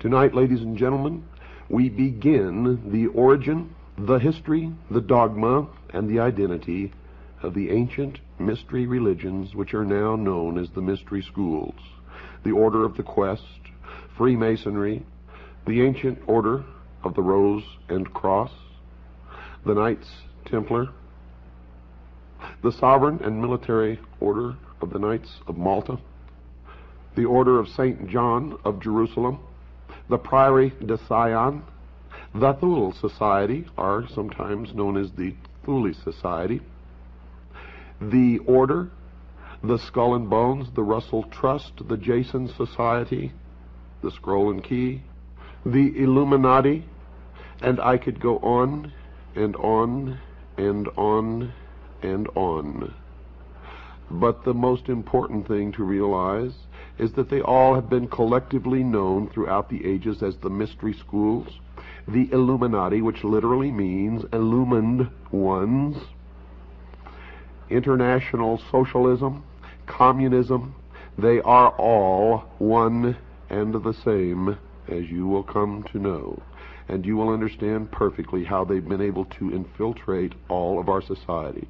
Tonight, ladies and gentlemen, we begin the origin, the history, the dogma, and the identity of the ancient mystery religions which are now known as the mystery schools, the Order of the Quest, Freemasonry, the Ancient Order of the Rose and Cross, the Knights Templar, the Sovereign and Military Order of the Knights of Malta, the Order of St. John of Jerusalem, the Priory de Sion, the Thule Society, or sometimes known as the Thule Society, the Order, the Skull and Bones, the Russell Trust, the Jason Society, the Scroll and Key, the Illuminati, and I could go on and on and on and on. But the most important thing to realize is that they all have been collectively known throughout the ages as the mystery schools, the Illuminati, which literally means illumined ones, international socialism, communism. They are all one and the same, as you will come to know. And you will understand perfectly how they've been able to infiltrate all of our society.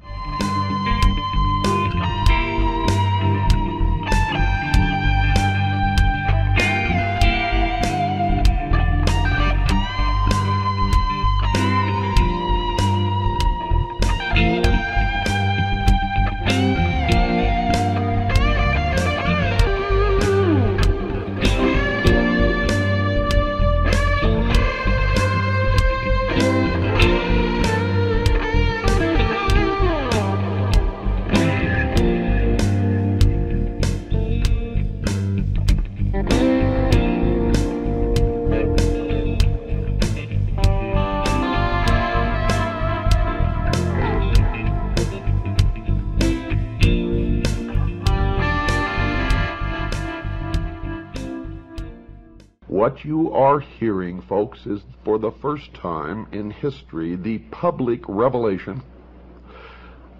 What you are hearing, folks, is for the first time in history the public revelation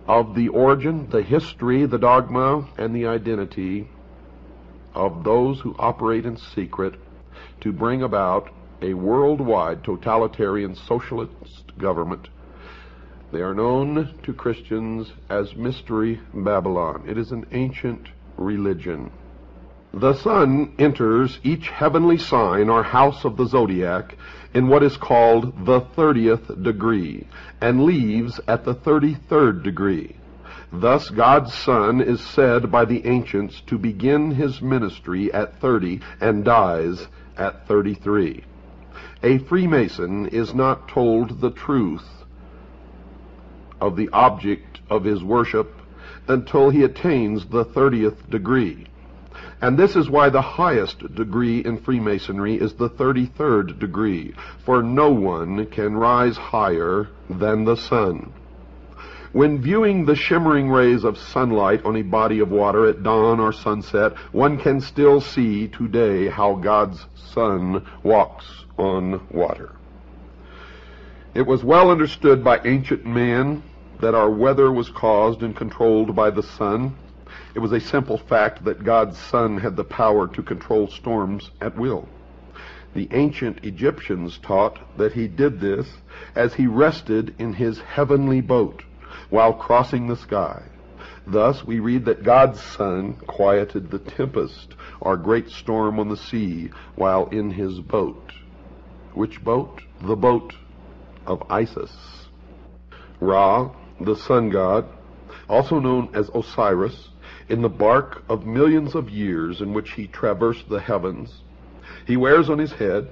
of the origin, the history, the dogma, and the identity of those who operate in secret to bring about a worldwide totalitarian socialist government. They are known to Christians as Mystery Babylon. It is an ancient religion. The sun enters each heavenly sign or house of the zodiac in what is called the 30th degree, and leaves at the 33rd degree. Thus God's Son is said by the ancients to begin his ministry at 30 and dies at 33. A Freemason is not told the truth of the object of his worship until he attains the 30th degree. And this is why the highest degree in Freemasonry is the 33rd degree, for no one can rise higher than the sun. When viewing the shimmering rays of sunlight on a body of water at dawn or sunset, one can still see today how God's Son walks on water. It was well understood by ancient man that our weather was caused and controlled by the sun. It was a simple fact that God's Son had the power to control storms at will. The ancient Egyptians taught that he did this as he rested in his heavenly boat while crossing the sky. Thus we read that God's Son quieted the tempest or great storm on the sea while in his boat. Which boat? The boat of Isis. Ra, the sun god, also known as Osiris, in the bark of millions of years in which he traversed the heavens, he wears on his head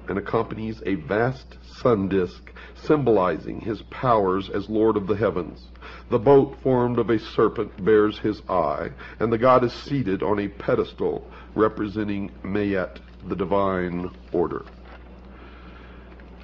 and accompanies a vast sun disk symbolizing his powers as Lord of the heavens. The boat formed of a serpent bears his eye, and the god is seated on a pedestal representing Mayet, the divine order.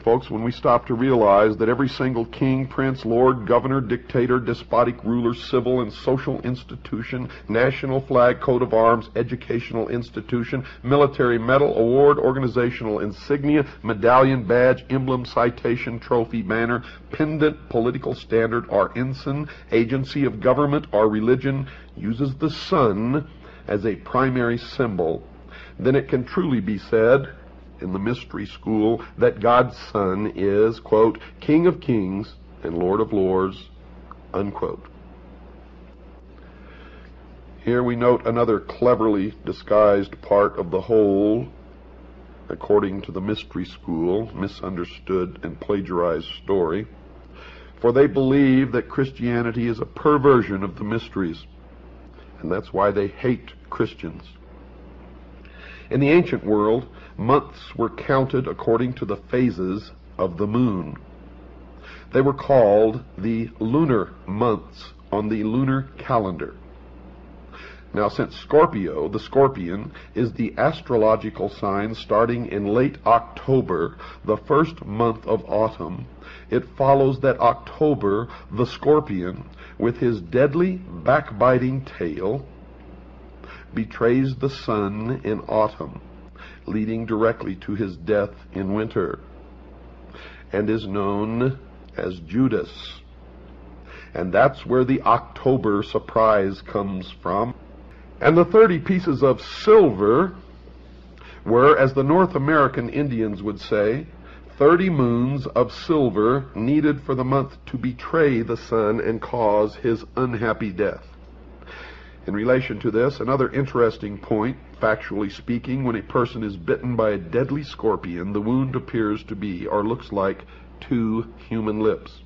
Folks, when we stop to realize that every single king, prince, lord, governor, dictator, despotic ruler, civil and social institution, national flag, coat of arms, educational institution, military medal, award, organizational insignia, medallion, badge, emblem, citation, trophy, banner, pendant, political standard, or ensign, agency of government, or religion uses the sun as a primary symbol, then it can truly be said in the mystery school that God's Son is, quote, King of Kings and Lord of Lords, unquote. Here we note another cleverly disguised part of the whole, according to the mystery school, misunderstood and plagiarized story. For they believe that Christianity is a perversion of the mysteries, and that's why they hate Christians. In the ancient world, months were counted according to the phases of the moon. They were called the lunar months on the lunar calendar. Now, since Scorpio, the scorpion, is the astrological sign starting in late October, the first month of autumn, it follows that October, the scorpion, with his deadly backbiting tail, betrays the sun in autumn, leading directly to his death in winter, and is known as Judas. And that's where the October surprise comes from. And the 30 pieces of silver were, as the North American Indians would say, 30 moons of silver needed for the month to betray the sun and cause his unhappy death. In relation to this, another interesting point, factually speaking, when a person is bitten by a deadly scorpion, the wound appears to be, or looks like, 2 human lips.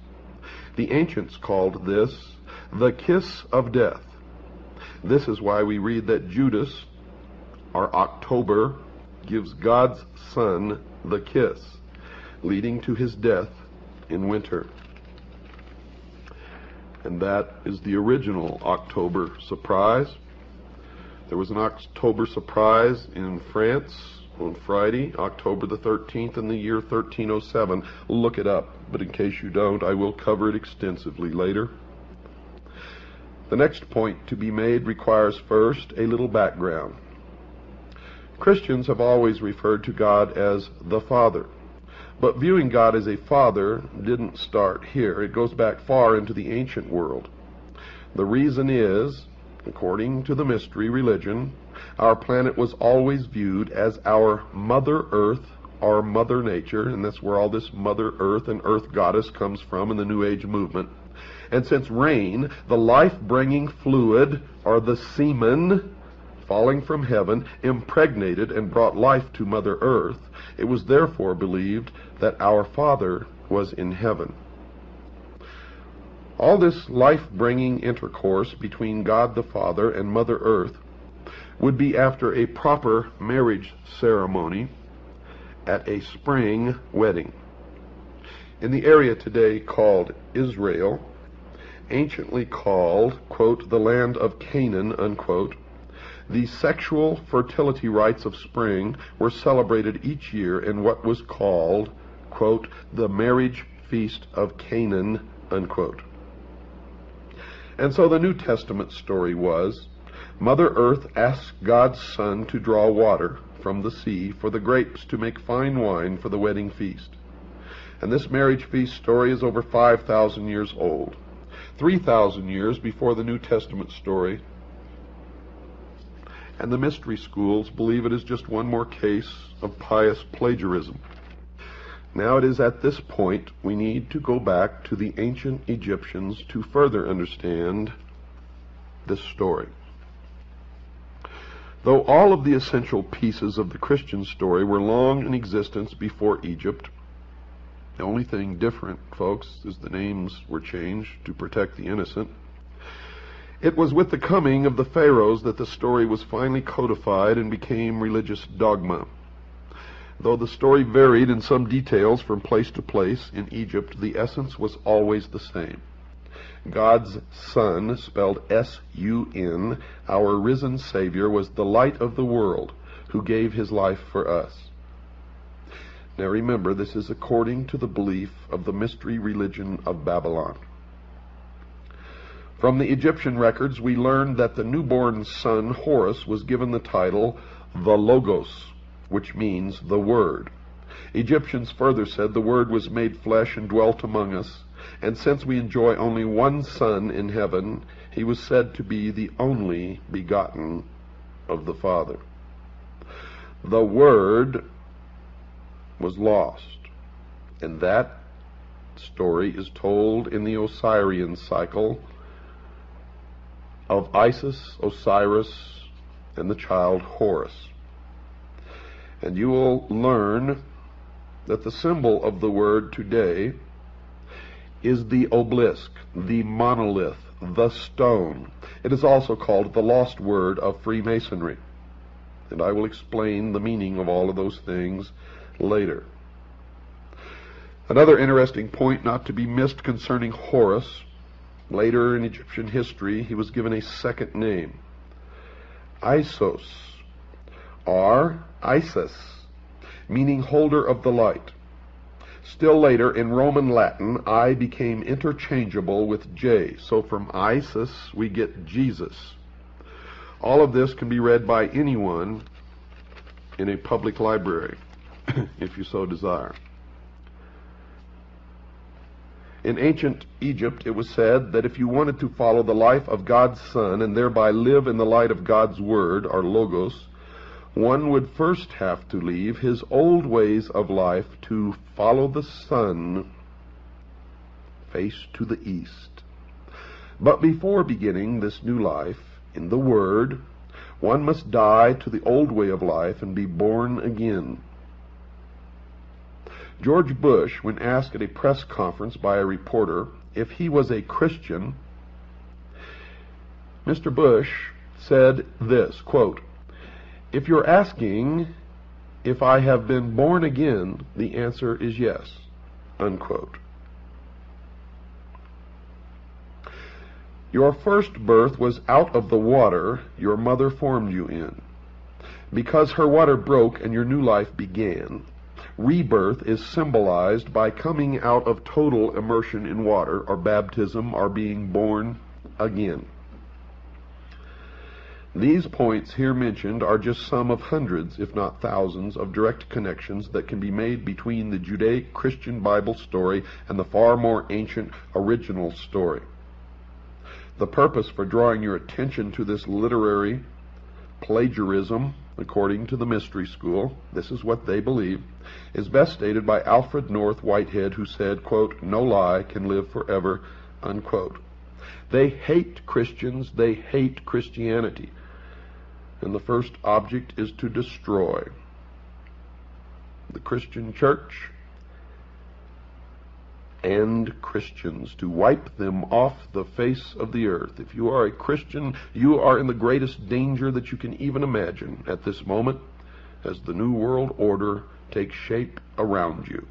The ancients called this the kiss of death. This is why we read that Judas, or October, gives God's Son the kiss, leading to his death in winter. And that is the original October surprise. There was an October surprise in France on Friday, October the 13th, in the year 1307. Look it up, but in case you don't, I will cover it extensively later. The next point to be made requires first a little background. Christians have always referred to God as the Father. But viewing God as a father didn't start here. It goes back far into the ancient world. The reason is, according to the mystery religion, our planet was always viewed as our Mother Earth, our Mother Nature, and that's where all this Mother Earth and Earth Goddess comes from in the New Age movement. And since rain, the life-bringing fluid, or the semen, falling from heaven, impregnated and brought life to Mother Earth, it was therefore believed that our Father was in heaven. All this life-bringing intercourse between God the Father and Mother Earth would be after a proper marriage ceremony at a spring wedding. In the area today called Israel, anciently called, quote, the land of Canaan, unquote, the sexual fertility rites of spring were celebrated each year in what was called, quote, the marriage feast of Canaan, unquote. And so the New Testament story was, Mother Earth asked God's Son to draw water from the sea for the grapes to make fine wine for the wedding feast. And this marriage feast story is over 5,000 years old, 3,000 years before the New Testament story. And the mystery schools believe it is just one more case of pious plagiarism. Now it is at this point we need to go back to the ancient Egyptians to further understand this story. Though all of the essential pieces of the Christian story were long in existence before Egypt, the only thing different, folks, is the names were changed to protect the innocent. It was with the coming of the pharaohs that the story was finally codified and became religious dogma. Though the story varied in some details from place to place in Egypt, the essence was always the same. God's Son, spelled S-U-N, our risen Savior, was the light of the world, who gave his life for us. Now remember, this is according to the belief of the mystery religion of Babylon. From the Egyptian records, we learned that the newborn son, Horus, was given the title the Logos, which means the Word. Egyptians further said the Word was made flesh and dwelt among us, and since we enjoy only one Son in heaven, he was said to be the only begotten of the Father. The Word was lost. And that story is told in the Osirian cycle of Isis, Osiris, and the child Horus. And you will learn that the symbol of the word today is the obelisk, the monolith, the stone. It is also called the lost word of Freemasonry. And I will explain the meaning of all of those things later. Another interesting point not to be missed concerning Horus: later in Egyptian history, he was given a second name, Isos, or Isis, meaning holder of the light. Still later, in Roman Latin, I became interchangeable with J. So from Isis, we get Jesus. All of this can be read by anyone in a public library, if you so desire. In ancient Egypt, it was said that if you wanted to follow the life of God's Son and thereby live in the light of God's Word, or Logos, one would first have to leave his old ways of life to follow the sun, face to the east. But before beginning this new life in the Word, one must die to the old way of life and be born again. George Bush, when asked at a press conference by a reporter if he was a Christian, Mr. Bush said this, quote, "If you're asking if I have been born again, the answer is yes," unquote. Your first birth was out of the water your mother formed you in. Because her water broke and your new life began, rebirth is symbolized by coming out of total immersion in water, or baptism, or being born again. These points here mentioned are just some of hundreds, if not thousands, of direct connections that can be made between the Judaic-Christian Bible story and the far more ancient original story. The purpose for drawing your attention to this literary plagiarism, according to the Mystery School, this is what they believe, is best stated by Alfred North Whitehead, who said, quote, "No lie can live forever," unquote. They hate Christians, they hate Christianity, and the first object is to destroy the Christian church and Christians, to wipe them off the face of the earth. If you are a Christian, you are in the greatest danger that you can even imagine at this moment, as the New World Order takes shape around you.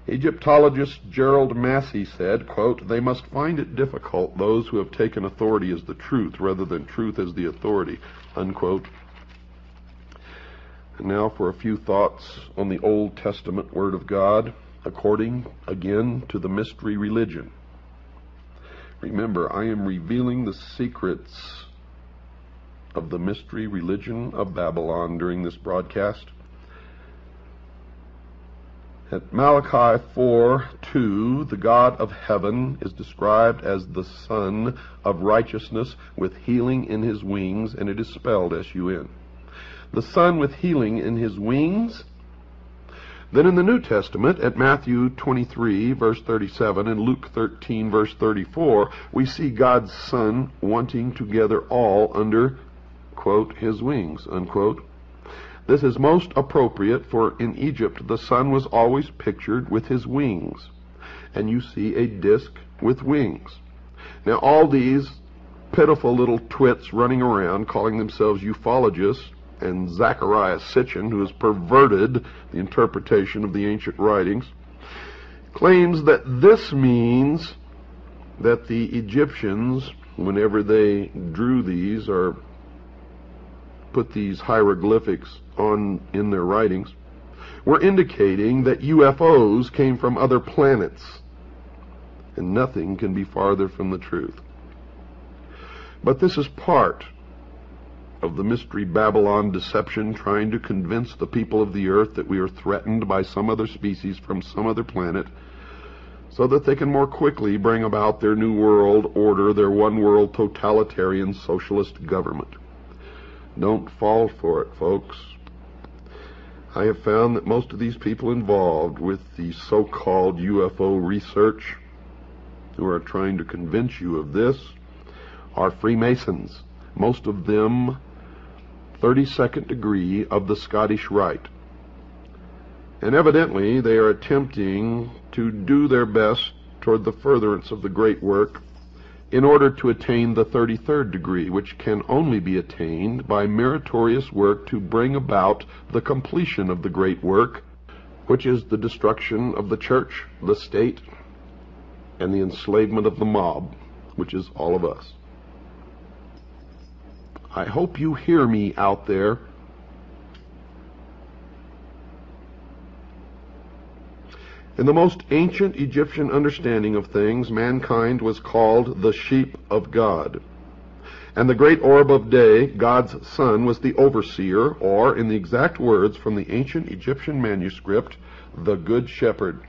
Egyptologist Gerald Massey said, quote, "They must find it difficult, those who have taken authority as the truth rather than truth as the authority," unquote. And now for a few thoughts on the Old Testament Word of God, according, again, to the mystery religion. Remember, I am revealing the secrets of the mystery religion of Babylon during this broadcast. At Malachi 4:2, the God of heaven is described as the Son of righteousness with healing in his wings, and it is spelled S-U-N. The Son with healing in his wings. Then in the New Testament, at Matthew 23, verse 37, and Luke 13, verse 34, we see God's Son wanting to gather all under, quote, his wings, unquote. This is most appropriate, for in Egypt the sun was always pictured with his wings, and you see a disk with wings. Now all these pitiful little twits running around calling themselves ufologists, and Zachariah Sitchin, who has perverted the interpretation of the ancient writings, claims that this means that the Egyptians, whenever they drew these or put these hieroglyphics on in their writings, were indicating that UFOs came from other planets, and nothing can be farther from the truth. But this is part of the mystery Babylon deception, trying to convince the people of the earth that we are threatened by some other species from some other planet, so that they can more quickly bring about their new world order, their one world totalitarian socialist government. Don't fall for it, folks. I have found that most of these people involved with the so-called UFO research who are trying to convince you of this are Freemasons, most of them 32nd degree of the Scottish Rite. And evidently they are attempting to do their best toward the furtherance of the great work in order to attain the 33rd degree, which can only be attained by meritorious work to bring about the completion of the great work, which is the destruction of the church, the state, and the enslavement of the mob, which is all of us. I hope you hear me out there. In the most ancient Egyptian understanding of things, mankind was called the sheep of God. And the great orb of day, God's sun, was the overseer, or, in the exact words from the ancient Egyptian manuscript, the good shepherd.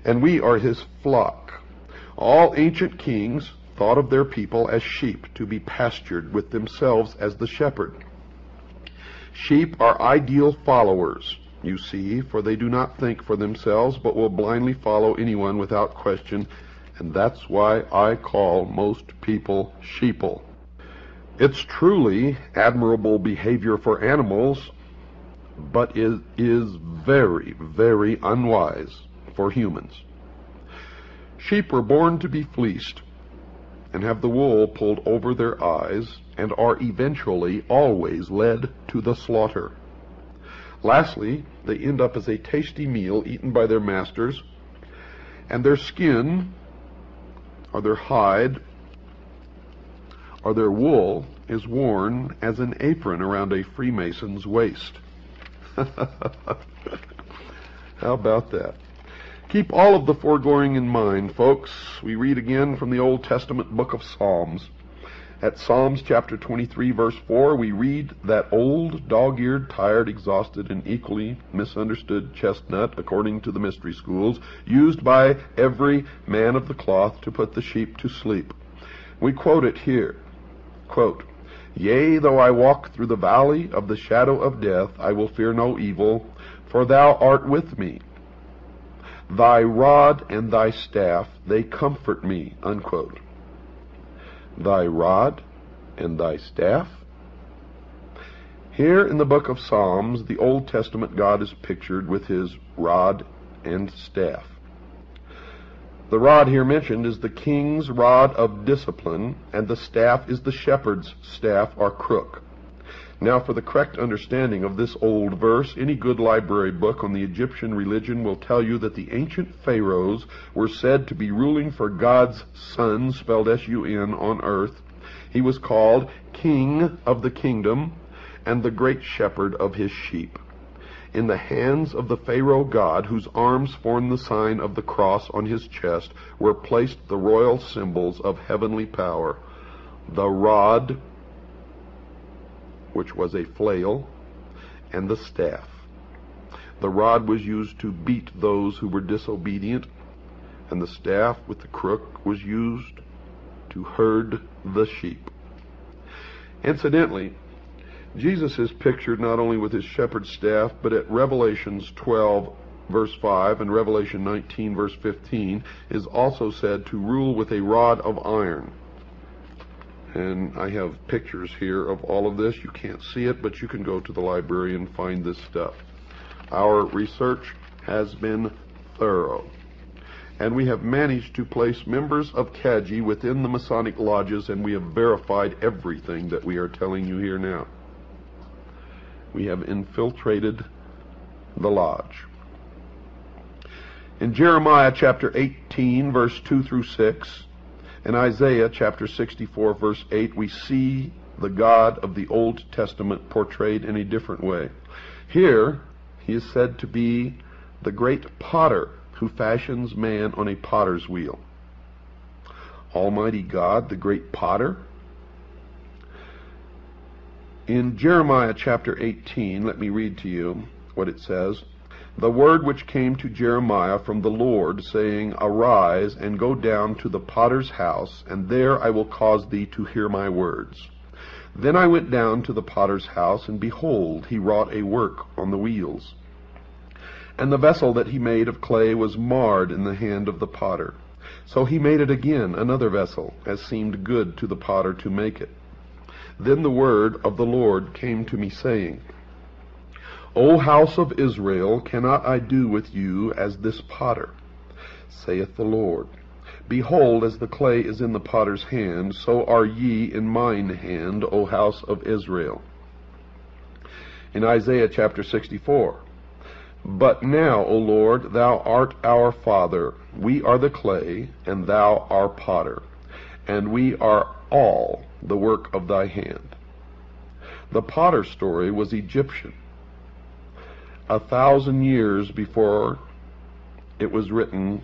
And we are his flock. All ancient kings thought of their people as sheep to be pastured, with themselves as the shepherd. Sheep are ideal followers, you see, for they do not think for themselves, but will blindly follow anyone without question, and that's why I call most people sheeple. It's truly admirable behavior for animals, but it is very, very unwise for humans. Sheep were born to be fleeced, and have the wool pulled over their eyes, and are eventually always led to the slaughter. Lastly, they end up as a tasty meal eaten by their masters, and their skin, or their hide, or their wool is worn as an apron around a Freemason's waist. How about that? Keep all of the foregoing in mind, folks. We read again from the Old Testament book of Psalms. At Psalms chapter 23, verse 4, we read that old, dog-eared, tired, exhausted, and equally misunderstood chestnut, according to the mystery schools, used by every man of the cloth to put the sheep to sleep. We quote it here. Quote, "Yea, though I walk through the valley of the shadow of death, I will fear no evil, for thou art with me. Thy rod and thy staff, they comfort me." Unquote. Thy rod and thy staff? Here in the book of Psalms, the Old Testament God is pictured with his rod and staff. The rod here mentioned is the king's rod of discipline, and the staff is the shepherd's staff or crook. Now, for the correct understanding of this old verse, any good library book on the Egyptian religion will tell you that the ancient pharaohs were said to be ruling for God's Son, spelled S-U-N, on earth. He was called King of the Kingdom and the Great Shepherd of his sheep. In the hands of the Pharaoh god, whose arms formed the sign of the cross on his chest, were placed the royal symbols of heavenly power: the rod, which was a flail, and the staff. The rod was used to beat those who were disobedient, and the staff with the crook was used to herd the sheep. Incidentally, Jesus is pictured not only with his shepherd's staff, but at Revelations 12, verse 5, and Revelation 19, verse 15, is also said to rule with a rod of iron. And I have pictures here of all of this. You can't see it, but you can go to the library and find this stuff. Our research has been thorough, and we have managed to place members of Kaji within the Masonic lodges, and we have verified everything that we are telling you here now. We have infiltrated the lodge. In Jeremiah chapter 18, verse 2 through 6, in Isaiah chapter 64, verse 8, we see the God of the Old Testament portrayed in a different way. Here, he is said to be the great potter who fashions man on a potter's wheel. Almighty God, the great potter? In Jeremiah chapter 18, let me read to you what it says. "The word which came to Jeremiah from the Lord, saying, Arise, and go down to the potter's house, and there I will cause thee to hear my words. Then I went down to the potter's house, and behold, he wrought a work on the wheels. And the vessel that he made of clay was marred in the hand of the potter. So he made it again, another vessel, as seemed good to the potter to make it. Then the word of the Lord came to me, saying, O house of Israel, cannot I do with you as this potter? Saith the Lord, Behold, as the clay is in the potter's hand, so are ye in mine hand, O house of Israel. In Isaiah chapter 64, But now, O Lord, thou art our Father, we are the clay, and thou our potter, and we are all the work of thy hand. The potter story was Egyptian. 1,000 years before it was written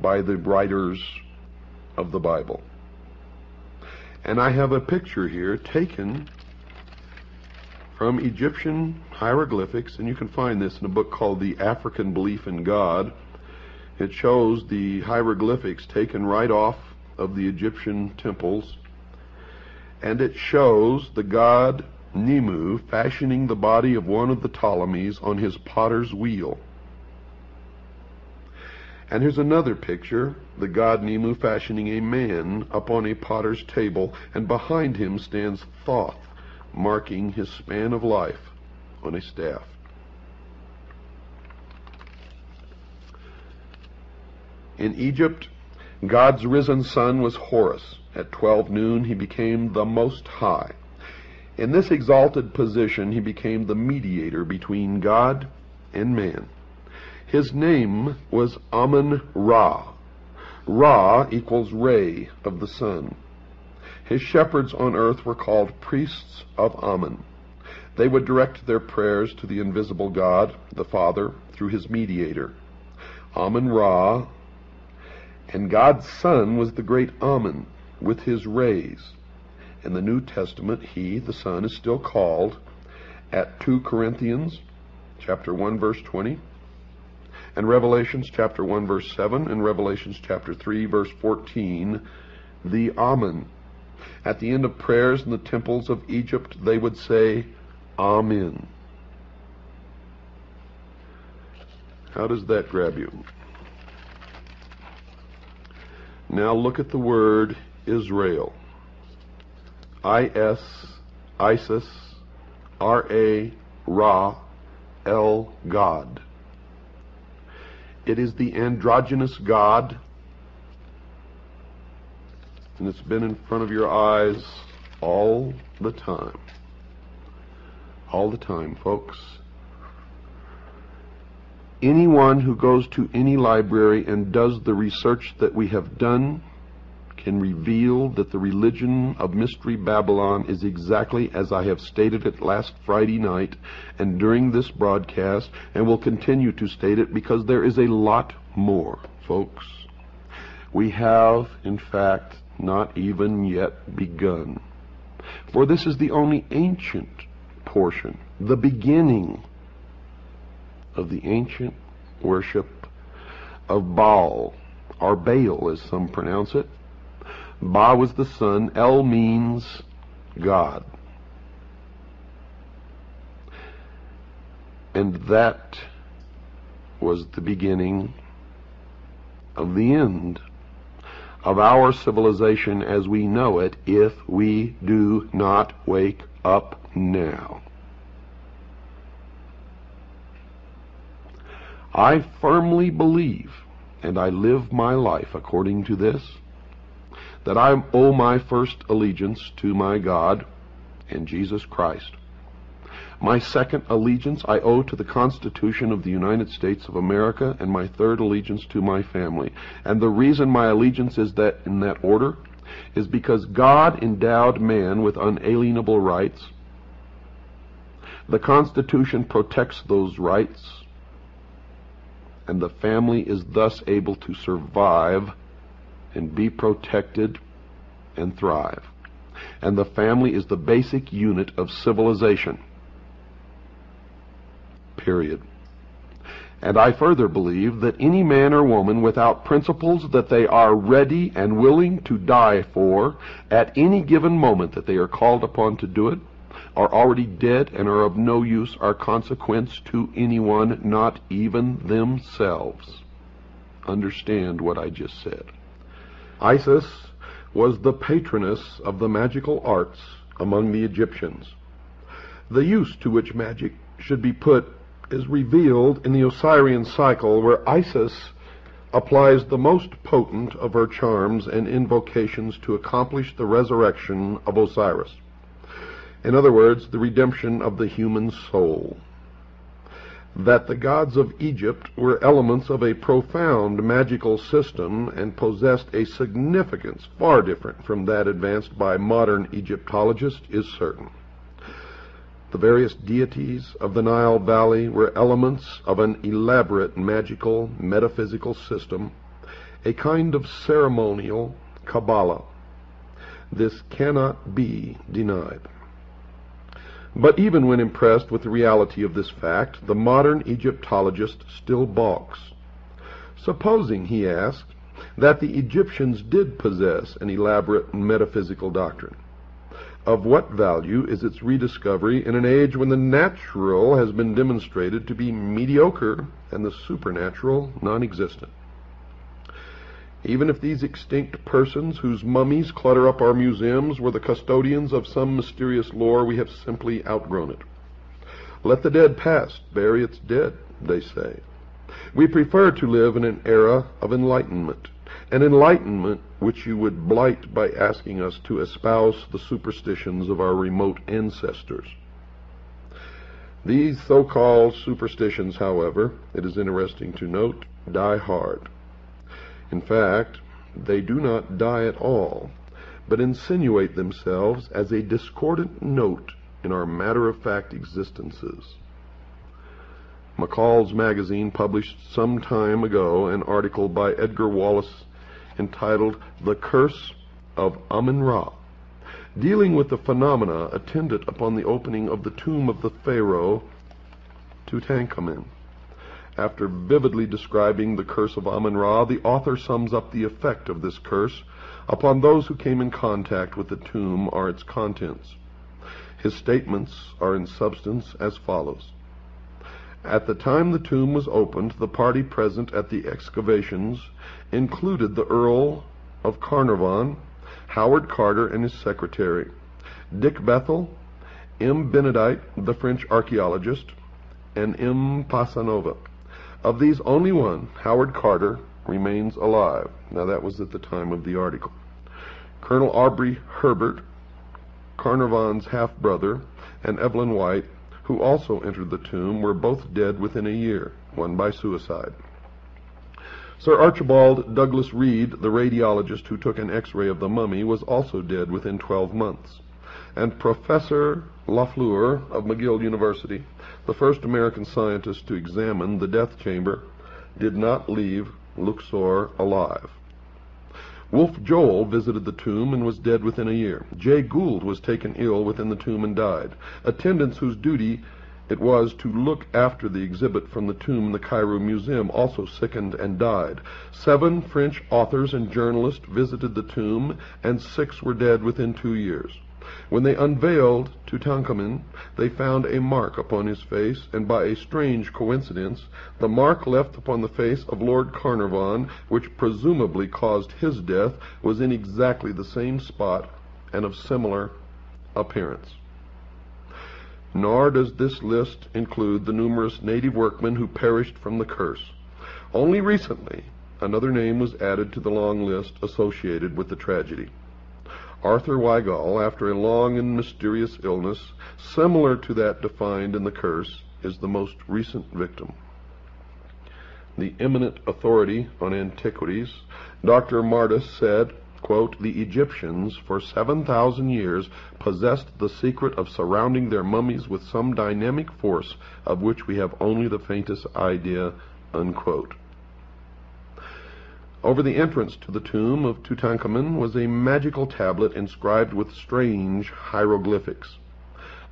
by the writers of the Bible. And I have a picture here taken from Egyptian hieroglyphics, and you can find this in a book called The African Belief in God. It shows the hieroglyphics taken right off of the Egyptian temples, and it shows the god Nemu fashioning the body of one of the Ptolemies on his potter's wheel. And here's another picture, the god Nemu fashioning a man upon a potter's table, and behind him stands Thoth, marking his span of life on a staff. In Egypt, God's risen son was Horus. At 12 noon he became the Most High. In this exalted position he became the mediator between God and man. His name was Amun-Ra. Ra equals ray of the sun. His shepherds on earth were called priests of Amun. They would direct their prayers to the invisible God, the Father, through his mediator, Amun-Ra. And God's Son was the great Amun, with his rays. In the New Testament, he, the Son, is still called, at 2 Corinthians chapter 1, verse 20, and Revelations chapter 1, verse 7, and Revelations chapter 3, verse 14, the Amun. At the end of prayers in the temples of Egypt, they would say, Amen. How does that grab you? Now look at the word Israel. Isis, R-A, Ra, El, God. It is the androgynous God, and it's been in front of your eyes all the time. All the time, folks. Anyone who goes to any library and does the research that we have done can reveal that the religion of Mystery Babylon is exactly as I have stated it last Friday night and during this broadcast, and will continue to state it, because there is a lot more, folks. We have, in fact, not even yet begun. For this is the only ancient portion, the beginning of the ancient worship of Baal, or Baal as some pronounce it. Ba was the sun, El means God. And that was the beginning of the end of our civilization as we know it, if we do not wake up now. I firmly believe, and I live my life according to this, that I owe my first allegiance to my God and Jesus Christ. My second allegiance I owe to the Constitution of the United States of America, and my third allegiance to my family. And the reason my allegiance is that in that order is because God endowed man with unalienable rights. The Constitution protects those rights, and the family is thus able to survive and be protected and thrive. And the family is the basic unit of civilization. Period. And I further believe that any man or woman without principles that they are ready and willing to die for at any given moment that they are called upon to do it are already dead and are of no use or consequence to anyone, not even themselves. Understand what I just said. Isis was the patroness of the magical arts among the Egyptians. The use to which magic should be put is revealed in the Osirian cycle, where Isis applies the most potent of her charms and invocations to accomplish the resurrection of Osiris. In other words, the redemption of the human soul. That the gods of Egypt were elements of a profound magical system and possessed a significance far different from that advanced by modern Egyptologists is certain. The various deities of the Nile Valley were elements of an elaborate magical metaphysical system, a kind of ceremonial Kabbalah. This cannot be denied. But even when impressed with the reality of this fact, the modern Egyptologist still balks. Supposing, he asks, that the Egyptians did possess an elaborate metaphysical doctrine, of what value is its rediscovery in an age when the natural has been demonstrated to be mediocre and the supernatural non-existent? Even if these extinct persons whose mummies clutter up our museums were the custodians of some mysterious lore, we have simply outgrown it. Let the dead past bury its dead, they say. We prefer to live in an era of enlightenment, an enlightenment which you would blight by asking us to espouse the superstitions of our remote ancestors. These so-called superstitions, however, it is interesting to note, die hard. In fact, they do not die at all, but insinuate themselves as a discordant note in our matter-of-fact existences. McCall's magazine published some time ago an article by Edgar Wallace entitled "The Curse of Amun-Ra," dealing with the phenomena attendant upon the opening of the tomb of the pharaoh Tutankhamun. After vividly describing the curse of Amun-Ra, the author sums up the effect of this curse upon those who came in contact with the tomb or its contents. His statements are in substance as follows. At the time the tomb was opened, the party present at the excavations included the Earl of Carnarvon, Howard Carter and his secretary, Dick Bethel, M. Benedict, the French archaeologist, and M. Pasanova. Of these, only one, Howard Carter, remains alive. Now that was at the time of the article. Colonel Aubrey Herbert, Carnarvon's half-brother, and Evelyn White, who also entered the tomb, were both dead within a year, one by suicide. Sir Archibald Douglas Reed, the radiologist who took an X-ray of the mummy, was also dead within 12 months. And Professor Lafleur of McGill University, the first American scientist to examine the death chamber, did not leave Luxor alive. Wolfe Joel visited the tomb and was dead within a year. Jay Gould was taken ill within the tomb and died. Attendants whose duty it was to look after the exhibit from the tomb in the Cairo Museum also sickened and died. 7 French authors and journalists visited the tomb, and 6 were dead within 2 years. When they unveiled Tutankhamun, they found a mark upon his face, and by a strange coincidence, the mark left upon the face of Lord Carnarvon, which presumably caused his death, was in exactly the same spot and of similar appearance. Nor does this list include the numerous native workmen who perished from the curse. Only recently, another name was added to the long list associated with the tragedy. Arthur Weigall, after a long and mysterious illness, similar to that defined in the curse, is the most recent victim. The eminent authority on antiquities, Dr. Martis, said, quote, "The Egyptians for 7,000 years possessed the secret of surrounding their mummies with some dynamic force of which we have only the faintest idea," unquote. Over the entrance to the tomb of Tutankhamun was a magical tablet inscribed with strange hieroglyphics.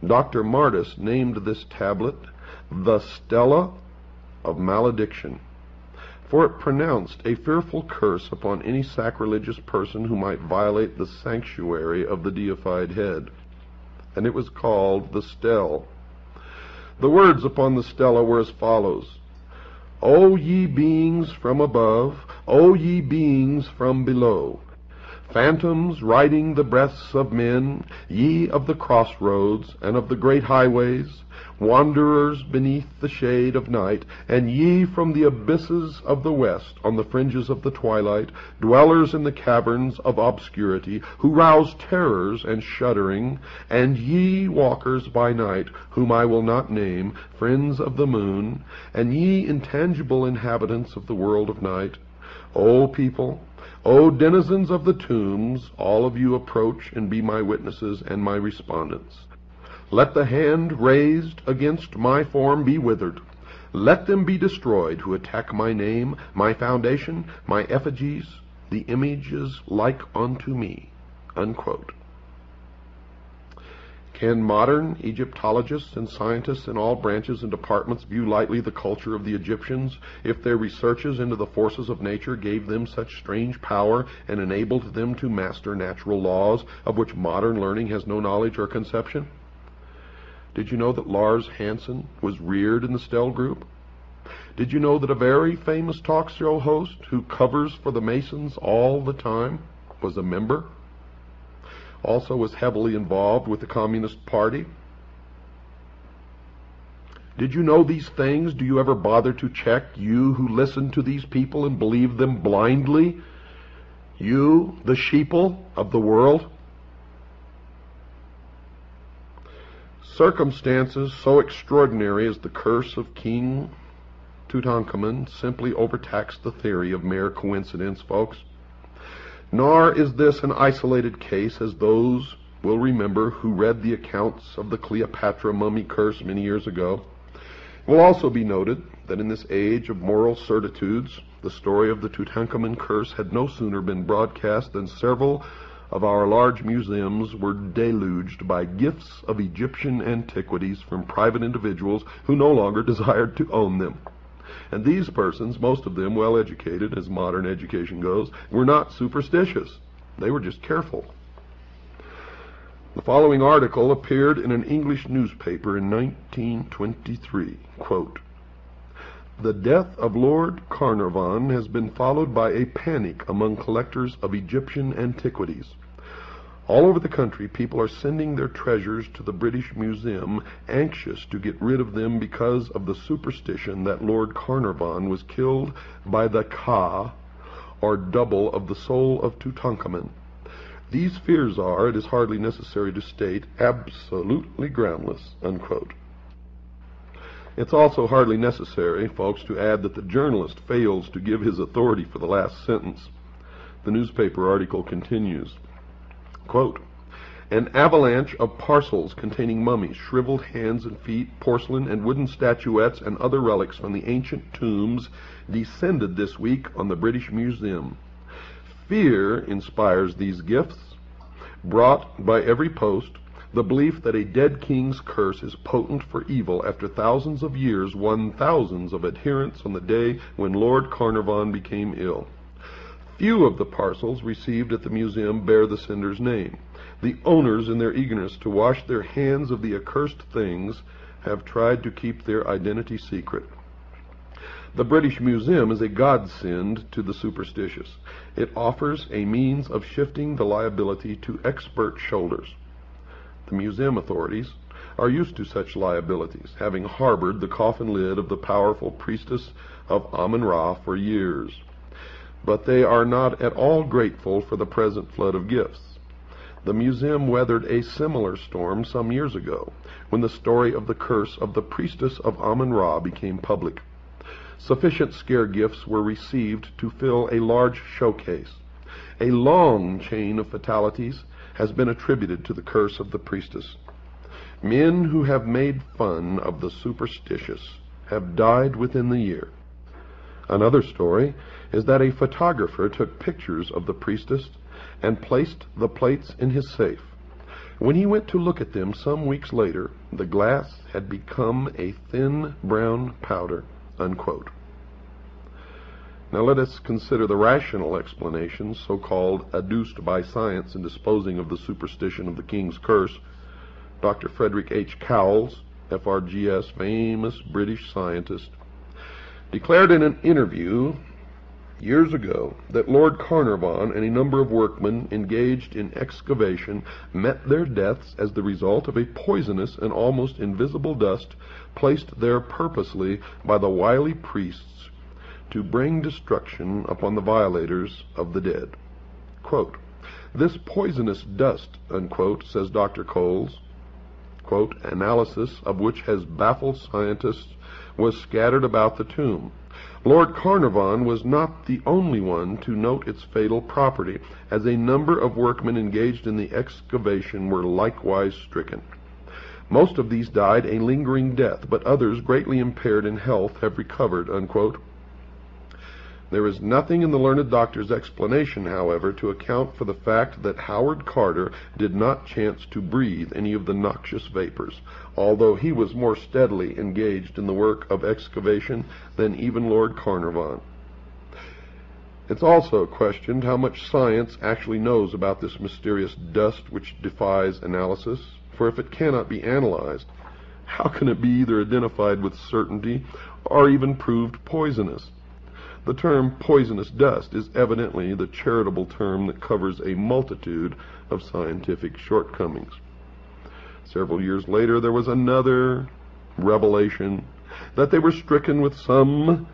Dr. Martis named this tablet the Stela of Malediction, for it pronounced a fearful curse upon any sacrilegious person who might violate the sanctuary of the deified head. and it was called the Stele. The words upon the stela were as follows: O ye beings from above, O ye beings from below, phantoms riding the breaths of men, ye of the crossroads and of the great highways, wanderers beneath the shade of night, and ye from the abysses of the west on the fringes of the twilight, dwellers in the caverns of obscurity, who rouse terrors and shuddering, and ye walkers by night, whom I will not name, friends of the moon, and ye intangible inhabitants of the world of night, O people, O denizens of the tombs, all of you approach and be my witnesses and my respondents. Let the hand raised against my form be withered. Let them be destroyed who attack my name, my foundation, my effigies, the images like unto me." Unquote. Can modern Egyptologists and scientists in all branches and departments view lightly the culture of the Egyptians if their researches into the forces of nature gave them such strange power and enabled them to master natural laws of which modern learning has no knowledge or conception? Did you know that Lars Hansen was reared in the Stele group? Did you know that a very famous talk show host who covers for the Masons all the time was a member? Also was heavily involved with the Communist Party? Did you know these things? Do you ever bother to check, you who listen to these people and believe them blindly? You, the sheeple of the world? Circumstances so extraordinary as the curse of King Tutankhamun simply overtax the theory of mere coincidence, folks. Nor is this an isolated case, as those will remember who read the accounts of the Cleopatra mummy curse many years ago. It will also be noted that in this age of moral certitudes, the story of the Tutankhamun curse had no sooner been broadcast than several of our large museums were deluged by gifts of Egyptian antiquities from private individuals who no longer desired to own them. And these persons, most of them well educated, as modern education goes, were not superstitious. They were just careful. The following article appeared in an English newspaper in 1923. Quote, "The death of Lord Carnarvon has been followed by a panic among collectors of Egyptian antiquities. All over the country, people are sending their treasures to the British Museum, anxious to get rid of them because of the superstition that Lord Carnarvon was killed by the Ka, or double of the soul of Tutankhamun. These fears are, it is hardly necessary to state, absolutely groundless." Unquote. It's also hardly necessary, folks, to add that the journalist fails to give his authority for the last sentence. The newspaper article continues. Quote, "An avalanche of parcels containing mummies, shriveled hands and feet, porcelain and wooden statuettes, and other relics from the ancient tombs descended this week on the British Museum. Fear inspires these gifts, brought by every post. The belief that a dead king's curse is potent for evil after thousands of years won thousands of adherents on the day when Lord Carnarvon became ill. Few of the parcels received at the museum bear the sender's name. The owners, in their eagerness to wash their hands of the accursed things, have tried to keep their identity secret. The British Museum is a godsend to the superstitious. It offers a means of shifting the liability to expert shoulders. The museum authorities are used to such liabilities, having harbored the coffin lid of the powerful priestess of Amun-Ra for years. But they are not at all grateful for the present flood of gifts. The museum weathered a similar storm some years ago, when the story of the curse of the priestess of Amun-Ra became public. Sufficient scare gifts were received to fill a large showcase. A long chain of fatalities has been attributed to the curse of the priestess. Men who have made fun of the superstitious have died within the year. Another story is that a photographer took pictures of the priestess and placed the plates in his safe. When he went to look at them some weeks later, the glass had become a thin brown powder." Unquote. Now let us consider the rational explanations, so-called adduced by science in disposing of the superstition of the king's curse. Dr. Frederick H. Cowles, FRGS, famous British scientist, declared in an interview years ago that Lord Carnarvon and a number of workmen engaged in excavation met their deaths as the result of a poisonous and almost invisible dust placed there purposely by the wily priests to bring destruction upon the violators of the dead. Quote, "This poisonous dust," unquote, says Dr. Coles, quote, "analysis of which has baffled scientists, was scattered about the tomb. Lord Carnarvon was not the only one to note its fatal property, as a number of workmen engaged in the excavation were likewise stricken. Most of these died a lingering death, but others, greatly impaired in health, have recovered," unquote. There is nothing in the learned doctor's explanation, however, to account for the fact that Howard Carter did not chance to breathe any of the noxious vapors, although he was more steadily engaged in the work of excavation than even Lord Carnarvon. It's also questioned how much science actually knows about this mysterious dust which defies analysis, for if it cannot be analyzed, how can it be either identified with certainty or even proved poisonous? The term poisonous dust is evidently the charitable term that covers a multitude of scientific shortcomings. Several years later, there was another revelation that they were stricken with some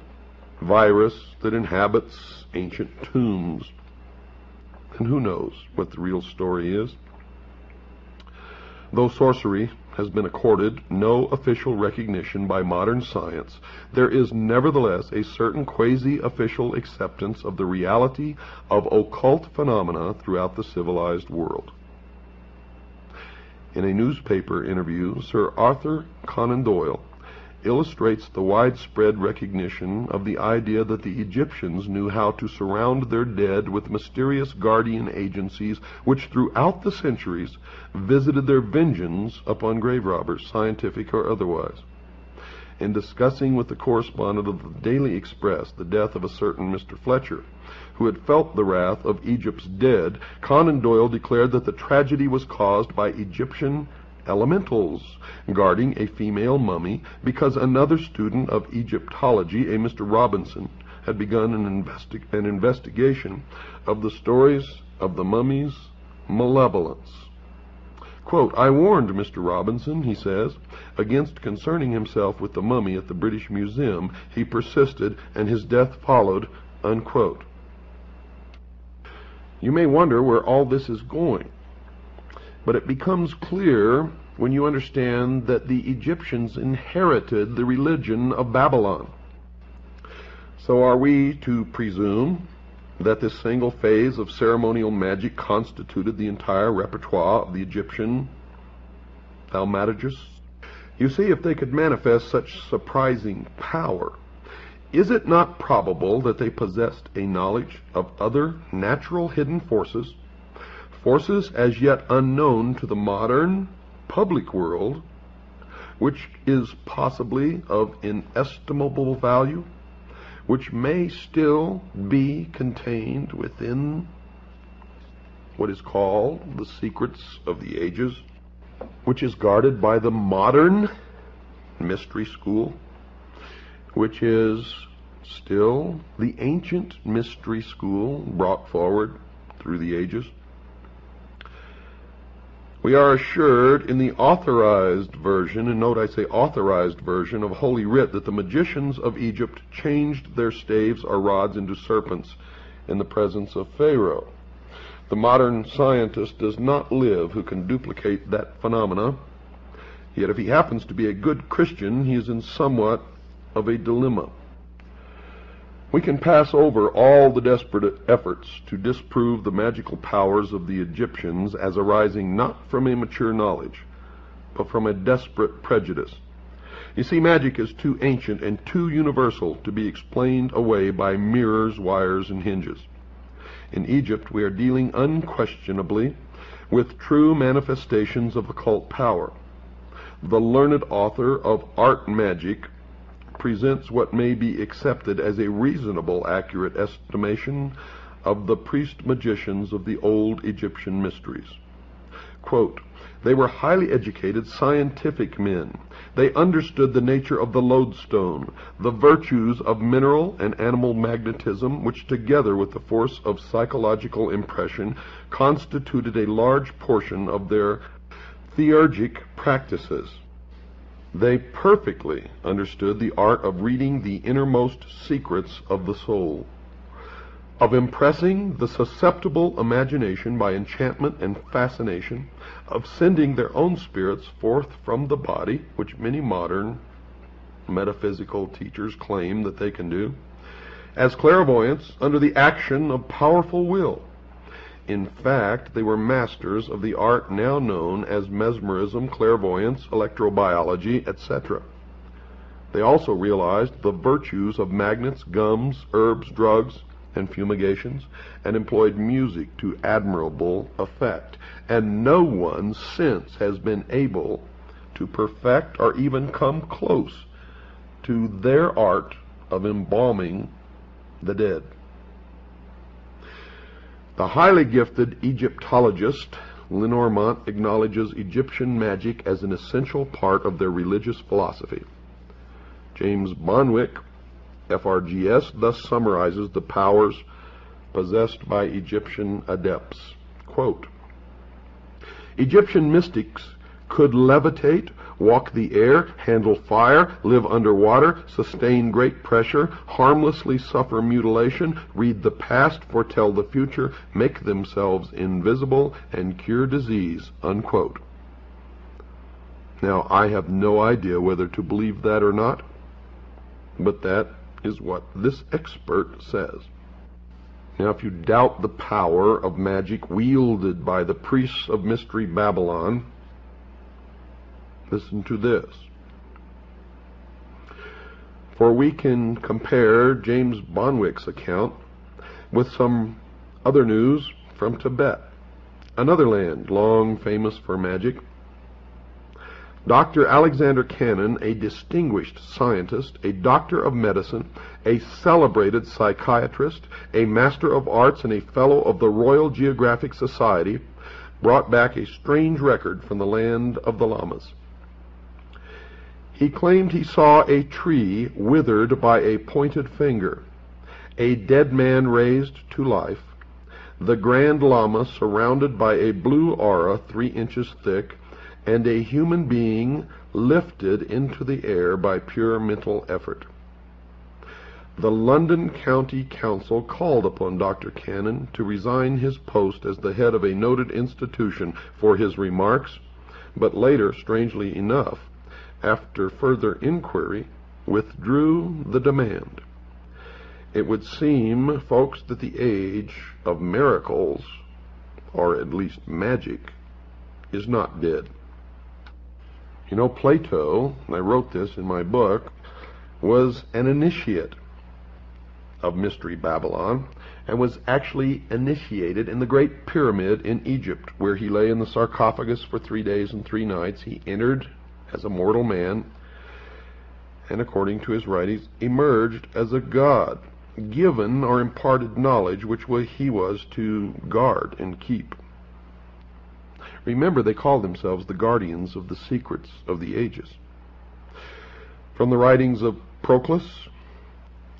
virus that inhabits ancient tombs. And who knows what the real story is? Though sorcery has been accorded no official recognition by modern science, there is nevertheless a certain quasi-official acceptance of the reality of occult phenomena throughout the civilized world. In a newspaper interview, Sir Arthur Conan Doyle illustrates the widespread recognition of the idea that the Egyptians knew how to surround their dead with mysterious guardian agencies which throughout the centuries visited their vengeance upon grave robbers, scientific or otherwise. In discussing with the correspondent of the Daily Express the death of a certain Mr. Fletcher, who had felt the wrath of Egypt's dead, Conan Doyle declared that the tragedy was caused by Egyptian elementals guarding a female mummy because another student of Egyptology, a Mr. Robinson, had begun an investigation of the stories of the mummy's malevolence. Quote, "I warned Mr. Robinson," he says, "against concerning himself with the mummy at the British Museum. He persisted, and his death followed," unquote. You may wonder where all this is going. But it becomes clear when you understand that the Egyptians inherited the religion of Babylon. So are we to presume that this single phase of ceremonial magic constituted the entire repertoire of the Egyptian thaumaturgists? You see, if they could manifest such surprising power, is it not probable that they possessed a knowledge of other natural hidden forces, forces as yet unknown to the modern public world, which is possibly of inestimable value, which may still be contained within what is called the secrets of the ages, which is guarded by the modern mystery school, which is still the ancient mystery school brought forward through the ages? We are assured in the authorized version, and note I say authorized version of Holy Writ, that the magicians of Egypt changed their staves or rods into serpents in the presence of Pharaoh. The modern scientist does not live who can duplicate that phenomena, yet if he happens to be a good Christian, he is in somewhat of a dilemma. We can pass over all the desperate efforts to disprove the magical powers of the Egyptians as arising not from a mature knowledge, but from a desperate prejudice. You see, magic is too ancient and too universal to be explained away by mirrors, wires, and hinges. In Egypt, we are dealing unquestionably with true manifestations of occult power. The learned author of Art Magic presents what may be accepted as a reasonable, accurate estimation of the priest-magicians of the old Egyptian mysteries. Quote, "They were highly educated, scientific men. They understood the nature of the lodestone, the virtues of mineral and animal magnetism, which together with the force of psychological impression constituted a large portion of their theurgic practices. They perfectly understood the art of reading the innermost secrets of the soul, of impressing the susceptible imagination by enchantment and fascination, of sending their own spirits forth from the body, which many modern metaphysical teachers claim that they can do, as clairvoyants under the action of powerful will. In fact, they were masters of the art now known as mesmerism, clairvoyance, electrobiology, etc. They also realized the virtues of magnets, gums, herbs, drugs, and fumigations, and employed music to admirable effect. And no one since has been able to perfect or even come close to their art of embalming the dead." The highly gifted Egyptologist Lenormant acknowledges Egyptian magic as an essential part of their religious philosophy. James Bonwick, FRGS, thus summarizes the powers possessed by Egyptian adepts. Quote, "Egyptian mystics could levitate, walk the air, handle fire, live underwater, sustain great pressure, harmlessly suffer mutilation, read the past, foretell the future, make themselves invisible, and cure disease." Unquote. Now, I have no idea whether to believe that or not, but that is what this expert says. Now, if you doubt the power of magic wielded by the priests of Mystery Babylon, listen to this. For we can compare James Bonwick's account with some other news from Tibet, another land long famous for magic. Dr. Alexander Cannon, a distinguished scientist, a doctor of medicine, a celebrated psychiatrist, a master of arts, and a fellow of the Royal Geographic Society, brought back a strange record from the land of the Lamas. He claimed he saw a tree withered by a pointed finger, a dead man raised to life, the Grand Lama surrounded by a blue aura 3 inches thick, and a human being lifted into the air by pure mental effort. The London County Council called upon Dr. Cannon to resign his post as the head of a noted institution for his remarks, but later, strangely enough, after further inquiry, withdrew the demand. It would seem, folks, that the age of miracles, or at least magic, is not dead. You know, Plato, and I wrote this in my book, was an initiate of Mystery Babylon, and was actually initiated in the Great Pyramid in Egypt, where he lay in the sarcophagus for 3 days and 3 nights. He entered as a mortal man, and according to his writings, emerged as a god, given or imparted knowledge which he was to guard and keep. Remember, they called themselves the guardians of the secrets of the ages. From the writings of Proclus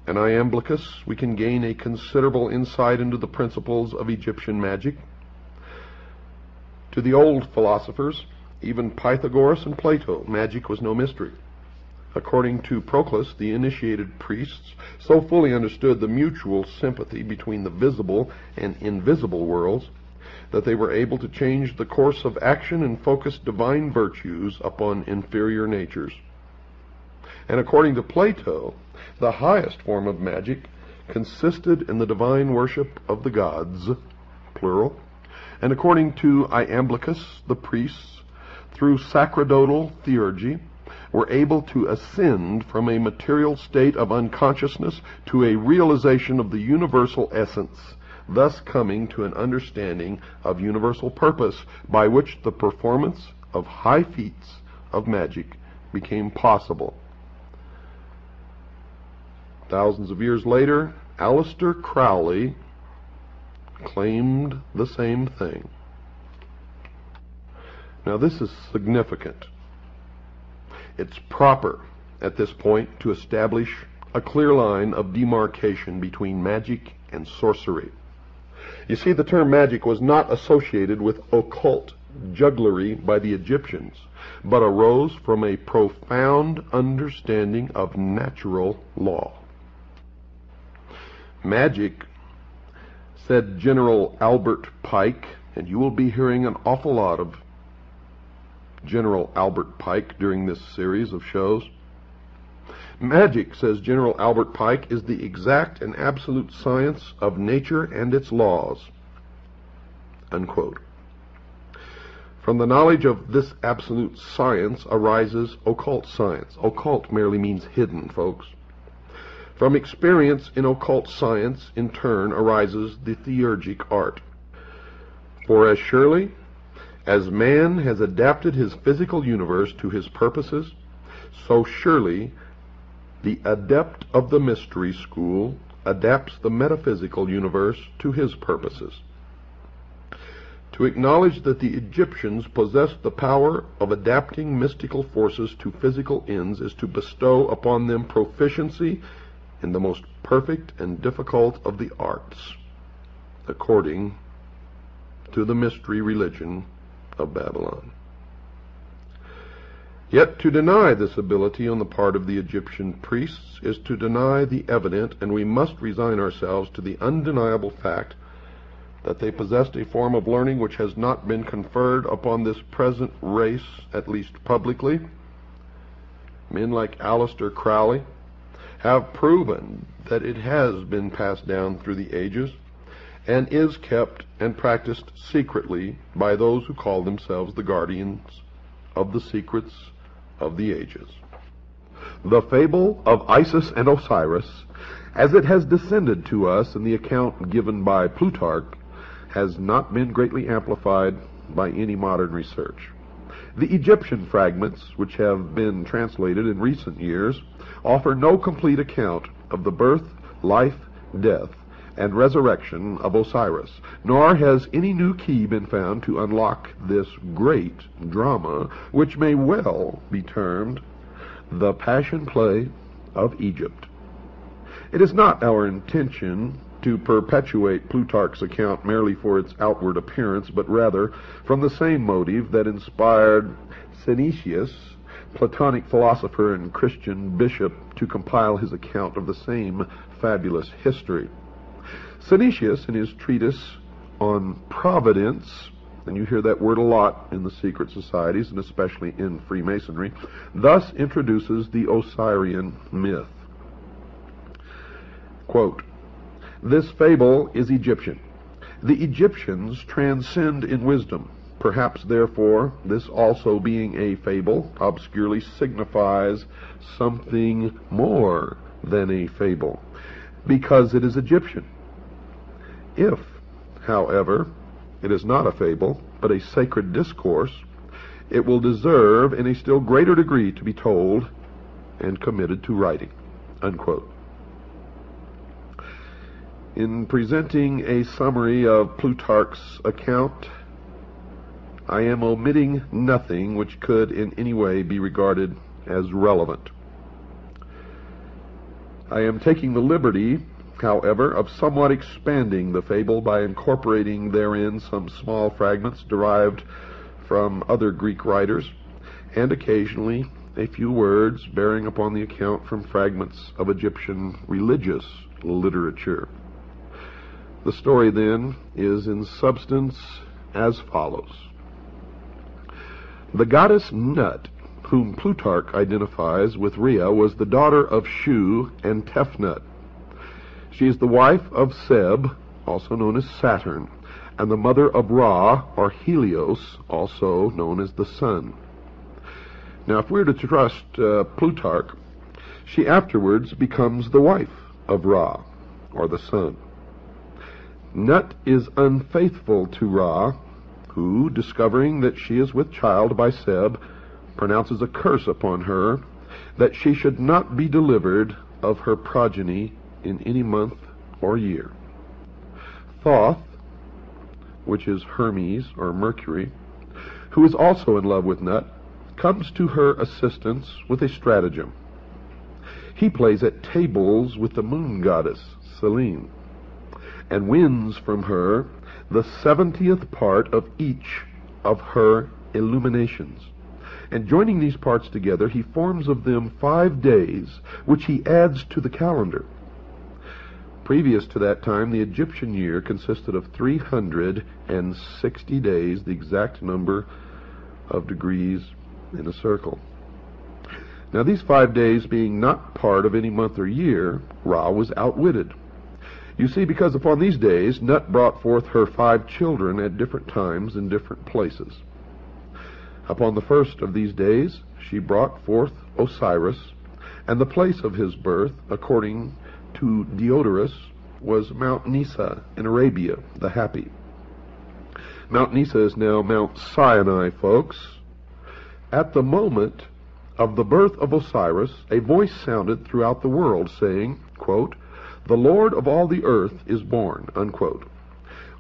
and Iamblichus, we can gain a considerable insight into the principles of Egyptian magic. To the old philosophers, even Pythagoras and Plato, magic was no mystery. According to Proclus, the initiated priests so fully understood the mutual sympathy between the visible and invisible worlds that they were able to change the course of action and focus divine virtues upon inferior natures. And according to Plato, the highest form of magic consisted in the divine worship of the gods, plural. And according to Iamblichus, the priests, through sacerdotal theurgy, were able to ascend from a material state of unconsciousness to a realization of the universal essence, thus coming to an understanding of universal purpose, by which the performance of high feats of magic became possible. Thousands of years later, Aleister Crowley claimed the same thing. Now this is significant. It's proper at this point to establish a clear line of demarcation between magic and sorcery. You see, the term magic was not associated with occult jugglery by the Egyptians, but arose from a profound understanding of natural law. Magic, said General Albert Pike, and you will be hearing an awful lot of General Albert Pike during this series of shows. Magic, says General Albert Pike, is the exact and absolute science of nature and its laws. Unquote. From the knowledge of this absolute science arises occult science. Occult merely means hidden, folks. From experience in occult science, in turn, arises the theurgic art. For as surely as man has adapted his physical universe to his purposes, so surely the adept of the mystery school adapts the metaphysical universe to his purposes. To acknowledge that the Egyptians possessed the power of adapting mystical forces to physical ends is to bestow upon them proficiency in the most perfect and difficult of the arts, according to the mystery religion of Babylon. Yet to deny this ability on the part of the Egyptian priests is to deny the evident, and we must resign ourselves to the undeniable fact that they possessed a form of learning which has not been conferred upon this present race, at least publicly. Men like Aleister Crowley have proven that it has been passed down through the ages and is kept and practiced secretly by those who call themselves the guardians of the secrets of the ages. The fable of Isis and Osiris, as it has descended to us in the account given by Plutarch, has not been greatly amplified by any modern research. The Egyptian fragments, which have been translated in recent years, offer no complete account of the birth, life, death, and resurrection of Osiris, nor has any new key been found to unlock this great drama, which may well be termed the Passion Play of Egypt. It is not our intention to perpetuate Plutarch's account merely for its outward appearance, but rather from the same motive that inspired Synesius, Platonic philosopher and Christian bishop, to compile his account of the same fabulous history. Synesius, in his treatise on Providence, and you hear that word a lot in the secret societies and especially in Freemasonry, thus introduces the Osirian myth. Quote, "This fable is Egyptian. The Egyptians transcend in wisdom. Perhaps, therefore, this also being a fable, obscurely signifies something more than a fable, because it is Egyptian. If, however, it is not a fable, but a sacred discourse, it will deserve in a still greater degree to be told and committed to writing." Unquote. In presenting a summary of Plutarch's account, I am omitting nothing which could in any way be regarded as relevant. I am taking the liberty, however, of somewhat expanding the fable by incorporating therein some small fragments derived from other Greek writers, and occasionally a few words bearing upon the account from fragments of Egyptian religious literature. The story, then, is in substance as follows. The goddess Nut, whom Plutarch identifies with Rhea, was the daughter of Shu and Tefnut. She is the wife of Seb, also known as Saturn, and the mother of Ra, or Helios, also known as the sun. Now, if we're to trust Plutarch, she afterwards becomes the wife of Ra, or the sun. Nut is unfaithful to Ra, who, discovering that she is with child by Seb, pronounces a curse upon her that she should not be delivered of her progeny in any month or year. Thoth, which is Hermes or Mercury, who is also in love with Nut, comes to her assistance with a stratagem. He plays at tables with the moon goddess, Selene, and wins from her the 70th part of each of her illuminations. And joining these parts together, he forms of them 5 days, which he adds to the calendar. Previous to that time, the Egyptian year consisted of 360 days, the exact number of degrees in a circle. Now, these 5 days being not part of any month or year, Ra was outwitted. You see, because upon these days Nut brought forth her 5 children at different times in different places. Upon the first of these days she brought forth Osiris, and the place of his birth, according to Diodorus, was Mount Nisa in Arabia, the Happy. Mount Nisa is now Mount Sinai, folks. At the moment of the birth of Osiris, a voice sounded throughout the world saying, quote, "The Lord of all the earth is born," unquote.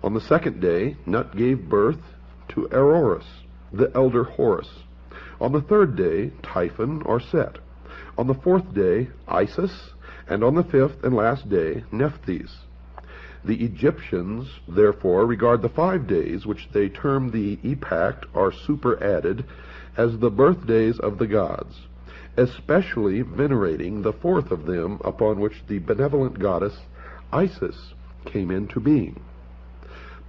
On the second day, Nut gave birth to Eroris, the elder Horus. On the third day, Typhon or Set. On the fourth day, Isis, and on the fifth and last day, Nephthys. The Egyptians, therefore, regard the 5 days, which they term the epact or superadded, as the birthdays of the gods, especially venerating the fourth of them, upon which the benevolent goddess Isis came into being.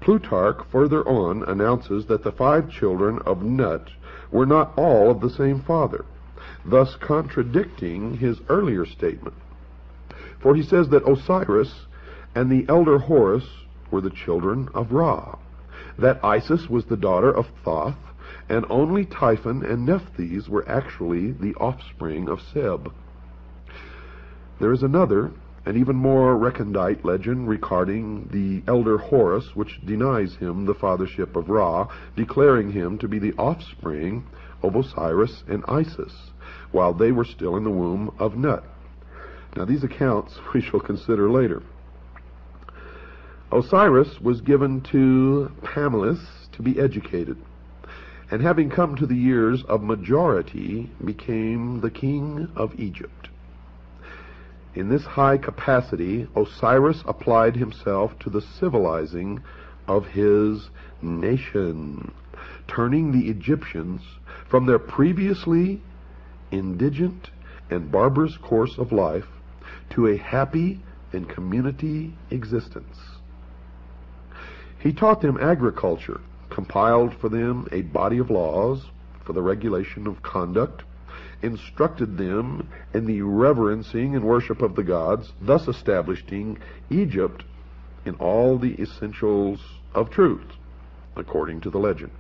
Plutarch further on announces that the 5 children of Nut were not all of the same father, thus contradicting his earlier statement. For he says that Osiris and the elder Horus were the children of Ra, that Isis was the daughter of Thoth, and only Typhon and Nephthys were actually the offspring of Seb. There is another and even more recondite legend regarding the elder Horus, which denies him the fathership of Ra, declaring him to be the offspring of Osiris and Isis, while they were still in the womb of Nut. Now, these accounts we shall consider later. Osiris was given to Pamela to be educated, and having come to the years of majority, became the king of Egypt. In this high capacity, Osiris applied himself to the civilizing of his nation, turning the Egyptians from their previously indigent and barbarous course of life to a happy and community existence. He taught them agriculture, compiled for them a body of laws for the regulation of conduct, instructed them in the reverencing and worship of the gods, thus establishing Egypt in all the essentials of truth, according to the legend.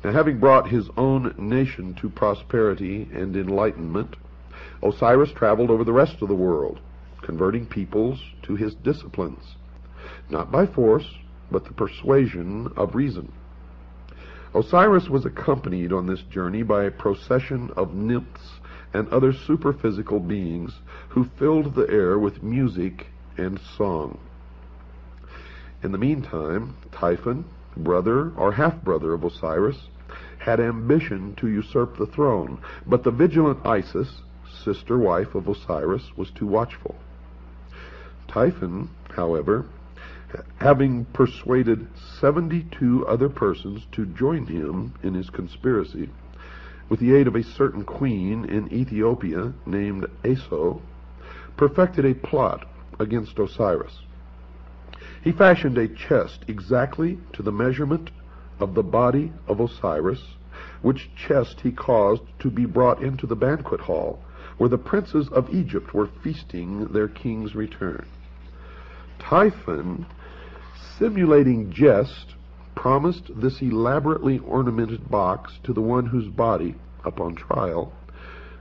Now, having brought his own nation to prosperity and enlightenment, Osiris traveled over the rest of the world, converting peoples to his disciplines, not by force, but the persuasion of reason. Osiris was accompanied on this journey by a procession of nymphs and other superphysical beings who filled the air with music and song. In the meantime, Typhon, brother or half-brother of Osiris, had ambition to usurp the throne, but the vigilant Isis, sister wife of Osiris, was too watchful. Typhon, however, having persuaded 72 other persons to join him in his conspiracy, with the aid of a certain queen in Ethiopia named Aso, perfected a plot against Osiris. He fashioned a chest exactly to the measurement of the body of Osiris, which chest he caused to be brought into the banquet hall, where the princes of Egypt were feasting their king's return. Typhon, simulating jest, promised this elaborately ornamented box to the one whose body, upon trial,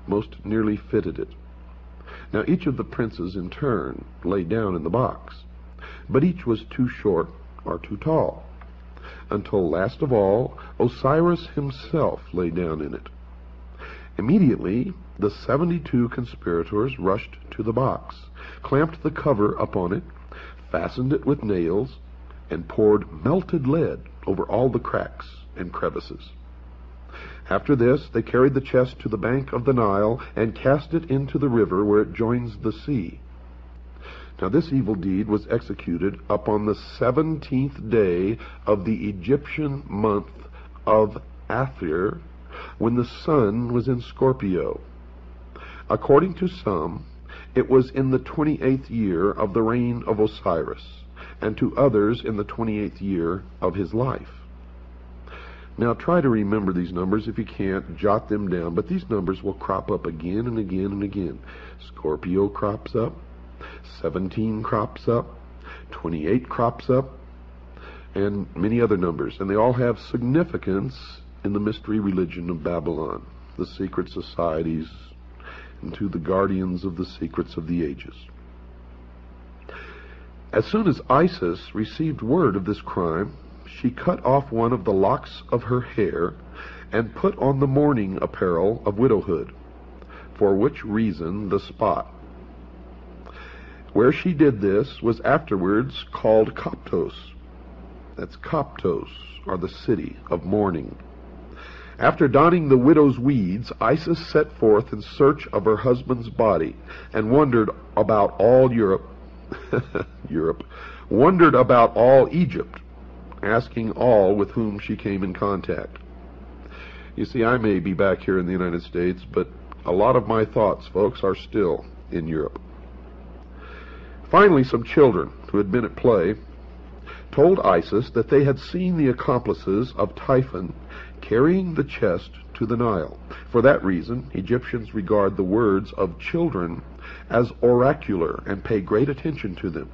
most nearly fitted it. Now each of the princes in turn lay down in the box, but each was too short or too tall, until last of all Osiris himself lay down in it. Immediately the 72 conspirators rushed to the box, clamped the cover upon it, fastened it with nails, and poured melted lead over all the cracks and crevices. After this, they carried the chest to the bank of the Nile and cast it into the river where it joins the sea. Now this evil deed was executed upon the 17th day of the Egyptian month of Athir, when the sun was in Scorpio. According to some, it was in the 28th year of the reign of Osiris, and to others in the 28th year of his life. Now try to remember these numbers. If you can't, jot them down, but these numbers will crop up again and again and again. Scorpio crops up, 17 crops up, 28 crops up, and many other numbers, and they all have significance in the mystery religion of Babylon, the secret societies, and to the guardians of the secrets of the ages. As soon as Isis received word of this crime, she cut off one of the locks of her hair and put on the mourning apparel of widowhood, for which reason the spot where she did this was afterwards called Coptos. That's Coptos, or the city of mourning. After donning the widow's weeds, Isis set forth in search of her husband's body and wandered about all Europe, wandered about all Egypt, asking all with whom she came in contact. You see, I may be back here in the United States, but a lot of my thoughts, folks, are still in Europe. Finally, some children who had been at play told Isis that they had seen the accomplices of Typhon carrying the chest to the Nile. For that reason, Egyptians regard the words of children as oracular and pay great attention to them.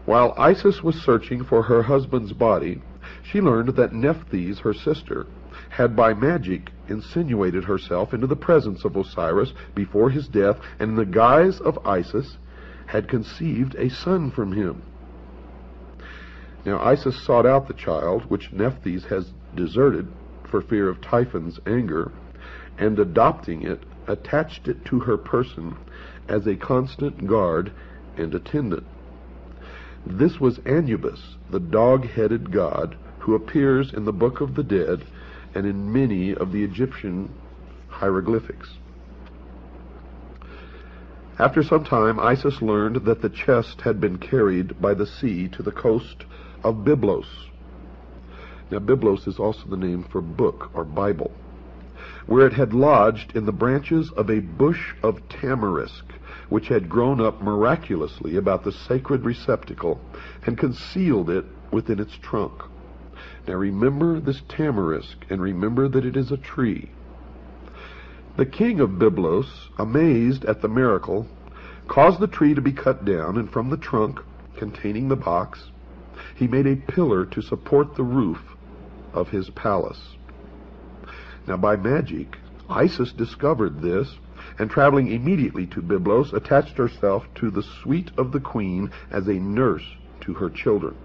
While Isis was searching for her husband's body, she learned that Nephthys, her sister, had by magic insinuated herself into the presence of Osiris before his death, and in the guise of Isis had conceived a son from him. Now Isis sought out the child, which Nephthys has deserted for fear of Typhon's anger, and adopting it, attached it to her person as a constant guard and attendant. This was Anubis, the dog-headed god, who appears in the Book of the Dead and in many of the Egyptian hieroglyphics. After some time, Isis learned that the chest had been carried by the sea to the coast of Byblos. Now, Byblos is also the name for book or Bible, where it had lodged in the branches of a bush of tamarisk, which had grown up miraculously about the sacred receptacle and concealed it within its trunk. Now remember this tamarisk, and remember that it is a tree. The king of Byblos, amazed at the miracle, caused the tree to be cut down, and from the trunk containing the box, he made a pillar to support the roof of his palace. Now by magic, Isis discovered this, and traveling immediately to Byblos, attached herself to the suite of the queen as a nurse to her children.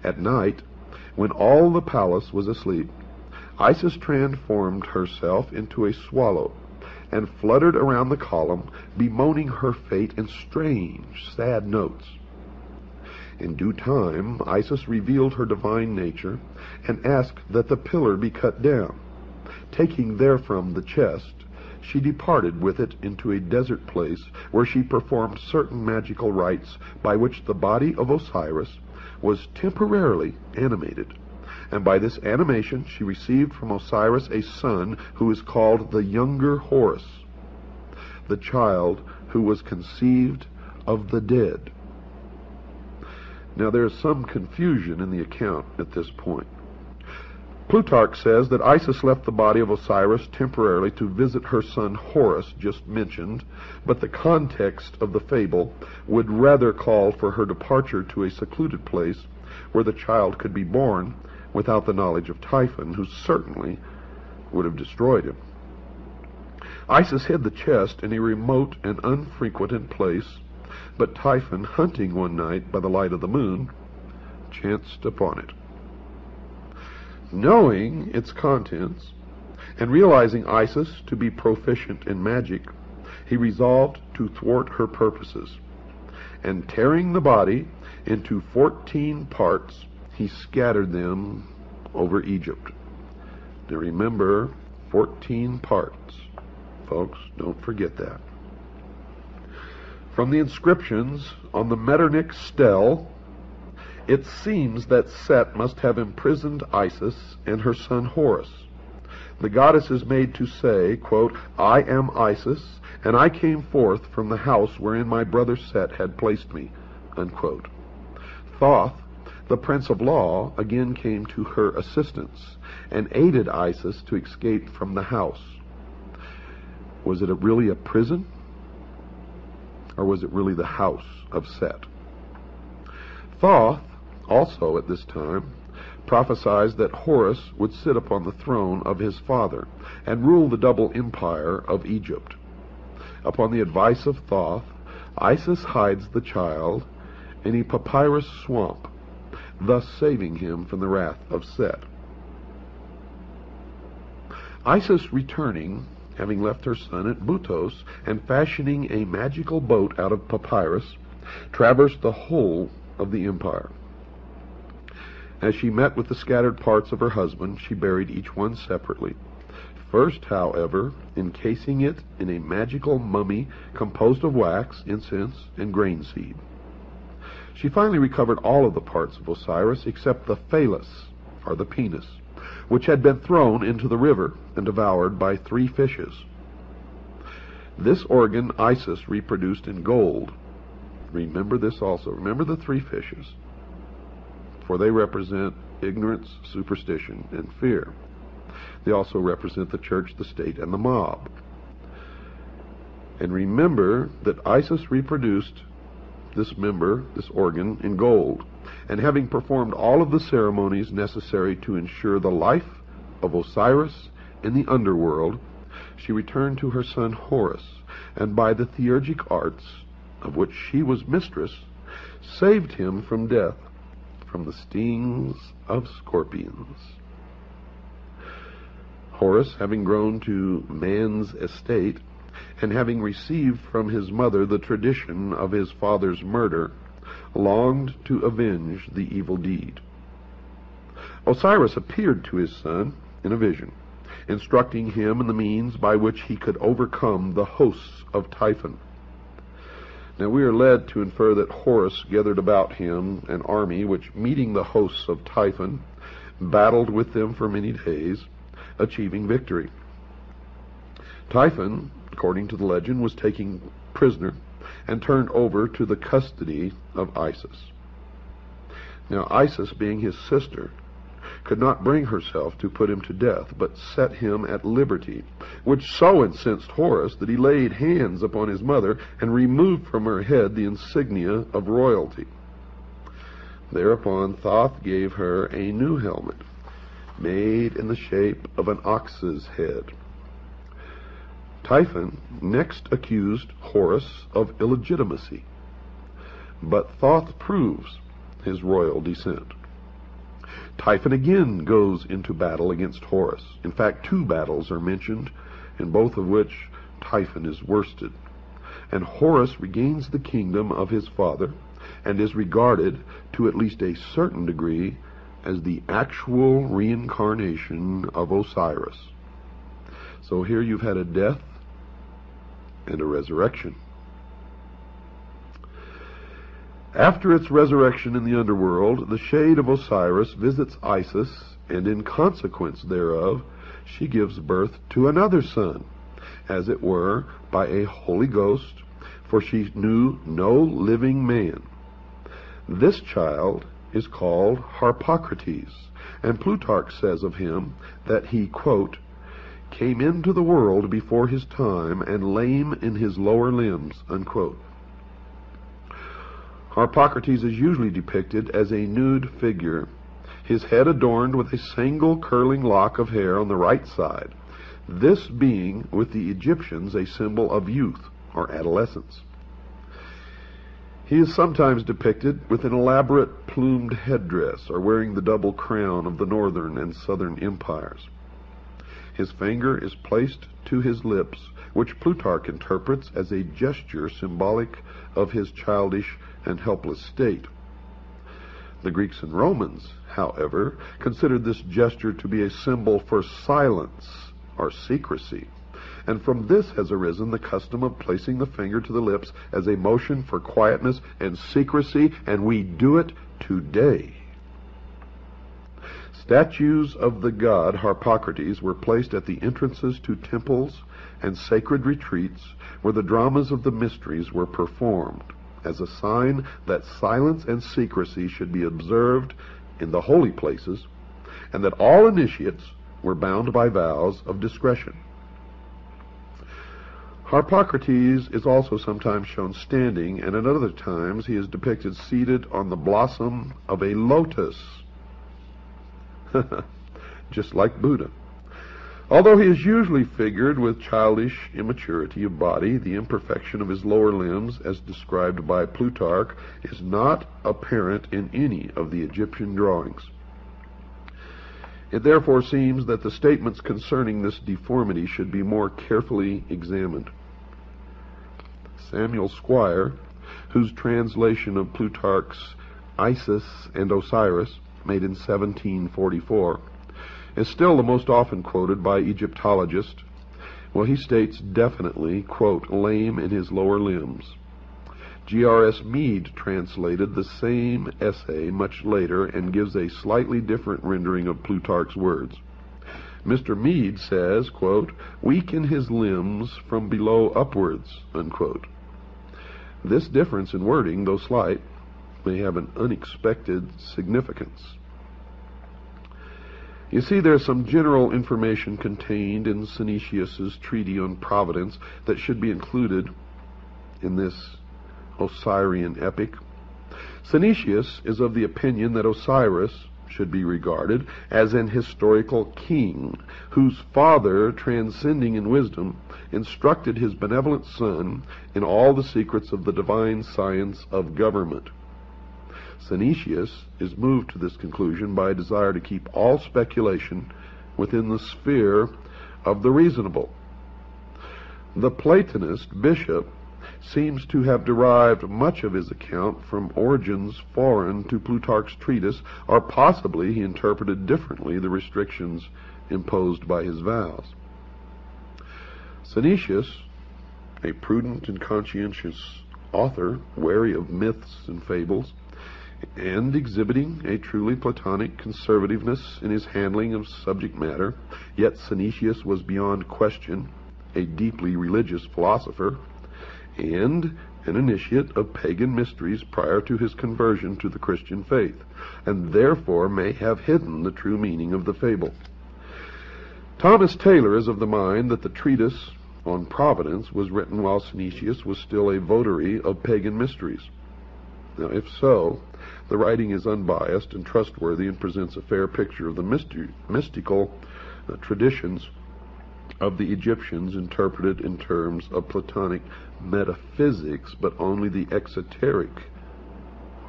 At night, when all the palace was asleep, Isis transformed herself into a swallow and fluttered around the column, bemoaning her fate in strange, sad notes. In due time, Isis revealed her divine nature and asked that the pillar be cut down. Taking therefrom the chest, she departed with it into a desert place, where she performed certain magical rites by which the body of Osiris was temporarily animated. And by this animation she received from Osiris a son who is called the younger Horus, the child who was conceived of the dead. Now there is some confusion in the account at this point. Plutarch says that Isis left the body of Osiris temporarily to visit her son Horus, just mentioned, but the context of the fable would rather call for her departure to a secluded place where the child could be born without the knowledge of Typhon, who certainly would have destroyed him. Isis hid the chest in a remote and unfrequented place, but Typhon, hunting one night by the light of the moon, chanced upon it. Knowing its contents, and realizing Isis to be proficient in magic, he resolved to thwart her purposes, and tearing the body into 14 parts, he scattered them over Egypt. Now remember, 14 parts. Folks, don't forget that. From the inscriptions on the Metternich stele, it seems that Set must have imprisoned Isis and her son Horus. The goddess is made to say, quote, "I am Isis, and I came forth from the house wherein my brother Set had placed me," unquote. Thoth, the prince of law, again came to her assistance and aided Isis to escape from the house. Was it really a prison? Or was it really the house of Set? Thoth, also at this time, prophesied that Horus would sit upon the throne of his father and rule the double empire of Egypt. Upon the advice of Thoth, Isis hides the child in a papyrus swamp, thus saving him from the wrath of Set. Isis returning, having left her son at Butos and fashioning a magical boat out of papyrus, traversed the whole of the empire. As she met with the scattered parts of her husband, she buried each one separately. First, however, encasing it in a magical mummy composed of wax, incense, and grain seed. She finally recovered all of the parts of Osiris except the phallus, or the penis, which had been thrown into the river and devoured by 3 fishes. This organ Isis reproduced in gold. Remember this also. Remember the 3 fishes, for they represent ignorance, superstition, and fear. They also represent the church, the state, and the mob. And remember that Isis reproduced this organ, in gold, and having performed all of the ceremonies necessary to ensure the life of Osiris in the underworld, she returned to her son Horus, and by the theurgic arts, of which she was mistress, saved him from death, from the stings of scorpions. Horus, having grown to man's estate, and having received from his mother the tradition of his father's murder, longed to avenge the evil deed. Osiris appeared to his son in a vision, instructing him in the means by which he could overcome the hosts of Typhon. Now we are led to infer that Horus gathered about him an army which, meeting the hosts of Typhon, battled with them for many days, achieving victory. Typhon, according to the legend, was taken prisoner and turned over to the custody of Isis. Now Isis, being his sister, could not bring herself to put him to death, but set him at liberty, which so incensed Horus that he laid hands upon his mother and removed from her head the insignia of royalty. Thereupon Thoth gave her a new helmet, made in the shape of an ox's head. Typhon next accused Horus of illegitimacy, but Thoth proves his royal descent. Typhon again goes into battle against Horus. In fact, 2 battles are mentioned, in both of which Typhon is worsted. And Horus regains the kingdom of his father and is regarded, to at least a certain degree, as the actual reincarnation of Osiris. So here you've had a death and a resurrection. After its resurrection in the underworld, the shade of Osiris visits Isis, and in consequence thereof, she gives birth to another son, as it were, by a Holy Ghost, for she knew no living man. This child is called Harpocrates, and Plutarch says of him that he, quote, came into the world before his time and lame in his lower limbs, unquote. Harpocrates is usually depicted as a nude figure, his head adorned with a single curling lock of hair on the right side, this being with the Egyptians a symbol of youth or adolescence. He is sometimes depicted with an elaborate plumed headdress or wearing the double crown of the northern and southern empires. His finger is placed to his lips, which Plutarch interprets as a gesture symbolic of his childish and helpless state. The Greeks and Romans, however, considered this gesture to be a symbol for silence or secrecy, and from this has arisen the custom of placing the finger to the lips as a motion for quietness and secrecy, and we do it today. Statues of the god Harpocrates were placed at the entrances to temples and sacred retreats where the dramas of the mysteries were performed, as a sign that silence and secrecy should be observed in the holy places, and that all initiates were bound by vows of discretion. Harpocrates is also sometimes shown standing, and at other times he is depicted seated on the blossom of a lotus, just like Buddha. Although he is usually figured with childish immaturity of body, the imperfection of his lower limbs, as described by Plutarch, is not apparent in any of the Egyptian drawings. It therefore seems that the statements concerning this deformity should be more carefully examined. Samuel Squire, whose translation of Plutarch's Isis and Osiris, made in 1744, is still the most often quoted by Egyptologists. Well, he states definitely, quote, lame in his lower limbs. G.R.S. Mead translated the same essay much later and gives a slightly different rendering of Plutarch's words. Mr. Mead says, quote, weak in his limbs from below upwards, unquote. This difference in wording, though slight, may have an unexpected significance. You see, there's some general information contained in Synesius's treatise on Providence that should be included in this Osirian epic. Synesius is of the opinion that Osiris should be regarded as an historical king, whose father, transcending in wisdom, instructed his benevolent son in all the secrets of the divine science of government. Synesius is moved to this conclusion by a desire to keep all speculation within the sphere of the reasonable. The Platonist bishop seems to have derived much of his account from origins foreign to Plutarch's treatise, or possibly he interpreted differently the restrictions imposed by his vows. Synesius, a prudent and conscientious author, wary of myths and fables, and exhibiting a truly Platonic conservativeness in his handling of subject matter, yet Synesius was beyond question a deeply religious philosopher and an initiate of pagan mysteries prior to his conversion to the Christian faith, and therefore may have hidden the true meaning of the fable. Thomas Taylor is of the mind that the treatise on Providence was written while Synesius was still a votary of pagan mysteries. Now, if so, the writing is unbiased and trustworthy and presents a fair picture of the mystical traditions of the Egyptians interpreted in terms of Platonic metaphysics, but only the exoteric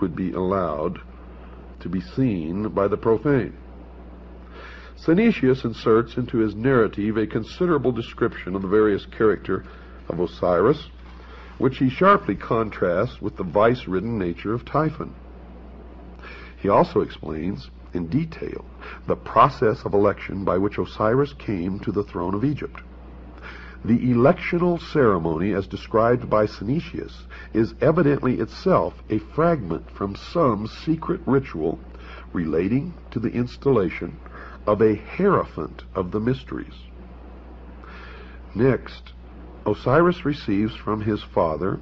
would be allowed to be seen by the profane. Synesius inserts into his narrative a considerable description of the various character of Osiris, which he sharply contrasts with the vice-ridden nature of Typhon. He also explains in detail the process of election by which Osiris came to the throne of Egypt. The electional ceremony, as described by Synesius, is evidently itself a fragment from some secret ritual relating to the installation of a hierophant of the mysteries. Next, Osiris receives from his father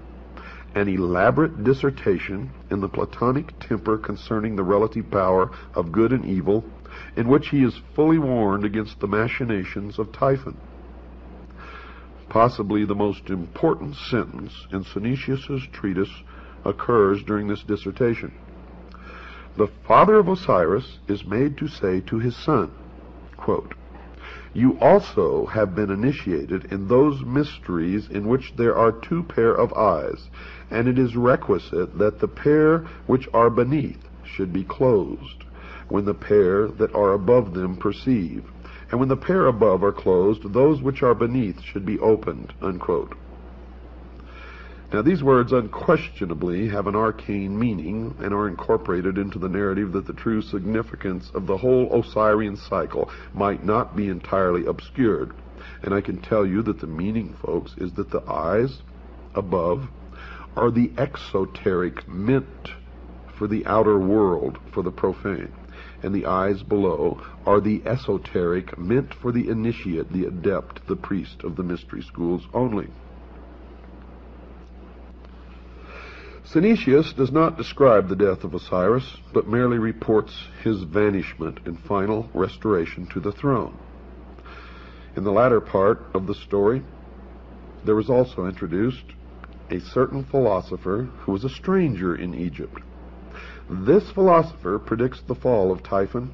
an elaborate dissertation in the Platonic temper concerning the relative power of good and evil, in which he is fully warned against the machinations of Typhon. Possibly the most important sentence in Synesius's treatise occurs during this dissertation. The father of Osiris is made to say to his son, quote, "You also have been initiated in those mysteries in which there are two pair of eyes, and it is requisite that the pair which are beneath should be closed, when the pair that are above them perceive, and when the pair above are closed, those which are beneath should be opened," unquote. Now, these words unquestionably have an arcane meaning and are incorporated into the narrative that the true significance of the whole Osirian cycle might not be entirely obscured. And I can tell you that the meaning, folks, is that the eyes above are the exoteric meant for the outer world, for the profane, and the eyes below are the esoteric meant for the initiate, the adept, the priest of the mystery schools only. Synesius does not describe the death of Osiris, but merely reports his vanishment and final restoration to the throne. In the latter part of the story, there was also introduced a certain philosopher who was a stranger in Egypt. This philosopher predicts the fall of Typhon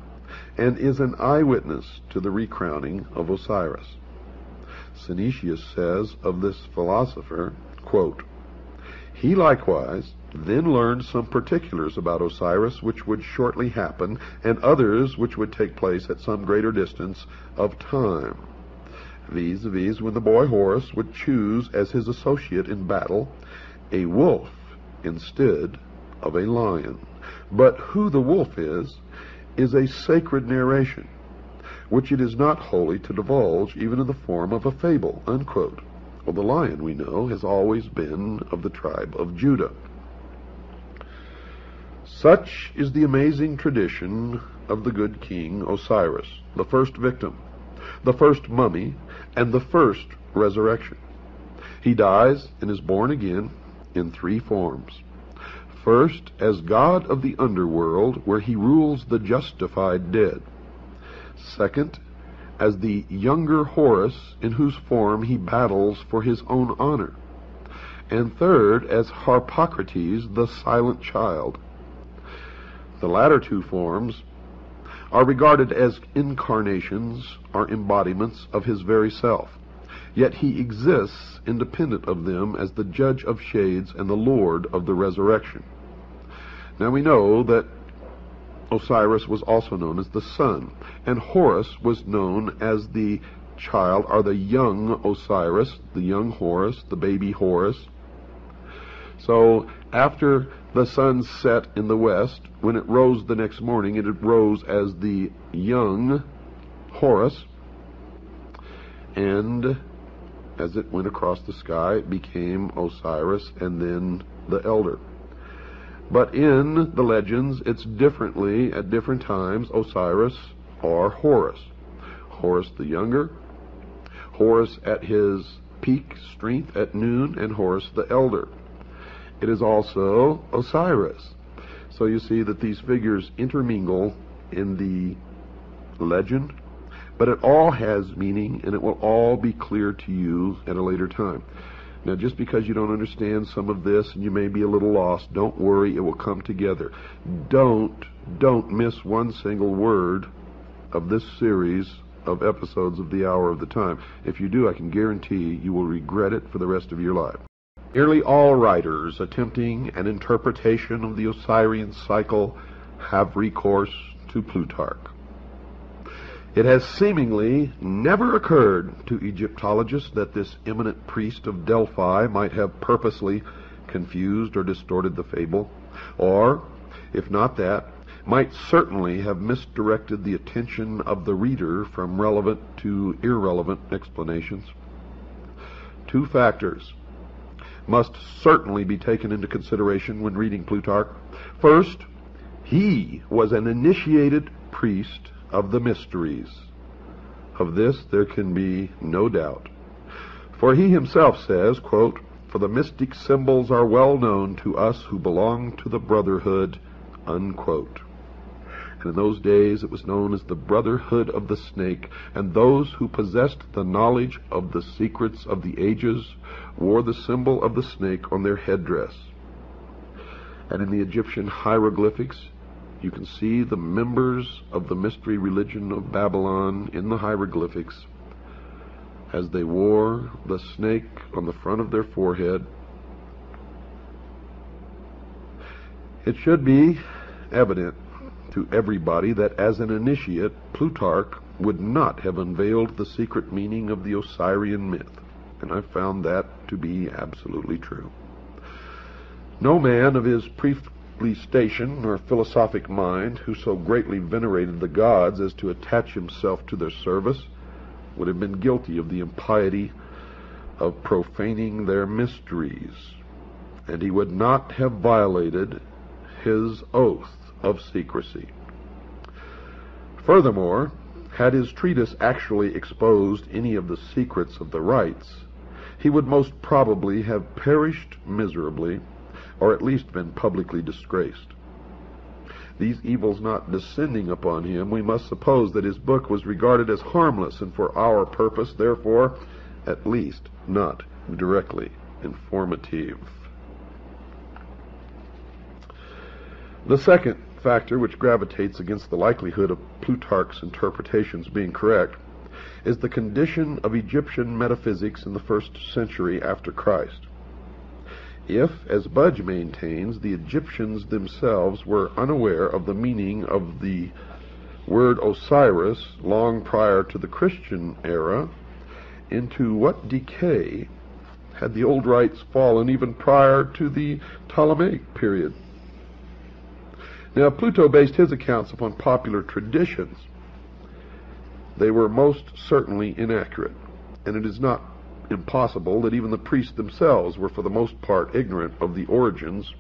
and is an eyewitness to the recrowning of Osiris. Synesius says of this philosopher, quote, "He likewise then learned some particulars about Osiris which would shortly happen, and others which would take place at some greater distance of time, vis-a-vis when the boy Horus would choose as his associate in battle a wolf instead of a lion. But who the wolf is a sacred narration, which it is not holy to divulge even in the form of a fable," unquote. Well, the lion, we know, has always been of the tribe of Judah. Such is the amazing tradition of the good king Osiris, the first victim, the first mummy, and the first resurrection. He dies and is born again in three forms. First, as god of the underworld, where he rules the justified dead. Second, as the younger Horus, in whose form he battles for his own honor. And third, as Harpocrates, the silent child. The latter two forms are regarded as incarnations or embodiments of his very self. Yet he exists independent of them as the judge of shades and the lord of the resurrection. Now we know that Osiris was also known as the sun, and Horus was known as the child, or the young Osiris, the young Horus, the baby Horus. So after the sun set in the west, when it rose the next morning, it rose as the young Horus, and as it went across the sky, it became Osiris and then the elder. But in the legends, it's differently at different times Osiris or Horus. Horus the younger, Horus at his peak strength at noon, and Horus the elder. It is also Osiris. So you see that these figures intermingle in the legend, but it all has meaning, and it will all be clear to you at a later time. Now, just because you don't understand some of this and you may be a little lost, don't worry, it will come together. Don't miss one single word of this series of episodes of the Hour of the Time. If you do, I can guarantee you will regret it for the rest of your life. Nearly all writers attempting an interpretation of the Osirian cycle have recourse to Plutarch. It has seemingly never occurred to Egyptologists that this eminent priest of Delphi might have purposely confused or distorted the fable, or, if not that, might certainly have misdirected the attention of the reader from relevant to irrelevant explanations. Two factors must certainly be taken into consideration when reading Plutarch. First, he was an initiated priest of the mysteries. Of this there can be no doubt. For he himself says, quote, "For the mystic symbols are well known to us who belong to the brotherhood," unquote. And in those days it was known as the Brotherhood of the Snake, and those who possessed the knowledge of the secrets of the ages wore the symbol of the snake on their headdress. And in the Egyptian hieroglyphics, you can see the members of the mystery religion of Babylon in the hieroglyphics as they wore the snake on the front of their forehead. It should be evident to everybody that as an initiate, Plutarch would not have unveiled the secret meaning of the Osirian myth, and I found that to be absolutely true. No man of his priestly station or philosophic mind who so greatly venerated the gods as to attach himself to their service would have been guilty of the impiety of profaning their mysteries, and he would not have violated his oath of secrecy. Furthermore, had his treatise actually exposed any of the secrets of the rites, he would most probably have perished miserably, or at least been publicly disgraced. These evils not descending upon him, we must suppose that his book was regarded as harmless, and for our purpose, therefore, at least not directly informative. The second factor which gravitates against the likelihood of Plutarch's interpretations being correct is the condition of Egyptian metaphysics in the 1st century after Christ. If, as Budge maintains, the Egyptians themselves were unaware of the meaning of the word Osiris long prior to the Christian era, into what decay had the old rites fallen even prior to the Ptolemaic period? Now, Pluto based his accounts upon popular traditions. They were most certainly inaccurate, and it is not impossible that even the priests themselves were for the most part ignorant of the origins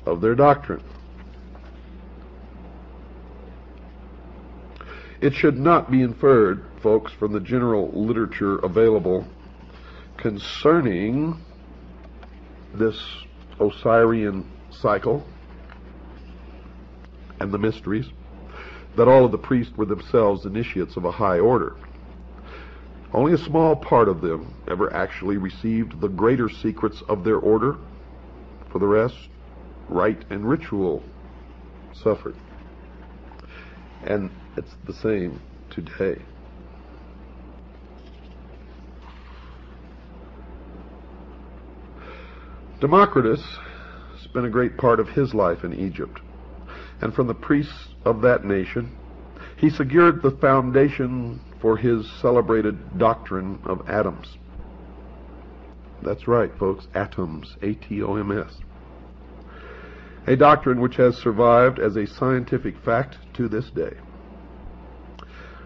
of their doctrine. It should not be inferred, folks, from the general literature available concerning this Osirian cycle and the mysteries that all of the priests were themselves initiates of a high order. Only a small part of them ever actually received the greater secrets of their order. For the rest, rite and ritual suffered. And it's the same today. Democritus spent a great part of his life in Egypt, and from the priests of that nation he secured the foundation for his celebrated doctrine of atoms. That's right, folks, atoms, A-T-O-M-S. A doctrine which has survived as a scientific fact to this day.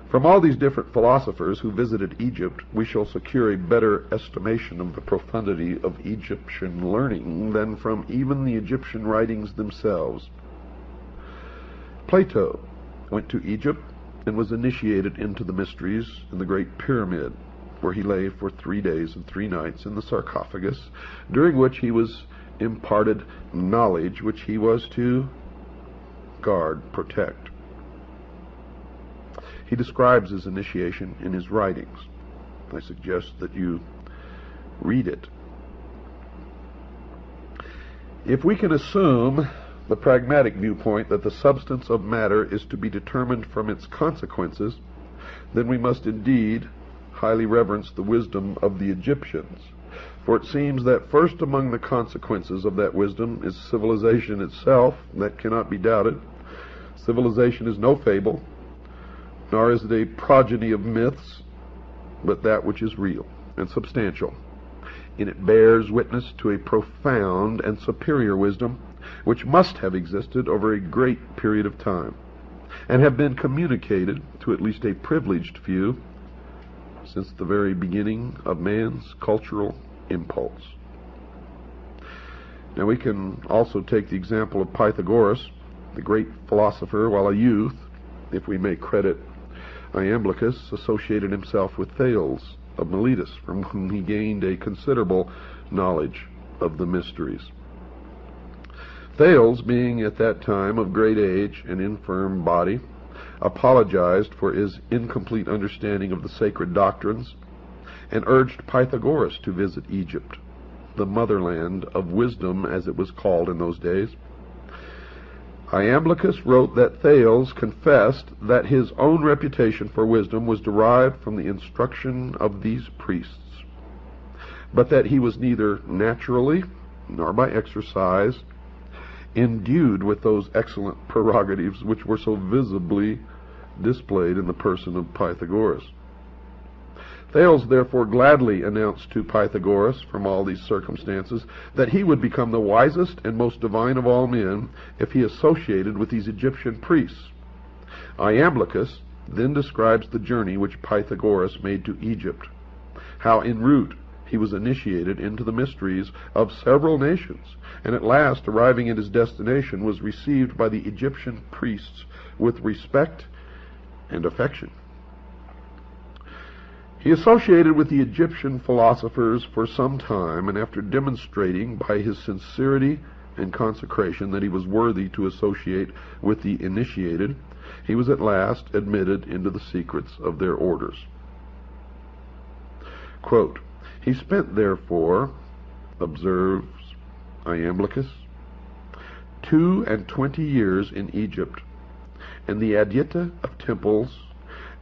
From all these different philosophers who visited Egypt, we shall secure a better estimation of the profundity of Egyptian learning than from even the Egyptian writings themselves. Plato went to Egypt and was initiated into the mysteries in the Great Pyramid, where he lay for 3 days and 3 nights in the sarcophagus, during which he was imparted knowledge which he was to guard, protect. He describes his initiation in his writings. I suggest that you read it. If we can assume the pragmatic viewpoint that the substance of matter is to be determined from its consequences, then we must indeed highly reverence the wisdom of the Egyptians. For it seems that first among the consequences of that wisdom is civilization itself. That cannot be doubted. Civilization is no fable, nor is it a progeny of myths, but that which is real and substantial. And it bears witness to a profound and superior wisdom which must have existed over a great period of time, and have been communicated to at least a privileged few since the very beginning of man's cultural impulse. Now we can also take the example of Pythagoras, the great philosopher. While a youth, if we may credit Iamblichus, associated himself with Thales of Miletus, from whom he gained a considerable knowledge of the mysteries. Thales, being at that time of great age and infirm body, apologized for his incomplete understanding of the sacred doctrines, and urged Pythagoras to visit Egypt, the motherland of wisdom, as it was called in those days. Iamblichus wrote that Thales confessed that his own reputation for wisdom was derived from the instruction of these priests, but that he was neither naturally nor by exercise endued with those excellent prerogatives which were so visibly displayed in the person of Pythagoras. Thales therefore gladly announced to Pythagoras, from all these circumstances, that he would become the wisest and most divine of all men if he associated with these Egyptian priests. Iamblichus then describes the journey which Pythagoras made to Egypt, how en route he was initiated into the mysteries of several nations, and at last, arriving at his destination, was received by the Egyptian priests with respect and affection. He associated with the Egyptian philosophers for some time, and after demonstrating by his sincerity and consecration that he was worthy to associate with the initiated, he was at last admitted into the secrets of their orders. Quote, "He spent, therefore," observes Iamblichus, 22 years in Egypt, and the adyta of temples,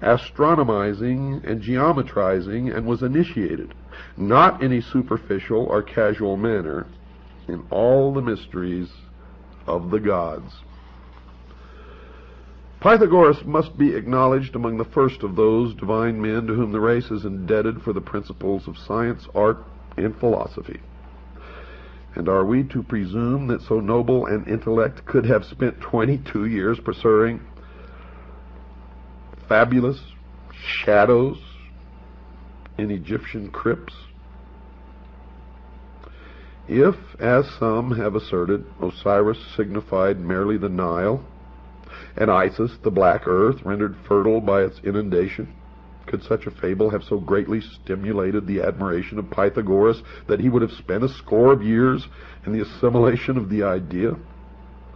astronomizing and geometrizing, and was initiated, not in a superficial or casual manner, in all the mysteries of the gods. Pythagoras must be acknowledged among the first of those divine men to whom the race is indebted for the principles of science, art, and philosophy. And are we to presume that so noble an intellect could have spent 22 years pursuing fabulous shadows in Egyptian crypts? If, as some have asserted, Osiris signified merely the Nile, and Isis the black earth rendered fertile by its inundation, could such a fable have so greatly stimulated the admiration of Pythagoras that he would have spent a score of years in the assimilation of the idea?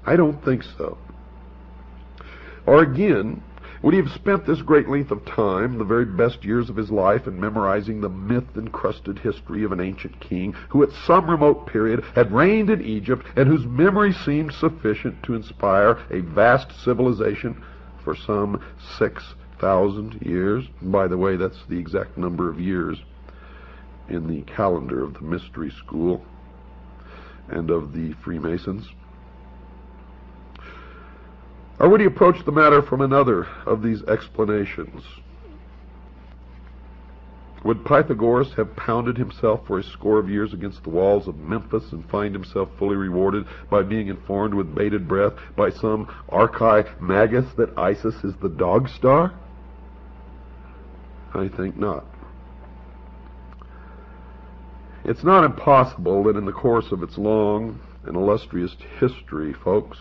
I don't think so. Or again, would he have spent this great length of time, the very best years of his life, in memorizing the myth-encrusted history of an ancient king who at some remote period had reigned in Egypt, and whose memory seemed sufficient to inspire a vast civilization for some 6,000 years? By the way, that's the exact number of years in the calendar of the Mystery School and of the Freemasons. Or would he approach the matter from another of these explanations? Would Pythagoras have pounded himself for a score of years against the walls of Memphis and find himself fully rewarded by being informed with bated breath by some archimagus that Isis is the dog star? I think not. It's not impossible that in the course of its long and illustrious history, folks,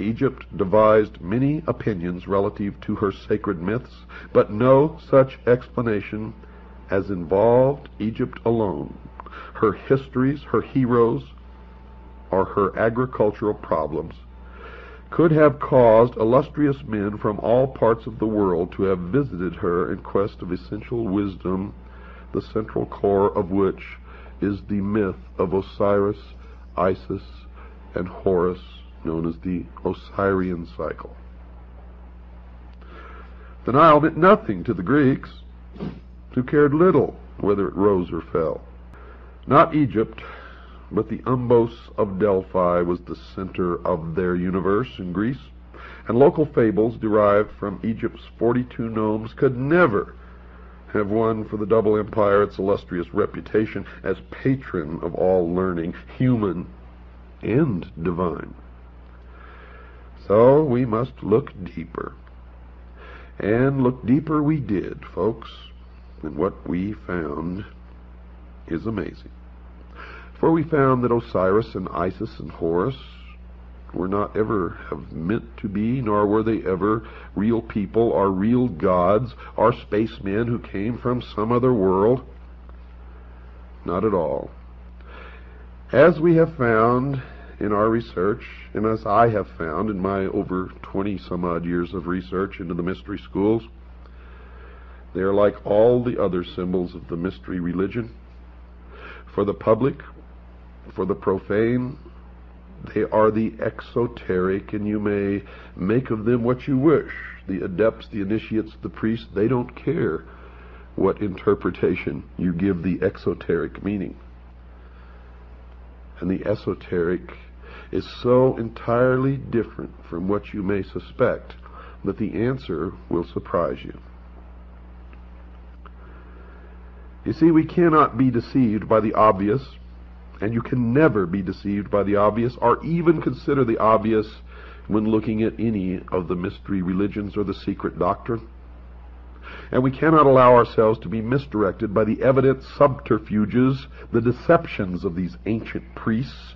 Egypt devised many opinions relative to her sacred myths, but no such explanation as involved Egypt alone, her histories, her heroes, or her agricultural problems, could have caused illustrious men from all parts of the world to have visited her in quest of essential wisdom, the central core of which is the myth of Osiris, Isis, and Horus, known as the Osirian cycle. The Nile meant nothing to the Greeks, who cared little whether it rose or fell. Not Egypt, but the Umbos of Delphi was the center of their universe in Greece, and local fables derived from Egypt's 42 gnomes could never have won for the double empire its illustrious reputation as patron of all learning, human and divine. So we must look deeper. And look deeper we did, folks, and what we found is amazing. For we found that Osiris and Isis and Horus were not ever have meant to be, nor were they ever real people or real gods or spacemen who came from some other world. Not at all. As we have found in our research, and as I have found in my over 20-some-odd years of research into the mystery schools, they are like all the other symbols of the mystery religion. For the public, for the profane, they are the exoteric, and you may make of them what you wish. The adepts, the initiates, the priests, they don't care what interpretation you give the exoteric meaning. And the esoteric is so entirely different from what you may suspect that the answer will surprise you. You see, we cannot be deceived by the obvious, and you can never be deceived by the obvious, or even consider the obvious when looking at any of the mystery religions or the secret doctrine. And we cannot allow ourselves to be misdirected by the evident subterfuges, the deceptions of these ancient priests,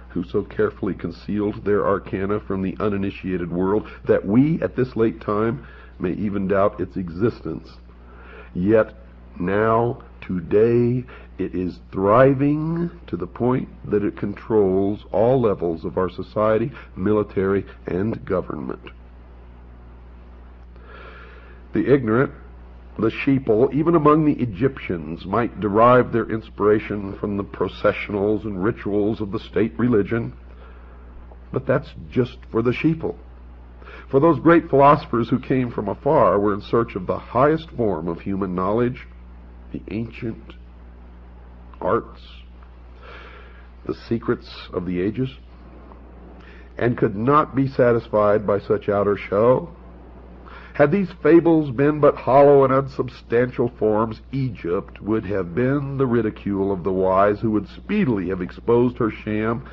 who so carefully concealed their arcana from the uninitiated world that we, at this late time, may even doubt its existence. Yet now, today, it is thriving to the point that it controls all levels of our society, military, and government. The ignorant, the sheeple, even among the Egyptians, might derive their inspiration from the processionals and rituals of the state religion, but that's just for the sheeple. For those great philosophers who came from afar were in search of the highest form of human knowledge, the ancient arts, the secrets of the ages, and could not be satisfied by such outer show. Had these fables been but hollow and unsubstantial forms, Egypt would have been the ridicule of the wise, who would speedily have exposed her sham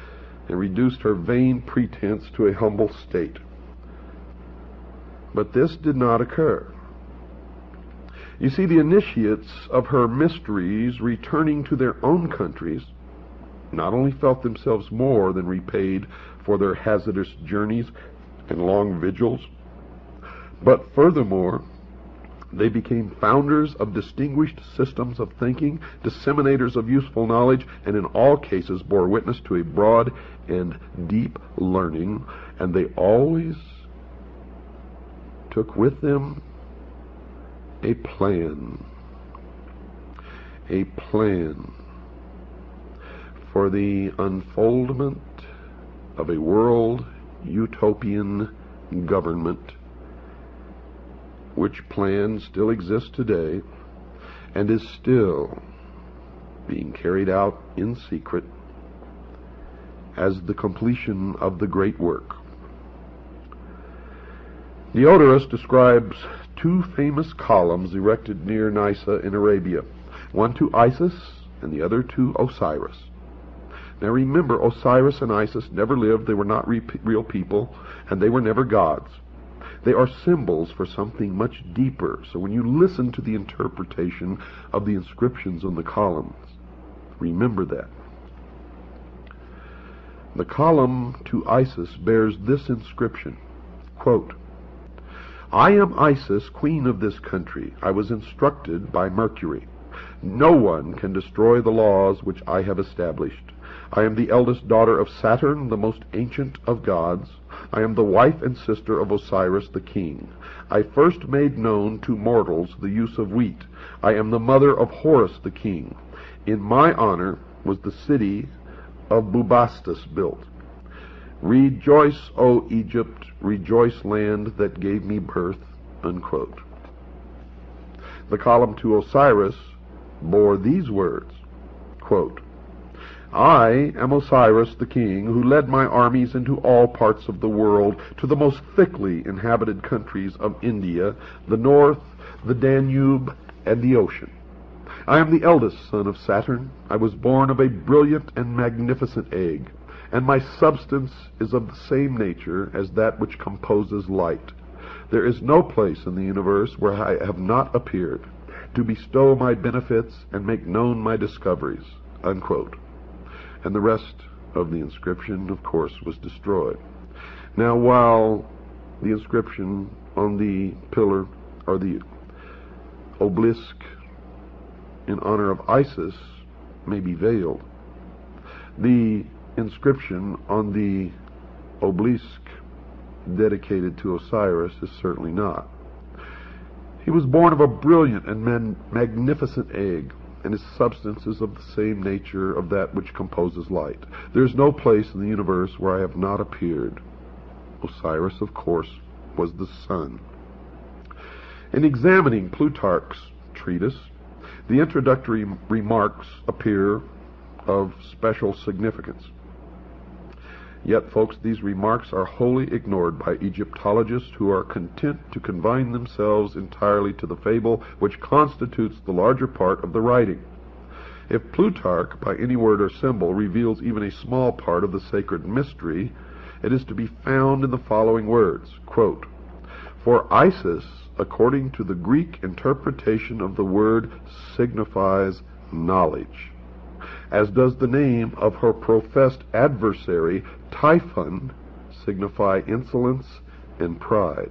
and reduced her vain pretense to a humble state. But this did not occur. You see, the initiates of her mysteries, returning to their own countries, not only felt themselves more than repaid for their hazardous journeys and long vigils, but furthermore, they became founders of distinguished systems of thinking, disseminators of useful knowledge, and in all cases bore witness to a broad and deep learning, and they always took with them a plan for the unfoldment of a world utopian government, which plan still exists today and is still being carried out in secret as the completion of the great work. Diodorus describes two famous columns erected near Nysa in Arabia, one to Isis and the other to Osiris. Now remember, Osiris and Isis never lived, they were not real people, and they were never gods. They are symbols for something much deeper. So when you listen to the interpretation of the inscriptions on the columns, remember that. The column to Isis bears this inscription, quote, "I am Isis, queen of this country. I was instructed by Mercury. No one can destroy the laws which I have established. I am the eldest daughter of Saturn, the most ancient of gods. I am the wife and sister of Osiris the king. I first made known to mortals the use of wheat. I am the mother of Horus the king. In my honor was the city of Bubastis built. Rejoice, O Egypt, rejoice, land that gave me birth," unquote. The column to Osiris bore these words, quote, "I am Osiris the king, who led my armies into all parts of the world, to the most thickly inhabited countries of India, the north, the Danube, and the ocean. I am the eldest son of Saturn. I was born of a brilliant and magnificent egg, and my substance is of the same nature as that which composes light. There is no place in the universe where I have not appeared, to bestow my benefits and make known my discoveries," unquote. And the rest of the inscription, of course, was destroyed. Now, while the inscription on the pillar, or the obelisk in honor of Isis, may be veiled, the inscription on the obelisk dedicated to Osiris is certainly not. He was born of a brilliant and magnificent egg, and his substance is of the same nature of that which composes light. There is no place in the universe where I have not appeared. Osiris, of course, was the sun. In examining Plutarch's treatise, the introductory remarks appear of special significance. Yet, folks, these remarks are wholly ignored by Egyptologists who are content to confine themselves entirely to the fable which constitutes the larger part of the writing. If Plutarch, by any word or symbol, reveals even a small part of the sacred mystery, it is to be found in the following words, quote, "For Isis, according to the Greek interpretation of the word, signifies knowledge, as does the name of her professed adversary, Typhon, signify insolence and pride.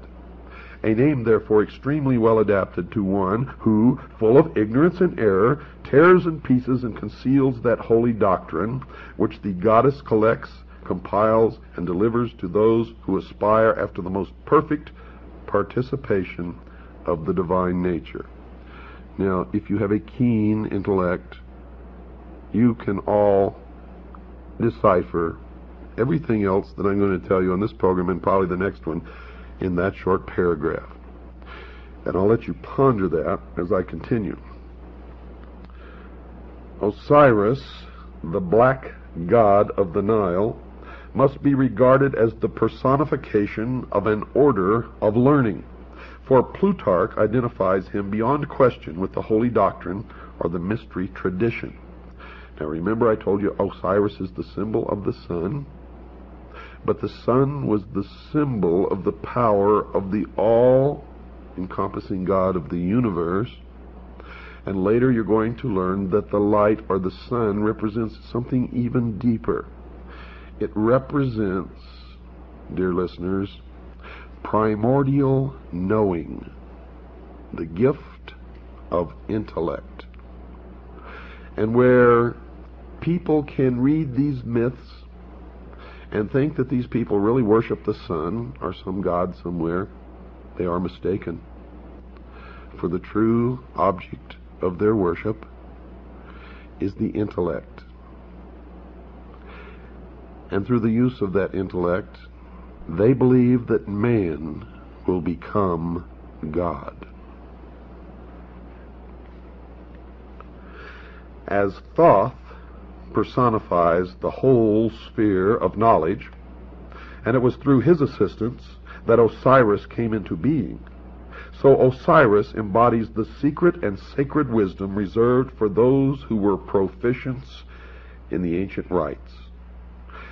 A name, therefore, extremely well adapted to one who, full of ignorance and error, tears in pieces and conceals that holy doctrine which the goddess collects, compiles, and delivers to those who aspire after the most perfect participation of the divine nature." Now, if you have a keen intellect, you can all decipher everything else that I'm going to tell you on this program and probably the next one in that short paragraph. And I'll let you ponder that as I continue. Osiris, the black god of the Nile, must be regarded as the personification of an order of learning, for Plutarch identifies him beyond question with the holy doctrine or the mystery tradition. Now remember, I told you Osiris is the symbol of the sun, but the sun was the symbol of the power of the all-encompassing God of the universe. And later you're going to learn that the light or the sun represents something even deeper. It represents, dear listeners, primordial knowing, the gift of intellect. And where people can read these myths and think that these people really worship the sun or some god somewhere, they are mistaken. For the true object of their worship is the intellect. And through the use of that intellect, they believe that man will become God. As Thoth personifies the whole sphere of knowledge, and it was through his assistance that Osiris came into being, so Osiris embodies the secret and sacred wisdom reserved for those who were proficients in the ancient rites.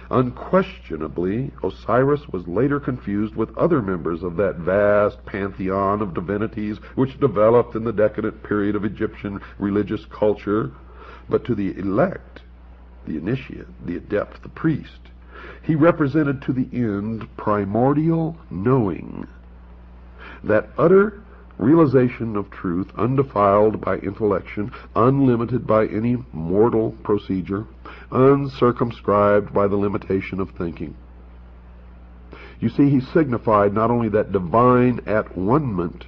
Unquestionably, Osiris was later confused with other members of that vast pantheon of divinities which developed in the decadent period of Egyptian religious culture. But to the elect, the initiate, the adept, the priest, he represented to the end primordial knowing, that utter realization of truth, undefiled by intellection, unlimited by any mortal procedure, uncircumscribed by the limitation of thinking. You see, he signified not only that divine at-one-ment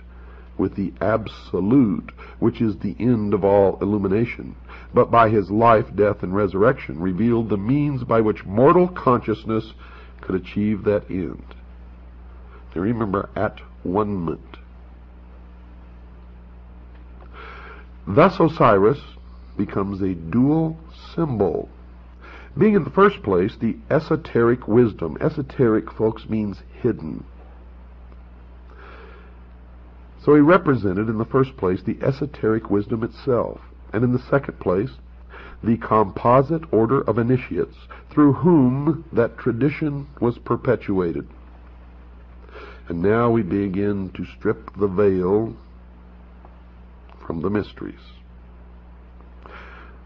with the absolute, which is the end of all illumination, but by his life, death, and resurrection revealed the means by which mortal consciousness could achieve that end. Now remember, at-one-ment. Thus Osiris becomes a dual symbol, being in the first place the esoteric wisdom. Esoteric, folks, means hidden. So he represented in the first place the esoteric wisdom itself, and in the second place the composite order of initiates through whom that tradition was perpetuated. And now we begin to strip the veil from the mysteries.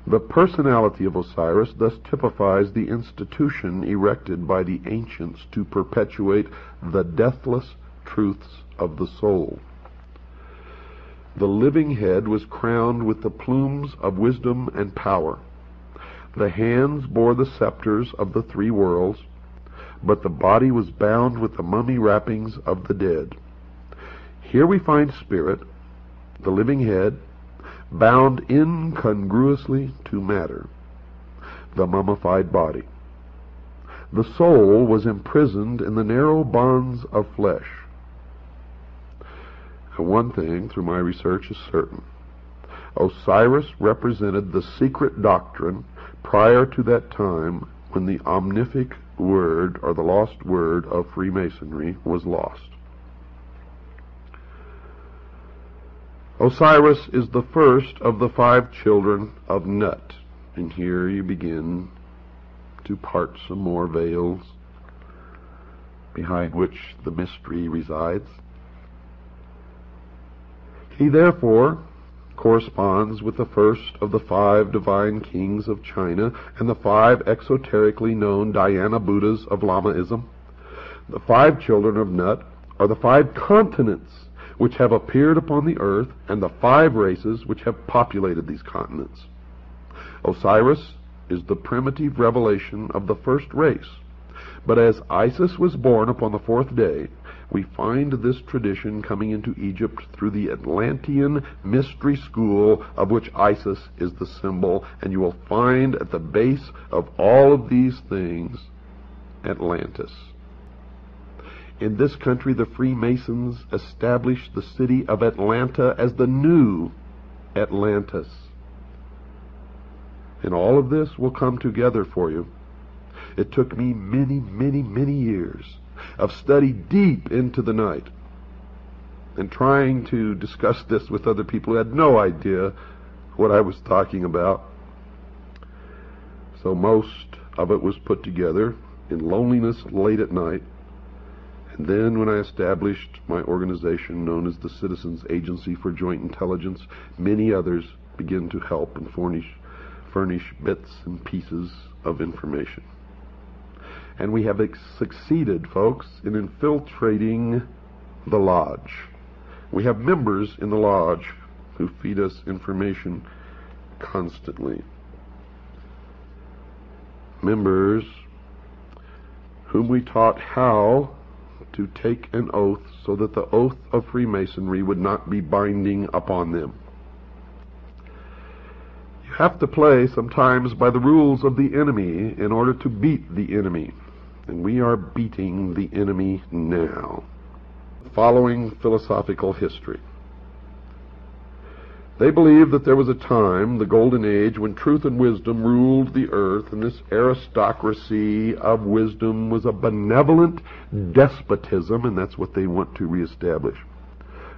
The personality of Osiris thus typifies the institution erected by the ancients to perpetuate the deathless truths of the soul. The living head was crowned with the plumes of wisdom and power. The hands bore the scepters of the three worlds, but the body was bound with the mummy wrappings of the dead. Here we find spirit, the living head, bound incongruously to matter, the mummified body. The soul was imprisoned in the narrow bonds of flesh. And one thing, through my research, is certain. Osiris represented the secret doctrine prior to that time when the omnific word, or the lost word, of Freemasonry was lost. Osiris is the first of the 5 children of Nut. And here you begin to part some more veils behind which the mystery resides. He therefore corresponds with the first of the 5 divine kings of China and the 5 exoterically known Dhyana Buddhas of Lamaism. The 5 children of Nut are the 5 continents which have appeared upon the earth and the 5 races which have populated these continents. Osiris is the primitive revelation of the first race. But as Isis was born upon the 4th day, we find this tradition coming into Egypt through the Atlantean mystery school of which Isis is the symbol, and you will find at the base of all of these things Atlantis. In this country, the Freemasons established the city of Atlanta as the new Atlantis. And all of this will come together for you. It took me many years of study deep into the night and trying to discuss this with other people who had no idea what I was talking about. So most of it was put together in loneliness late at night. And then when I established my organization known as the Citizens Agency for Joint Intelligence, many others began to help and furnish bits and pieces of information. And we have succeeded, folks, in infiltrating the lodge. We have members in the lodge who feed us information constantly. Members whom we taught how to take an oath so that the oath of Freemasonry would not be binding upon them. You have to play sometimes by the rules of the enemy in order to beat the enemy. And we are beating the enemy now. Following philosophical history. They believed that there was a time, the Golden Age, when truth and wisdom ruled the earth, and this aristocracy of wisdom was a benevolent despotism, and that's what they want to reestablish.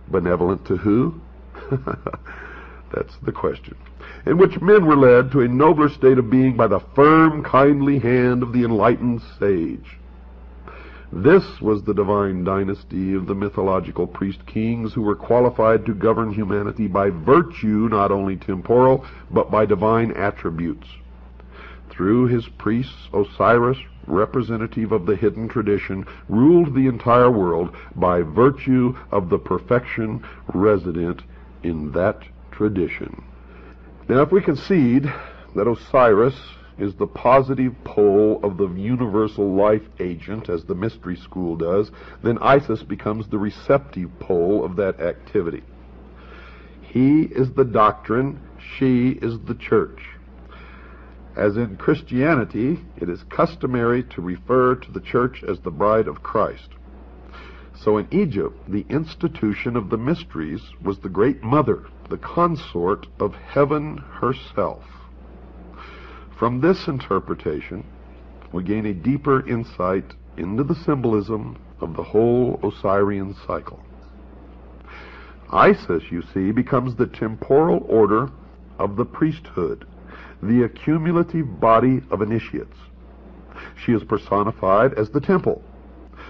Benevolent to who? That's the question. In which men were led to a nobler state of being by the firm, kindly hand of the enlightened sage. This was the divine dynasty of the mythological priest-kings who were qualified to govern humanity by virtue, not only temporal, but by divine attributes. Through his priests, Osiris, representative of the hidden tradition, ruled the entire world by virtue of the perfection resident in that tradition. Now, if we concede that Osiris is the positive pole of the universal life agent, as the mystery school does, then Isis becomes the receptive pole of that activity. He is the doctrine, she is the church. As in Christianity, it is customary to refer to the church as the bride of Christ. So in Egypt, the institution of the mysteries was the great mother, the consort of heaven herself. From this interpretation, we gain a deeper insight into the symbolism of the whole Osirian cycle. Isis, you see, becomes the temporal order of the priesthood, the accumulative body of initiates. She is personified as the temple.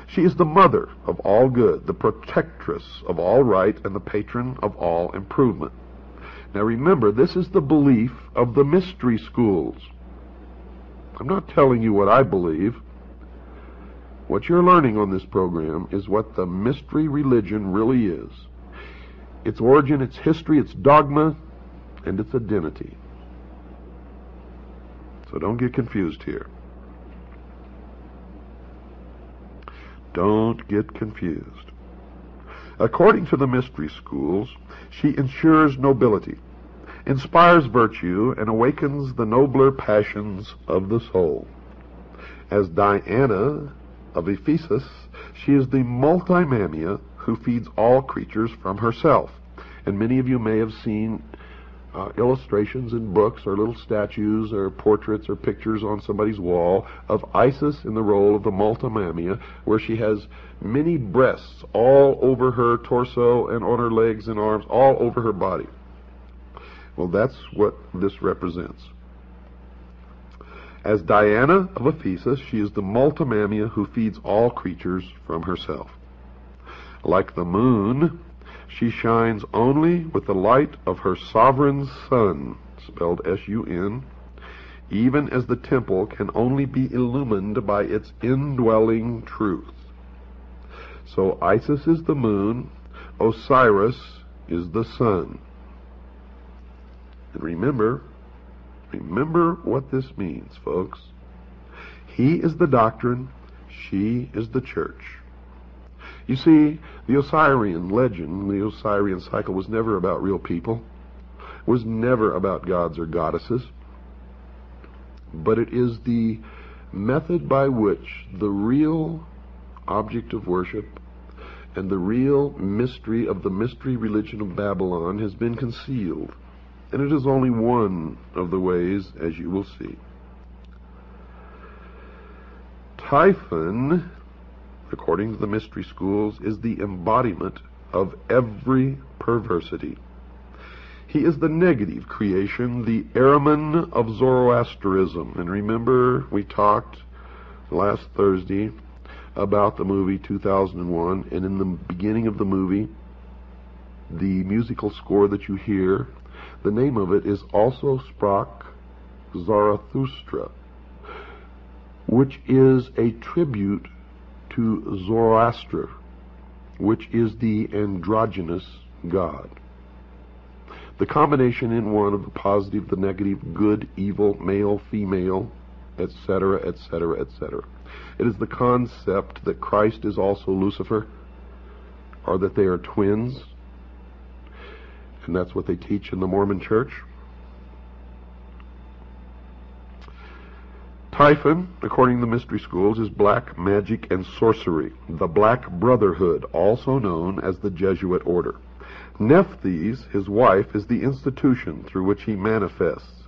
She is the mother of all good, the protectress of all right, and the patron of all improvement. Now remember, this is the belief of the mystery schools. I'm not telling you what I believe. What you're learning on this program is what the mystery religion really is. Its origin, its history, its dogma, and its identity. So don't get confused here. Don't get confused. According to the mystery schools, she ensures nobility, inspires virtue, and awakens the nobler passions of the soul. As Diana of Ephesus, she is the multimamia who feeds all creatures from herself. And many of you may have seen illustrations in books or little statues or portraits or pictures on somebody's wall of Isis in the role of the Multimamia, where she has many breasts all over her torso and on her legs and arms, all over her body. Well, that's what this represents. As Diana of Ephesus, she is the Multimamia who feeds all creatures from herself. Like the moon, she shines only with the light of her sovereign sun, spelled S-U-N, even as the temple can only be illumined by its indwelling truth. So Isis is the moon, Osiris is the sun. And remember what this means, folks. He is the doctrine, she is the church. You see, the Osirian legend, the Osirian cycle, was never about real people, was never about gods or goddesses, but it is the method by which the real object of worship and the real mystery of the mystery religion of Babylon has been concealed. And it is only one of the ways, as you will see. Typhon, according to the mystery schools, is the embodiment of every perversity. He is the negative creation, the Ahriman of Zoroastrianism. And remember, we talked last Thursday about the movie 2001, and in the beginning of the movie, the musical score that you hear, the name of it is Also Sprach Zarathustra, which is a tribute to Zoroaster, which is the androgynous god. The combination in one of the positive, the negative, good, evil, male, female, etc., etc., etc. It is the concept that Christ is also Lucifer, or that they are twins, and that's what they teach in the Mormon Church. Typhon, according to the mystery schools, is black magic and sorcery, the Black Brotherhood, also known as the Jesuit Order. Nephthys, his wife, is the institution through which he manifests.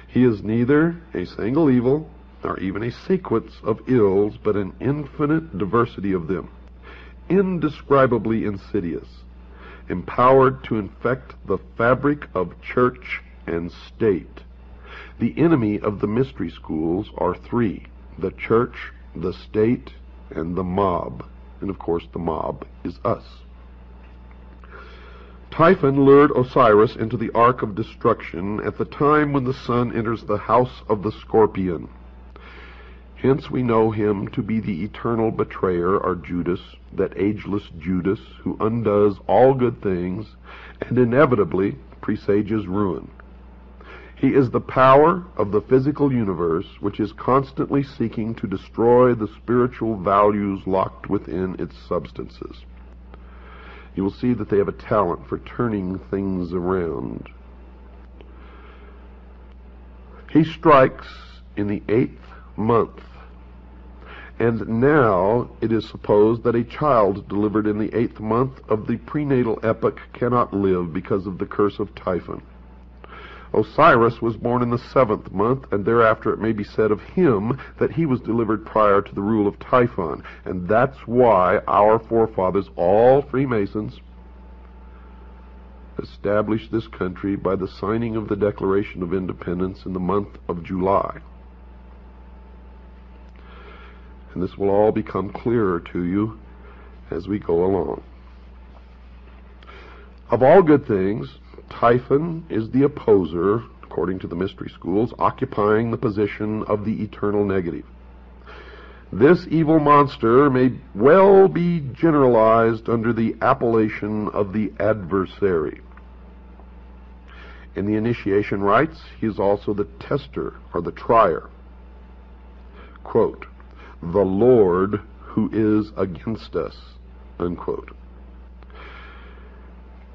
He is neither a single evil, nor even a sequence of ills, but an infinite diversity of them, indescribably insidious, empowered to infect the fabric of church and state. The enemy of the mystery schools are three: the church, the state, and the mob. And of course the mob is us. Typhon lured Osiris into the ark of destruction at the time when the sun enters the house of the scorpion. Hence we know him to be the eternal betrayer, or Judas, that ageless Judas who undoes all good things and inevitably presages ruin. He is the power of the physical universe which is constantly seeking to destroy the spiritual values locked within its substances. You will see that they have a talent for turning things around. He strikes in the 8th month, and now it is supposed that a child delivered in the 8th month of the prenatal epoch cannot live because of the curse of Typhon. Osiris was born in the 7th month, and thereafter it may be said of him that he was delivered prior to the rule of Typhon. And that's why our forefathers, all Freemasons, established this country by the signing of the Declaration of Independence in the month of July. And this will all become clearer to you as we go along. Of all good things, Typhon is the opposer, according to the mystery schools, occupying the position of the eternal negative. This evil monster may well be generalized under the appellation of the adversary. In the initiation rites, he is also the tester, or the trier. Quote, "The Lord who is against us," unquote.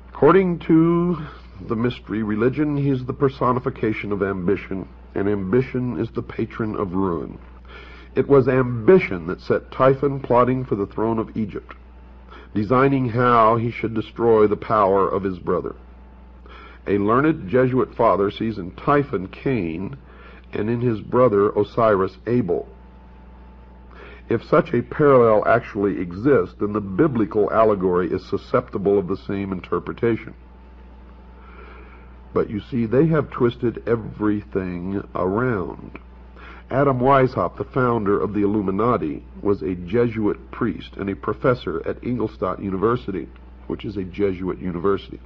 According to the mystery religion, he is the personification of ambition, and ambition is the patron of ruin. It was ambition that set Typhon plotting for the throne of Egypt, designing how he should destroy the power of his brother. a learned Jesuit father sees in Typhon Cain and in his brother Osiris Abel. If such a parallel actually exists, then the biblical allegory is susceptible of the same interpretation. But you see, they have twisted everything around. Adam Weishaupt, the founder of the Illuminati, was a Jesuit priest and a professor at Ingolstadt University, which is a Jesuit university.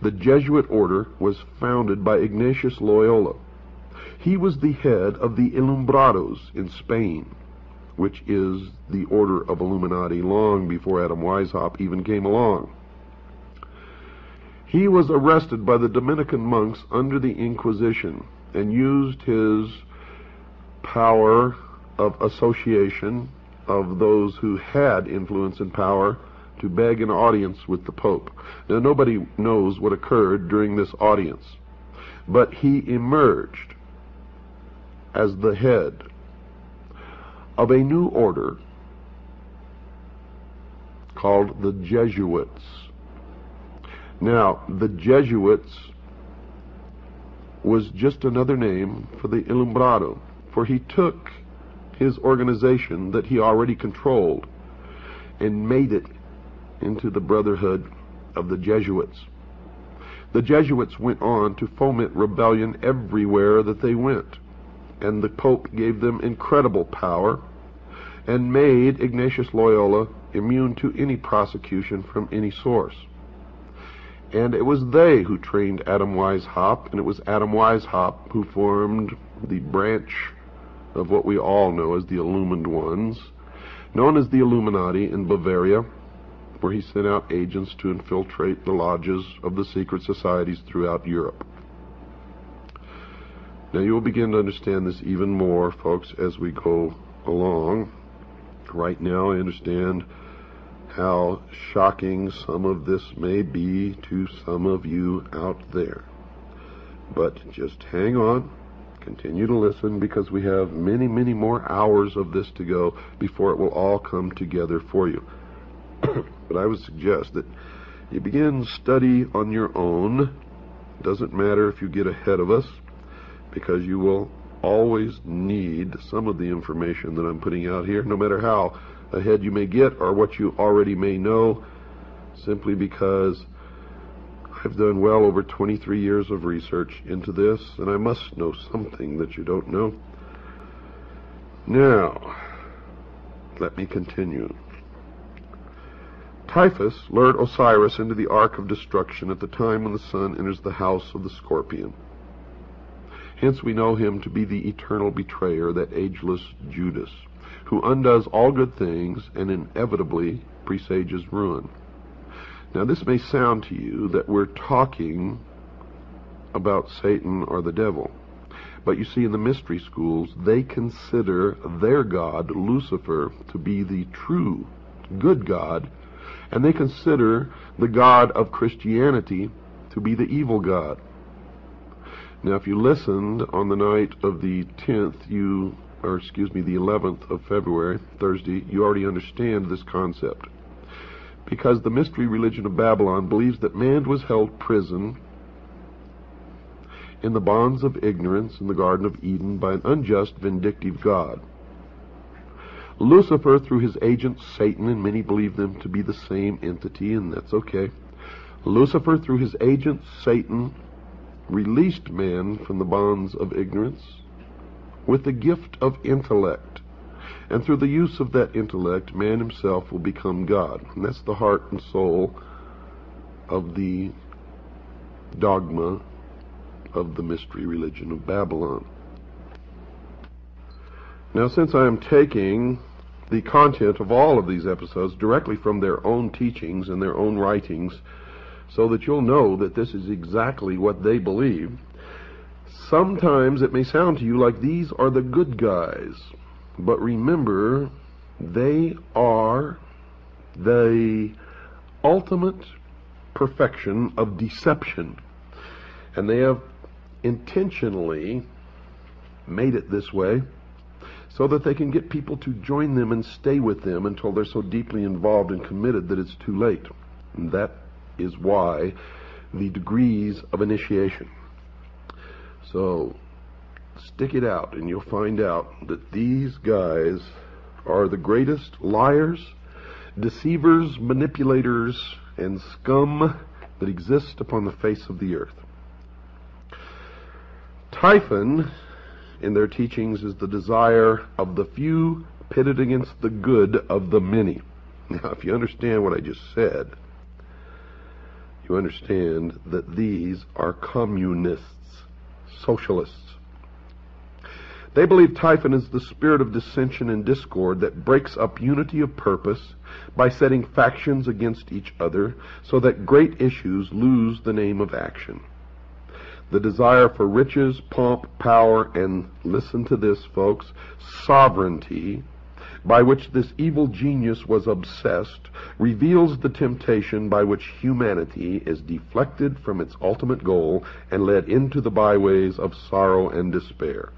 The Jesuit order was founded by Ignatius Loyola. He was the head of the Ilumbrados in Spain, which is the order of Illuminati long before Adam Weishaupt even came along. He was arrested by the Dominican monks under the Inquisition and used his power of association of those who had influence and power to beg an audience with the Pope. Now, nobody knows what occurred during this audience, but he emerged as the head of a new order called the Jesuits. Now, the Jesuits was just another name for the Ilumbrado, for he took his organization that he already controlled and made it into the Brotherhood of the Jesuits. The Jesuits went on to foment rebellion everywhere that they went, and the Pope gave them incredible power and made Ignatius Loyola immune to any prosecution from any source. And it was they who trained Adam Weishaupt, and it was Adam Weishaupt who formed the branch of what we all know as the Illumined Ones, known as the Illuminati in Bavaria, where he sent out agents to infiltrate the lodges of the secret societies throughout Europe. Now you will begin to understand this even more, folks, as we go along. Right now I understand how shocking some of this may be to some of you out there. But just hang on, continue to listen, because we have many, many more hours of this to go before it will all come together for you. But I would suggest that you begin study on your own. It doesn't matter if you get ahead of us, because you will always need some of the information that I'm putting out here, no matter how ahead you may get or what you already may know, simply because I've done well over 23 years of research into this, and I must know something that you don't know. Now, let me continue. Typhus lured Osiris into the Ark of Destruction at the time when the sun enters the house of the Scorpion. Hence we know him to be the eternal betrayer, that ageless Judas, who undoes all good things and inevitably presages ruin. Now this may sound to you that we're talking about Satan or the devil, but you see, in the mystery schools, they consider their god, Lucifer, to be the true good god, and they consider the God of Christianity to be the evil God. Now, if you listened on the night of the 10th, the 11th of February, Thursday, you already understand this concept. Because the mystery religion of Babylon believes that man was held prison in the bonds of ignorance in the Garden of Eden by an unjust, vindictive God. Lucifer, through his agent Satan, and many believe them to be the same entity, and that's okay. Lucifer, through his agent Satan, released man from the bonds of ignorance with the gift of intellect. And through the use of that intellect, man himself will become God. And that's the heart and soul of the dogma of the mystery religion of Babylon. Now, since I am taking the content of all of these episodes directly from their own teachings and their own writings, so that you'll know that this is exactly what they believe, sometimes it may sound to you like these are the good guys. But remember, they are the ultimate perfection of deception. And they have intentionally made it this way so that they can get people to join them and stay with them until they're so deeply involved and committed that it's too late. And that is why the degrees of initiation. So stick it out and you'll find out that these guys are the greatest liars, deceivers, manipulators, and scum that exist upon the face of the earth. Typhon, in their teachings, is the desire of the few pitted against the good of the many. Now, if you understand what I just said, you understand that these are communists, socialists. They believe Typhon is the spirit of dissension and discord that breaks up unity of purpose by setting factions against each other so that great issues lose the name of action. The desire for riches, pomp, power, and, listen to this, folks, sovereignty, by which this evil genius was obsessed, reveals the temptation by which humanity is deflected from its ultimate goal and led into the byways of sorrow and despair.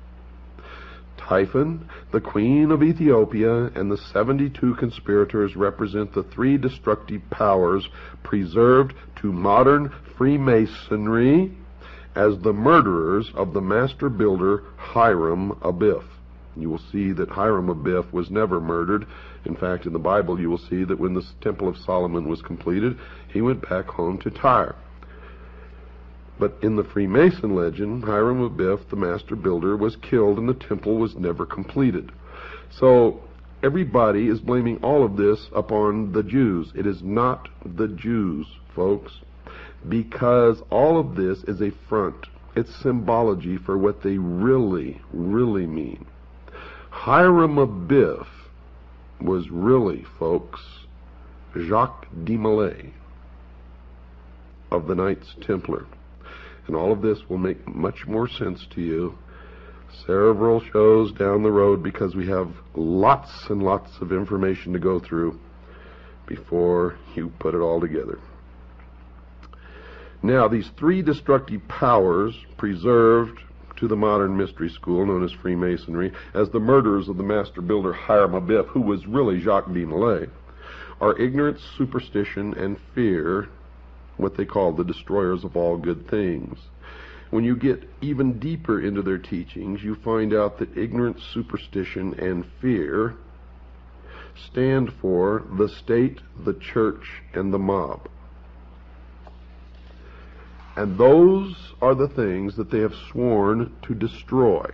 Typhon, the queen of Ethiopia, and the 72 conspirators represent the three destructive powers preserved to modern Freemasonry as the murderers of the master builder Hiram Abiff. You will see that Hiram Abiff was never murdered. In fact, in the Bible you will see that when the Temple of Solomon was completed, he went back home to Tyre. But in the Freemason legend, Hiram Abiff, the master builder, was killed and the temple was never completed. So everybody is blaming all of this upon the Jews. It is not the Jews, folks, because all of this is a front. It's symbology for what they really, really mean. Hiram Abiff was really, folks, Jacques de Molay of the Knights Templar. And all of this will make much more sense to you several shows down the road, because we have lots and lots of information to go through before you put it all together. Now, these three destructive powers preserved to the modern mystery school known as Freemasonry as the murderers of the master builder Hiram Abiff, who was really Jacques de Molay, are ignorance, superstition, and fear, what they call the destroyers of all good things. When you get even deeper into their teachings, you find out that ignorance, superstition, and fear stand for the state, the church, and the mob. And those are the things that they have sworn to destroy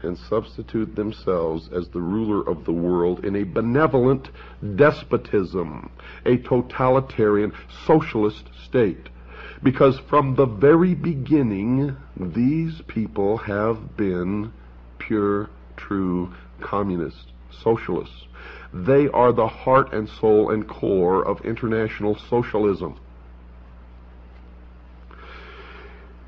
and substitute themselves as the ruler of the world in a benevolent despotism, a totalitarian socialist state. Because from the very beginning, these people have been pure, true communists, socialists. They are the heart and soul and core of international socialism.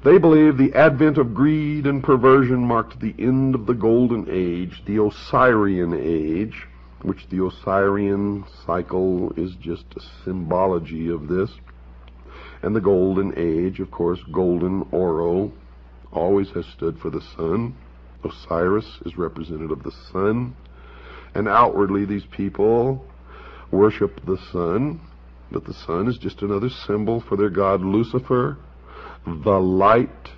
They believe the advent of greed and perversion marked the end of the Golden Age, the Osirian Age, which the Osirian cycle is just a symbology of this. And the Golden Age, of course, golden, oro, always has stood for the sun. Osiris is representative of the sun. And outwardly these people worship the sun, but the sun is just another symbol for their god Lucifer, the light,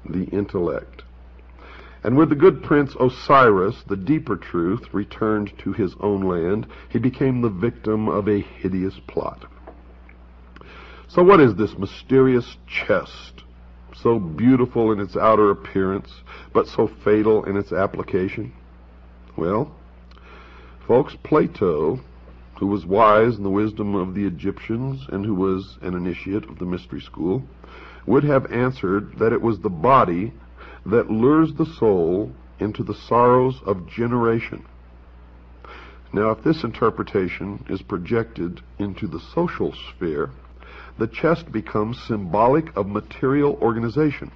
the intellect. And with the good prince Osiris, the deeper truth returned to his own land. He became the victim of a hideous plot. So what is this mysterious chest, so beautiful in its outer appearance, but so fatal in its application? Well, folks, Plato, who was wise in the wisdom of the Egyptians and who was an initiate of the mystery school, would have answered that it was the body that lures the soul into the sorrows of generation. Now, if this interpretation is projected into the social sphere, the chest becomes symbolic of material organization.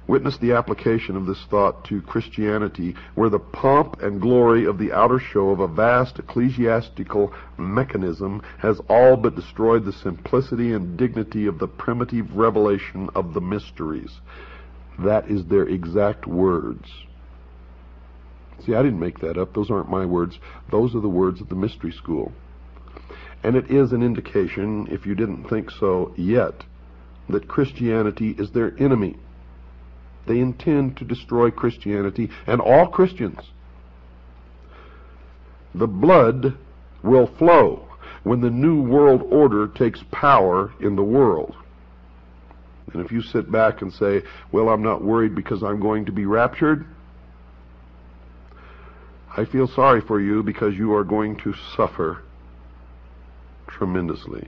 Witness the application of this thought to Christianity, where the pomp and glory of the outer show of a vast ecclesiastical mechanism has all but destroyed the simplicity and dignity of the primitive revelation of the mysteries. That is their exact words. See, I didn't make that up. Those aren't my words. Those are the words of the mystery school. And it is an indication, if you didn't think so yet, that Christianity is their enemy. They intend to destroy Christianity and all Christians. The blood will flow when the new world order takes power in the world. And if you sit back and say, well, I'm not worried because I'm going to be raptured, I feel sorry for you, because you are going to suffer tremendously.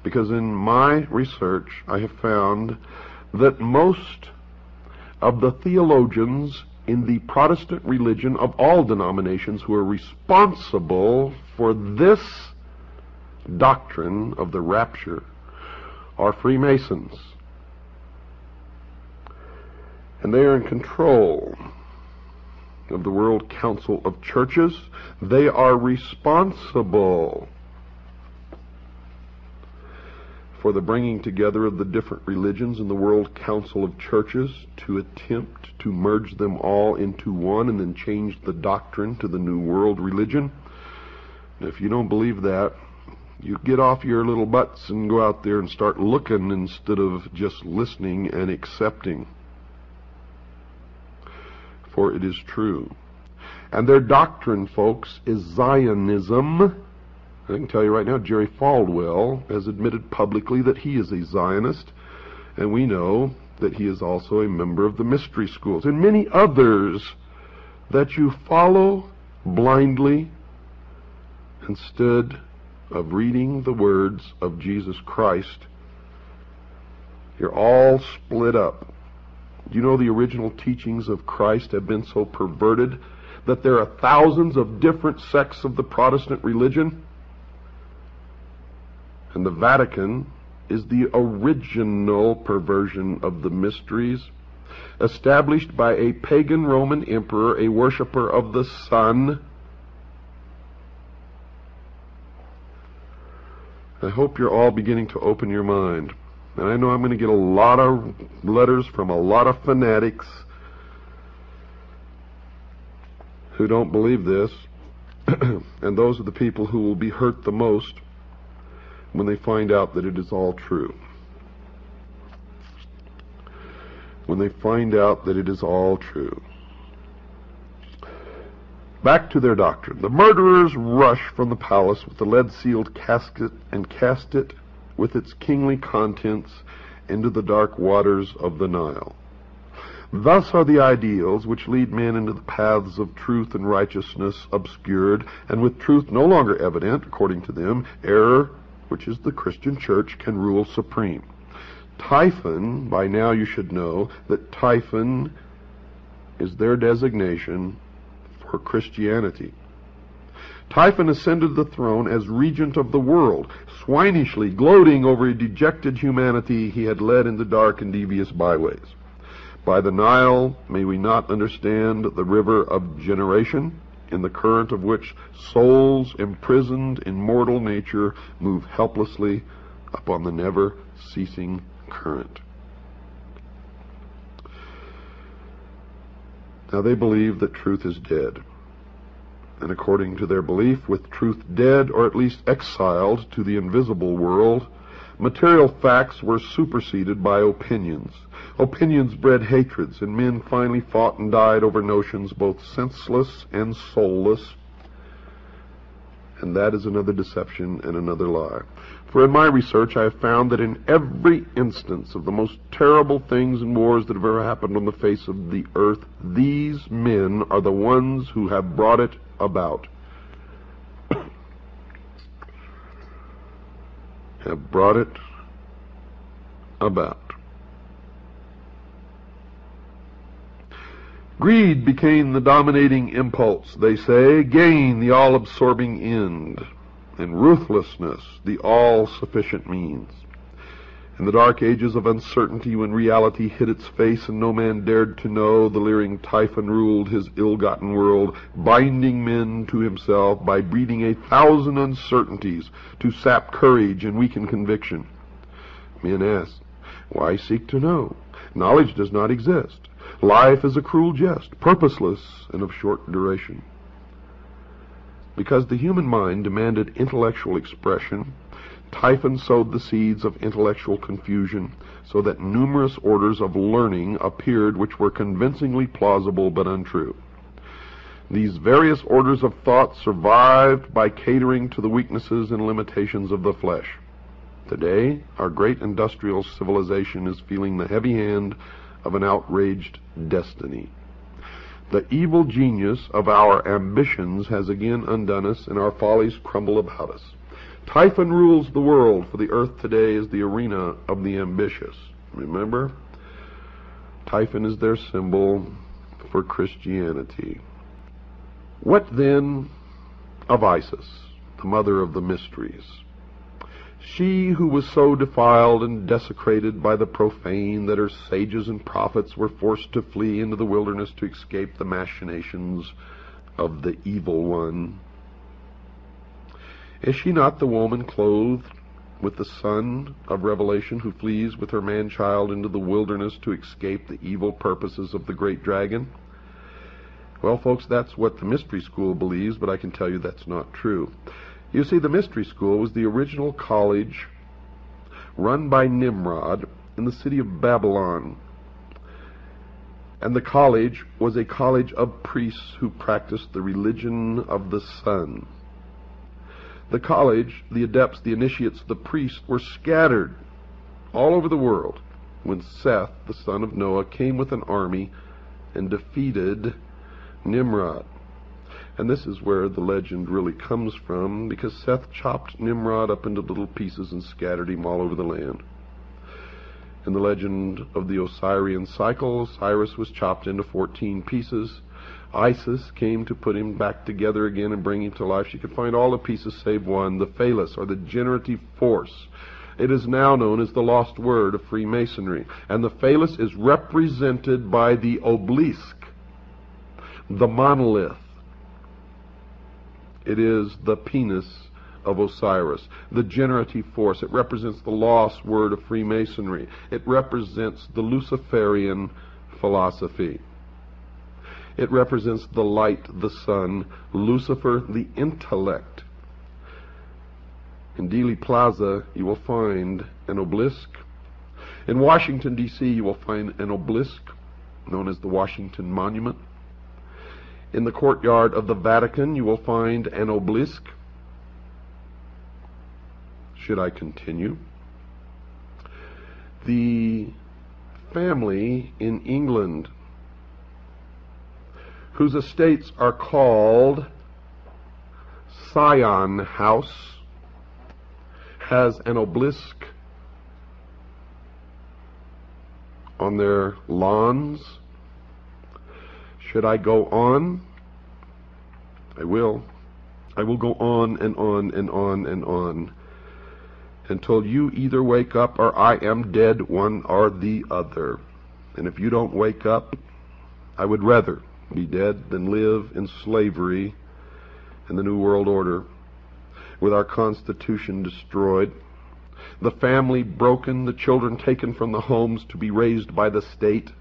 Because in my research, I have found that most of the theologians in the Protestant religion of all denominations who are responsible for this doctrine of the rapture are Freemasons. And they are in control of the World Council of Churches. They are responsible for the bringing together of the different religions in the World Council of Churches to attempt to merge them all into one and then change the doctrine to the New World religion. And if you don't believe that, you get off your little butts and go out there and start looking instead of just listening and accepting. For it is true. And their doctrine, folks, is Zionism. I can tell you right now, Jerry Falwell has admitted publicly that he is a Zionist, and we know that he is also a member of the mystery schools, and many others that you follow blindly instead of reading the words of Jesus Christ. You're all split up. You know, the original teachings of Christ have been so perverted that there are thousands of different sects of the Protestant religion. And the Vatican is the original perversion of the mysteries, established by a pagan Roman emperor, a worshiper of the sun. I hope you're all beginning to open your mind. And I know I'm going to get a lot of letters from a lot of fanatics who don't believe this. And those are the people who will be hurt the most when they find out that it is all true. When they find out that it is all true. Back to their doctrine. The murderers rush from the palace with the lead-sealed casket and cast it with its kingly contents into the dark waters of the Nile. Thus are the ideals which lead men into the paths of truth and righteousness obscured, and with truth no longer evident, according to them, error, which is the Christian church, can rule supreme. Typhon, by now you should know that Typhon is their designation for Christianity. Typhon ascended the throne as regent of the world, swinishly gloating over a dejected humanity he had led into dark and devious byways. By the Nile may we not understand the river of generation, in the current of which souls imprisoned in mortal nature move helplessly upon the never-ceasing current. Now they believe that truth is dead. And according to their belief, with truth dead, or at least exiled to the invisible world, material facts were superseded by opinions. Opinions bred hatreds, and men finally fought and died over notions both senseless and soulless. And that is another deception and another lie. For in my research I have found that in every instance of the most terrible things and wars that have ever happened on the face of the earth, these men are the ones who have brought it about. Have brought it about. Greed became the dominating impulse, they say, gain the all-absorbing end, and ruthlessness the all-sufficient means. In the dark ages of uncertainty, when reality hid its face and no man dared to know, the leering Typhon ruled his ill-gotten world, binding men to himself by breeding 1,000 uncertainties to sap courage and weaken conviction. Men ask, why seek to know? Knowledge does not exist. Life is a cruel jest, purposeless and of short duration. Because the human mind demanded intellectual expression, Typhon sowed the seeds of intellectual confusion, so that numerous orders of learning appeared which were convincingly plausible but untrue. These various orders of thought survived by catering to the weaknesses and limitations of the flesh. Today, our great industrial civilization is feeling the heavy hand of an outraged destiny. The evil genius of our ambitions has again undone us, and our follies crumble about us. Typhon rules the world, for the earth today is the arena of the ambitious. Remember? Typhon is their symbol for Christianity. What then of Isis, the mother of the mysteries? She who was so defiled and desecrated by the profane that her sages and prophets were forced to flee into the wilderness to escape the machinations of the evil one. Is she not the woman clothed with the son of Revelation who flees with her man-child into the wilderness to escape the evil purposes of the great dragon? Well, folks, that's what the mystery school believes, but I can tell you that's not true. You see, the mystery school was the original college run by Nimrod in the city of Babylon. And the college was a college of priests who practiced the religion of the sun. The college, the adepts, the initiates, the priests were scattered all over the world when Seth, the son of Noah, came with an army and defeated Nimrod. And this is where the legend really comes from, because Seth chopped Nimrod up into little pieces and scattered him all over the land. In the legend of the Osirian cycle, Cyrus was chopped into 14 pieces. Isis came to put him back together again and bring him to life. She could find all the pieces save one, the phallus, or the generative force. It is now known as the lost word of Freemasonry. And the phallus is represented by the obelisk, the monolith. It is the penis of Osiris, the generative force. It represents the lost word of Freemasonry. It represents the Luciferian philosophy. It represents the light, the sun, Lucifer, the intellect. In Dealey Plaza, you will find an obelisk. In Washington, D.C., you will find an obelisk known as the Washington Monument. In the courtyard of the Vatican, you will find an obelisk. Should I continue? The family in England, whose estates are called Scion House, has an obelisk on their lawns. Should I go on? I will. I will go on and on and on and on until you either wake up or I am dead, one or the other. And if you don't wake up, I would rather be dead than live in slavery in the New World Order, with our Constitution destroyed, the family broken, the children taken from the homes to be raised by the state,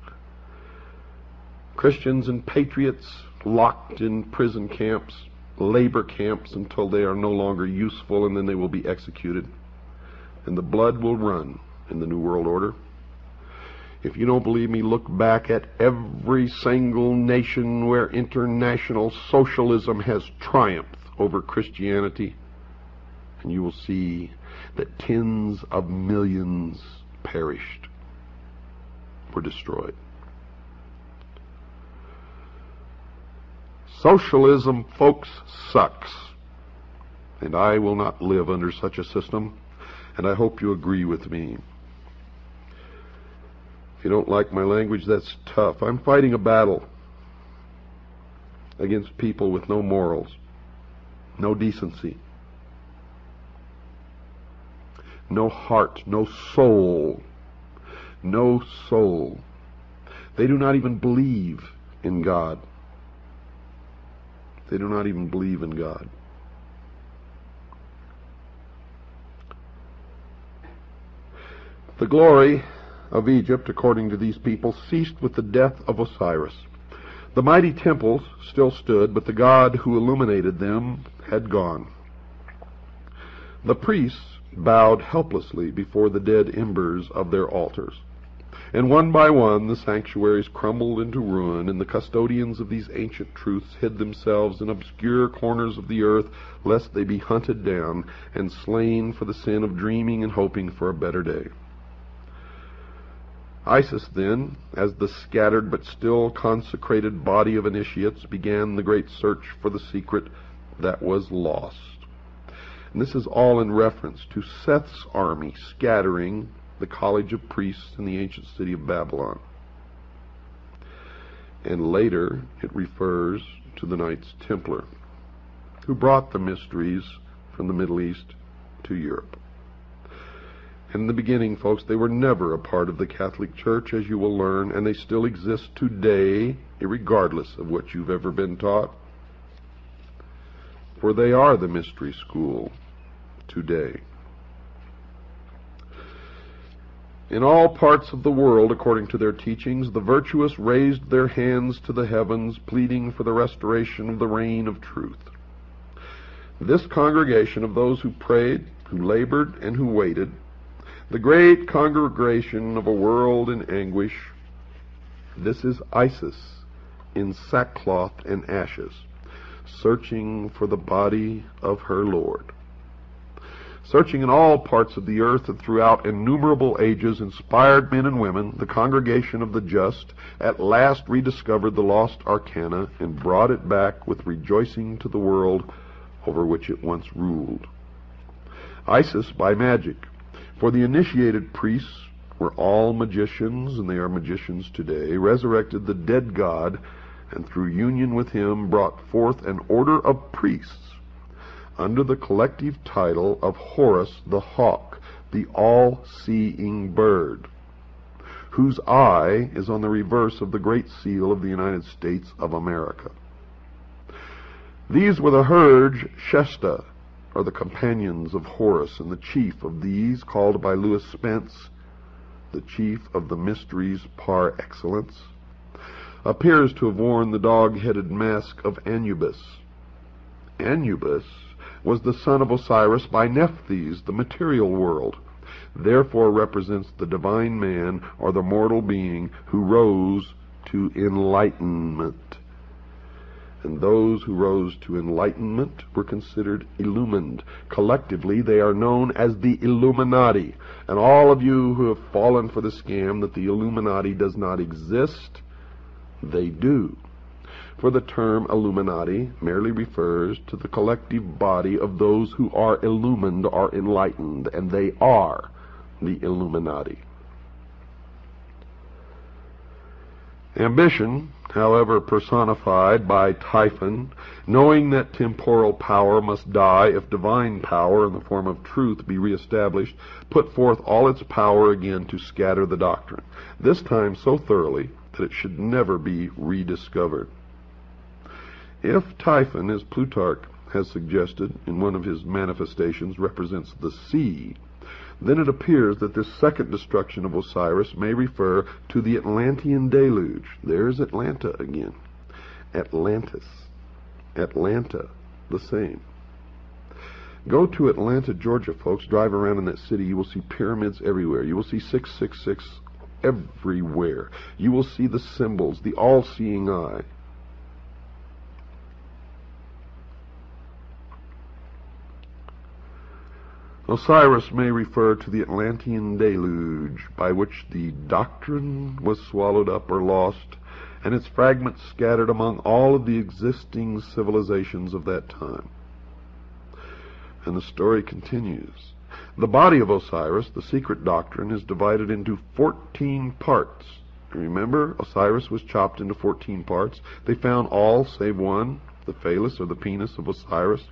Christians and patriots locked in prison camps, labor camps, until they are no longer useful, and then they will be executed. And the blood will run in the New World Order. If you don't believe me, look back at every single nation where international socialism has triumphed over Christianity, and you will see that tens of millions perished, were destroyed. Socialism, folks, sucks. And I will not live under such a system, and I hope you agree with me. If you don't like my language, that's tough. I'm fighting a battle against people with no morals, no decency, no heart, no soul. No soul. They do not even believe in God. They do not even believe in God. The glory of Egypt, according to these people, ceased with the death of Osiris. The mighty temples still stood, but the God who illuminated them had gone. The priests bowed helplessly before the dead embers of their altars, and one by one the sanctuaries crumbled into ruin, and the custodians of these ancient truths hid themselves in obscure corners of the earth, lest they be hunted down and slain for the sin of dreaming and hoping for a better day. Isis then, as the scattered but still consecrated body of initiates, began the great search for the secret that was lost. And this is all in reference to Seth's army scattering the college of priests in the ancient city of Babylon. And later it refers to the Knights Templar, who brought the mysteries from the Middle East to Europe. In the beginning, folks, they were never a part of the Catholic Church, as you will learn, and they still exist today, regardless of what you've ever been taught. For they are the mystery school today. In all parts of the world, according to their teachings, the virtuous raised their hands to the heavens, pleading for the restoration of the reign of truth. This congregation of those who prayed, who labored, and who waited, the great congregation of a world in anguish, this is Isis in sackcloth and ashes, searching for the body of her Lord. Searching in all parts of the earth and throughout innumerable ages, inspired men and women, the congregation of the just, at last rediscovered the lost arcana and brought it back with rejoicing to the world over which it once ruled. Isis by magic, for the initiated priests were all magicians, and they are magicians today, resurrected the dead God, and through union with him brought forth an order of priests under the collective title of Horus the Hawk, the all-seeing bird, whose eye is on the reverse of the great seal of the United States of America. These were the Hurge Shesta, or the companions of Horus, and the chief of these, called by Lewis Spence the chief of the mysteries par excellence, appears to have worn the dog-headed mask of Anubis. Anubis was the son of Osiris by Nephthys, the material world, therefore represents the divine man, or the mortal being, who rose to enlightenment. And those who rose to enlightenment were considered illumined. Collectively, they are known as the Illuminati. And all of you who have fallen for the scam that the Illuminati does not exist, they do. For the term Illuminati merely refers to the collective body of those who are illumined or enlightened, and they are the Illuminati. Ambition, however, personified by Typhon, knowing that temporal power must die if divine power in the form of truth be reestablished, put forth all its power again to scatter the doctrine, this time so thoroughly that it should never be rediscovered. If Typhon, as Plutarch has suggested in one of his manifestations, represents the sea, then it appears that this second destruction of Osiris may refer to the Atlantean deluge. There's Atlanta again. Atlantis. Atlanta, the same. Go to Atlanta, Georgia, folks. Drive around in that city. You will see pyramids everywhere. You will see 666 everywhere. You will see the symbols, the all-seeing eye. Osiris may refer to the Atlantean deluge, by which the doctrine was swallowed up or lost, and its fragments scattered among all of the existing civilizations of that time. And the story continues. The body of Osiris, the secret doctrine, is divided into 14 parts. Remember, Osiris was chopped into 14 parts. They found all save one, the phallus or the penis of Osiris.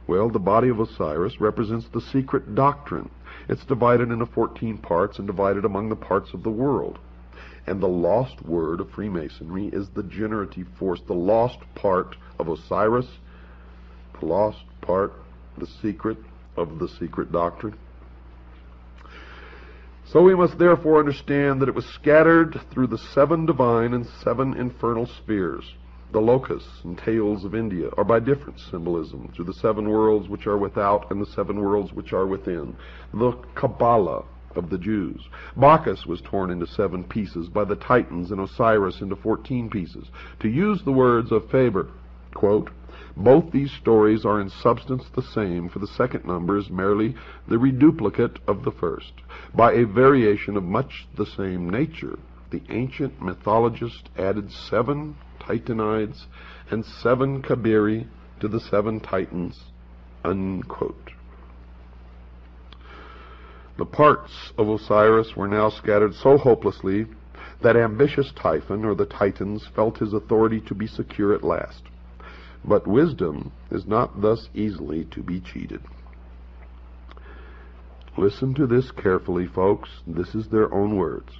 Well, the body of Osiris represents the secret doctrine. It's divided into 14 parts and divided among the parts of the world. And the lost word of Freemasonry is the generative force, the lost part of Osiris, the lost part, the secret of the secret doctrine. So we must therefore understand that it was scattered through the 7 divine and 7 infernal spheres. The locusts and tails of India are by different symbolism through the 7 worlds which are without and the 7 worlds which are within. The Kabbalah of the Jews. Bacchus was torn into 7 pieces by the Titans and Osiris into 14 pieces. To use the words of Faber, quote, both these stories are in substance the same, for the second number is merely the reduplicate of the first. By a variation of much the same nature, the ancient mythologist added 7 Titanides and 7 Kabiri to the 7 Titans, unquote. The parts of Osiris were now scattered so hopelessly that ambitious Typhon, or the Titans, felt his authority to be secure at last. But wisdom is not thus easily to be cheated. Listen to this carefully, folks. This is their own words.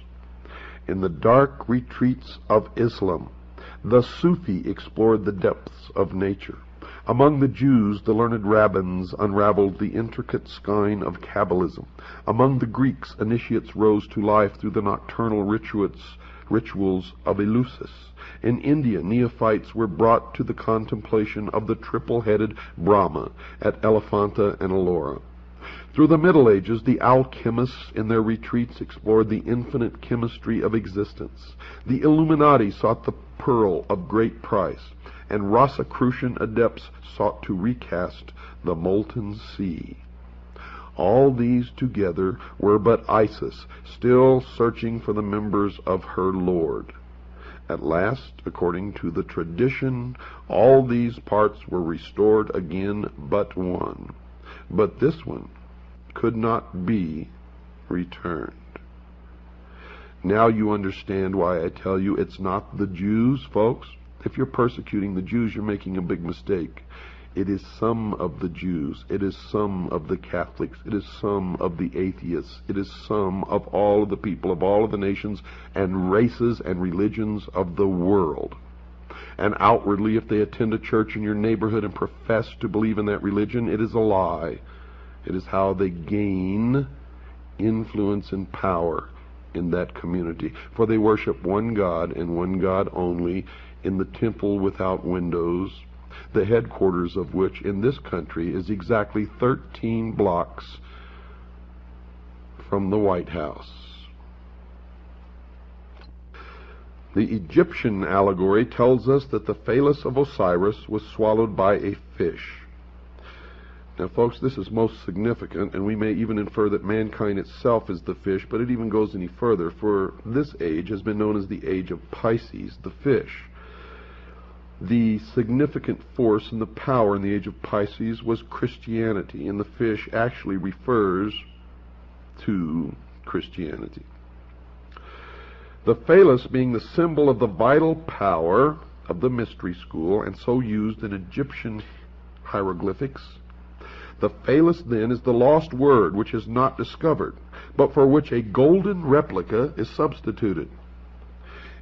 In the dark retreats of Islam, the Sufi explored the depths of nature. Among the Jews, the learned rabbins unraveled the intricate skein of Kabbalism. Among the Greeks, initiates rose to life through the nocturnal rituals of Eleusis. In India, neophytes were brought to the contemplation of the triple-headed Brahma at Elephanta and Ellora. Through the Middle Ages, the alchemists in their retreats explored the infinite chemistry of existence. The Illuminati sought the pearl of great price, and Rosicrucian adepts sought to recast the molten sea. All these together were but Isis, still searching for the members of her Lord. At last, according to the tradition, all these parts were restored again but one. But this one could not be returned. Now you understand why I tell you it's not the Jews, folks. If you're persecuting the Jews, you're making a big mistake. It is some of the Jews. It is some of the Catholics. It is some of the atheists. It is some of all of the people of all of the nations and races and religions of the world. And outwardly, if they attend a church in your neighborhood and profess to believe in that religion, it is a lie. It is how they gain influence and power in that community. For they worship one God and one God only in the temple without windows, the headquarters of which in this country is exactly 13 blocks from the White House. The Egyptian allegory tells us that the phallus of Osiris was swallowed by a fish. Now, folks, this is most significant, and we may even infer that mankind itself is the fish, but it even goes any further, for this age has been known as the age of Pisces, the fish. The significant force and the power in the age of Pisces was Christianity, and the fish actually refers to Christianity. The phallus being the symbol of the vital power of the mystery school, and so used in Egyptian hieroglyphics. The phallus, then, is the lost word which is not discovered, but for which a golden replica is substituted.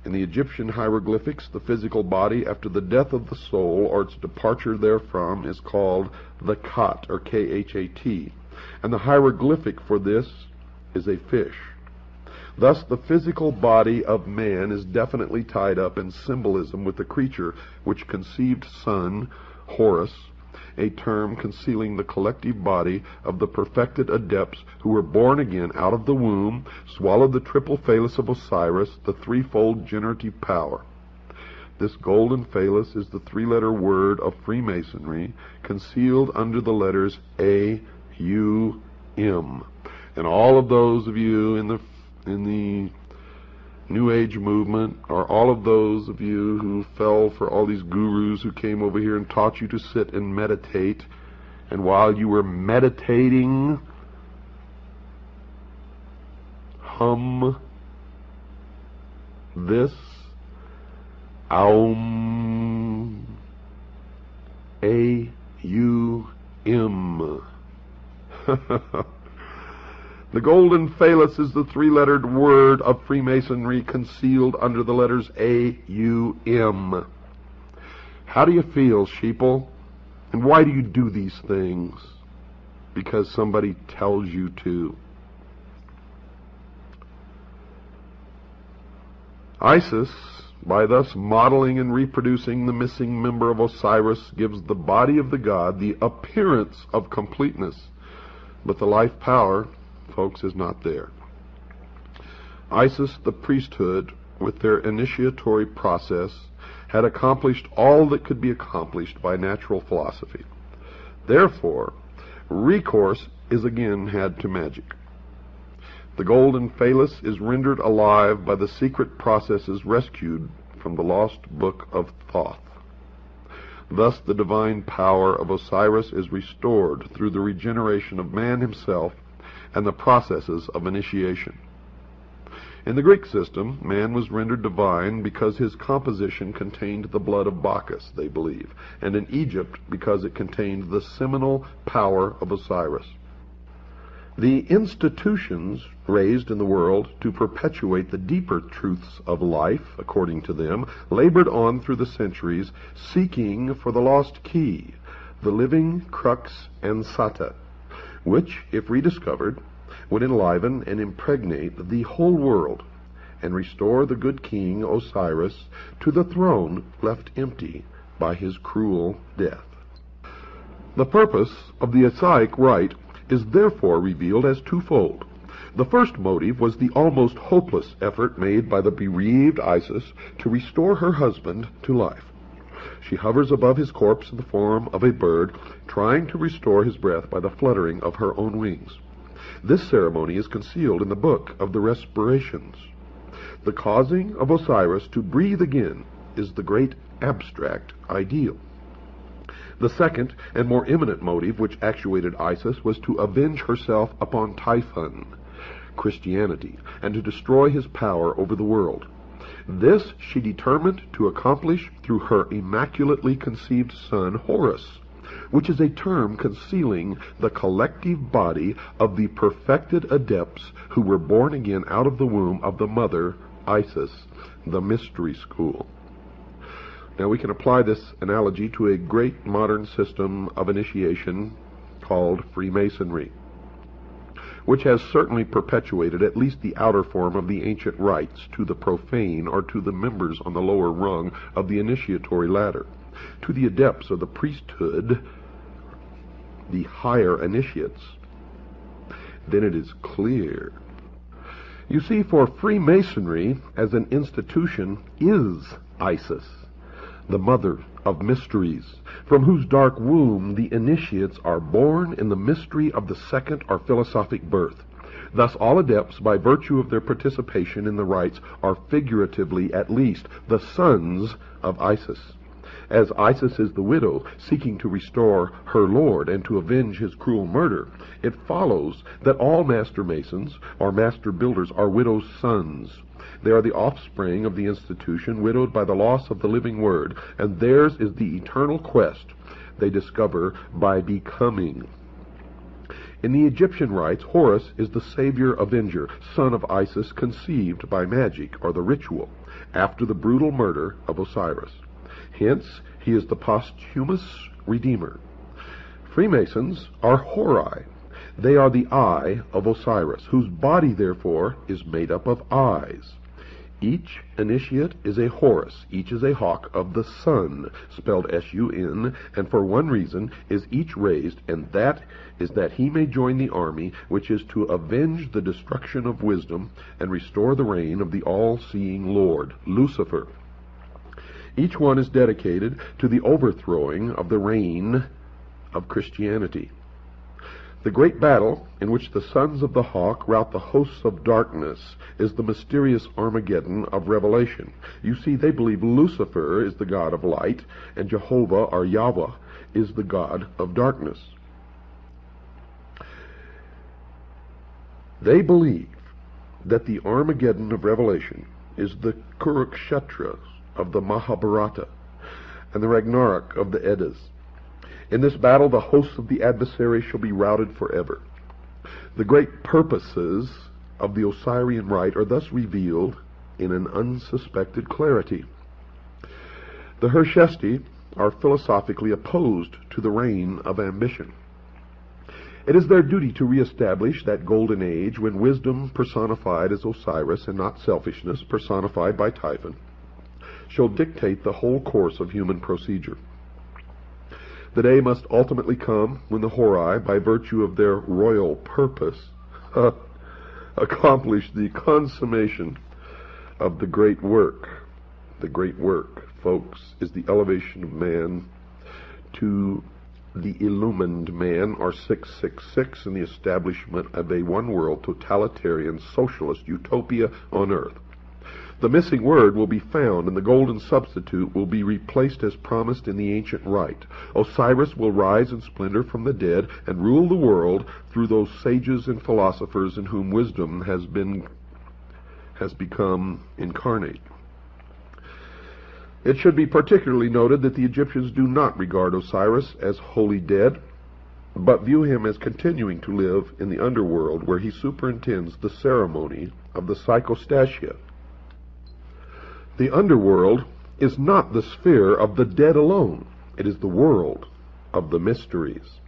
In the Egyptian hieroglyphics, the physical body after the death of the soul or its departure therefrom is called the Khat, or K-H-A-T, and the hieroglyphic for this is a fish. Thus, the physical body of man is definitely tied up in symbolism with the creature which conceived Son, Horus, a term concealing the collective body of the perfected adepts who were born again out of the womb, swallowed the triple phallus of Osiris, the threefold generative power. This golden phallus is the 3-letter word of Freemasonry, concealed under the letters A-U-M. And all of those of you in the New Age movement, or all of those of you who fell for all these gurus who came over here and taught you to sit and meditate, and while you were meditating, hum this Aum, A-U-M. The golden phallus is the 3-lettered word of Freemasonry concealed under the letters A-U-M. How do you feel, sheeple? And why do you do these things? Because somebody tells you to. Isis, by thus modeling and reproducing the missing member of Osiris, gives the body of the god the appearance of completeness, but the life power, folks, is not there. Isis, the priesthood, with their initiatory process, had accomplished all that could be accomplished by natural philosophy. Therefore, recourse is again had to magic. The golden phallus is rendered alive by the secret processes rescued from the lost book of Thoth. Thus the divine power of Osiris is restored through the regeneration of man himself and the processes of initiation. In the Greek system, man was rendered divine because his composition contained the blood of Bacchus, they believe, and in Egypt because it contained the seminal power of Osiris. The institutions raised in the world to perpetuate the deeper truths of life, according to them, labored on through the centuries, seeking for the lost key, the living crux ansata, which, if rediscovered, would enliven and impregnate the whole world and restore the good king Osiris to the throne left empty by his cruel death. The purpose of the Osiric rite is therefore revealed as twofold. The first motive was the almost hopeless effort made by the bereaved Isis to restore her husband to life. She hovers above his corpse in the form of a bird, trying to restore his breath by the fluttering of her own wings. This ceremony is concealed in the book of the Respirations. The causing of Osiris to breathe again is the great abstract ideal. The second and more imminent motive which actuated Isis was to avenge herself upon Typhon, Christianity, and to destroy his power over the world. This she determined to accomplish through her immaculately conceived son Horus, which is a term concealing the collective body of the perfected adepts who were born again out of the womb of the mother, Isis, the mystery school. Now we can apply this analogy to a great modern system of initiation called Freemasonry, which has certainly perpetuated at least the outer form of the ancient rites to the profane or to the members on the lower rung of the initiatory ladder. To the adepts of the priesthood, the higher initiates, then it is clear. You see, for Freemasonry as an institution is Isis, the mother of mysteries, from whose dark womb the initiates are born in the mystery of the second or philosophic birth. Thus all adepts, by virtue of their participation in the rites, are figuratively at least the sons of Isis. As Isis is the widow seeking to restore her lord and to avenge his cruel murder, it follows that all master masons or master builders are widows' sons. They are the offspring of the institution, widowed by the loss of the living word, and theirs is the eternal quest they discover by becoming. In the Egyptian rites, Horus is the savior avenger, son of Isis, conceived by magic or the ritual, after the brutal murder of Osiris. Hence, he is the posthumous redeemer. Freemasons are Hori. They are the eye of Osiris, whose body, therefore, is made up of eyes. Each initiate is a Horus, each is a hawk of the sun, spelled S-U-N, and for one reason is each raised, and that is that he may join the army, which is to avenge the destruction of wisdom and restore the reign of the all-seeing Lord, Lucifer. Each one is dedicated to the overthrowing of the reign of Christianity. The great battle in which the sons of the hawk rout the hosts of darkness is the mysterious Armageddon of Revelation. You see, they believe Lucifer is the god of light, and Jehovah, or Yahweh, is the god of darkness. They believe that the Armageddon of Revelation is the Kurukshetra of the Mahabharata and the Ragnarok of the Eddas. In this battle, the hosts of the adversary shall be routed forever. The great purposes of the Osirian rite are thus revealed in an unsuspected clarity. The Hershesti are philosophically opposed to the reign of ambition. It is their duty to reestablish that golden age when wisdom personified as Osiris and not selfishness personified by Typhon shall dictate the whole course of human procedure. The day must ultimately come when the Horai, by virtue of their royal purpose, accomplish the consummation of the great work. The great work, folks, is the elevation of man to the illumined man, or 666, and the establishment of a one-world, totalitarian, socialist utopia on earth. The missing word will be found, and the golden substitute will be replaced as promised in the ancient rite. Osiris will rise in splendor from the dead and rule the world through those sages and philosophers in whom wisdom has become incarnate. It should be particularly noted that the Egyptians do not regard Osiris as wholly dead, but view him as continuing to live in the underworld, where he superintends the ceremony of the psychostasia. The underworld is not the sphere of the dead alone. It is the world of the mysteries.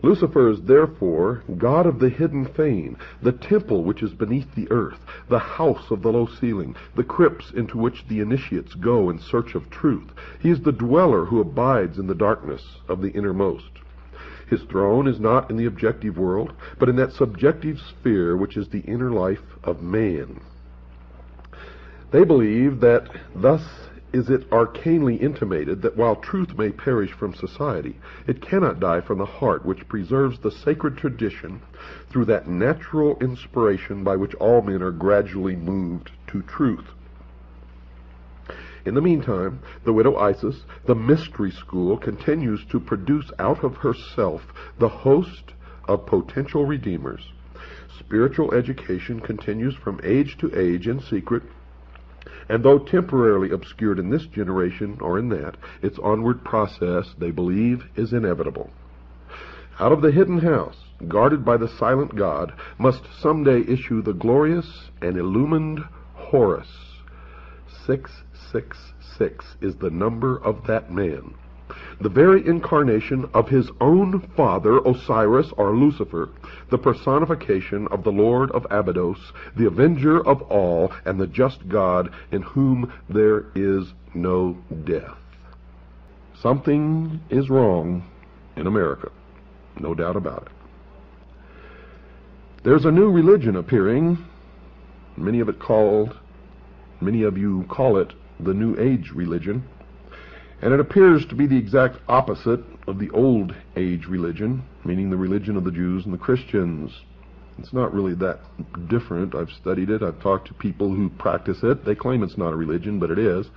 Lucifer is therefore God of the hidden fane, the temple which is beneath the earth, the house of the low ceiling, the crypts into which the initiates go in search of truth. He is the dweller who abides in the darkness of the innermost. His throne is not in the objective world, but in that subjective sphere which is the inner life of man. They believe that thus is it arcanely intimated that while truth may perish from society, it cannot die from the heart which preserves the sacred tradition through that natural inspiration by which all men are gradually moved to truth. In the meantime, the widow Isis, the mystery school, continues to produce out of herself the host of potential redeemers. Spiritual education continues from age to age in secret, and though temporarily obscured in this generation or in that, its onward process, they believe, is inevitable. Out of the hidden house, guarded by the silent God, must someday issue the glorious and illumined Horus. 666 is the number of that man, the very incarnation of his own father, Osiris or Lucifer, the personification of the Lord of Abydos, the avenger of all, and the just God in whom there is no death. Something is wrong in America, no doubt about it. There's a new religion appearing. Many of you call it the New Age religion. And it appears to be the exact opposite of the Old Age religion, meaning the religion of the Jews and the Christians. It's not really that different. I've studied it. I've talked to people who practice it. They claim it's not a religion, but it is.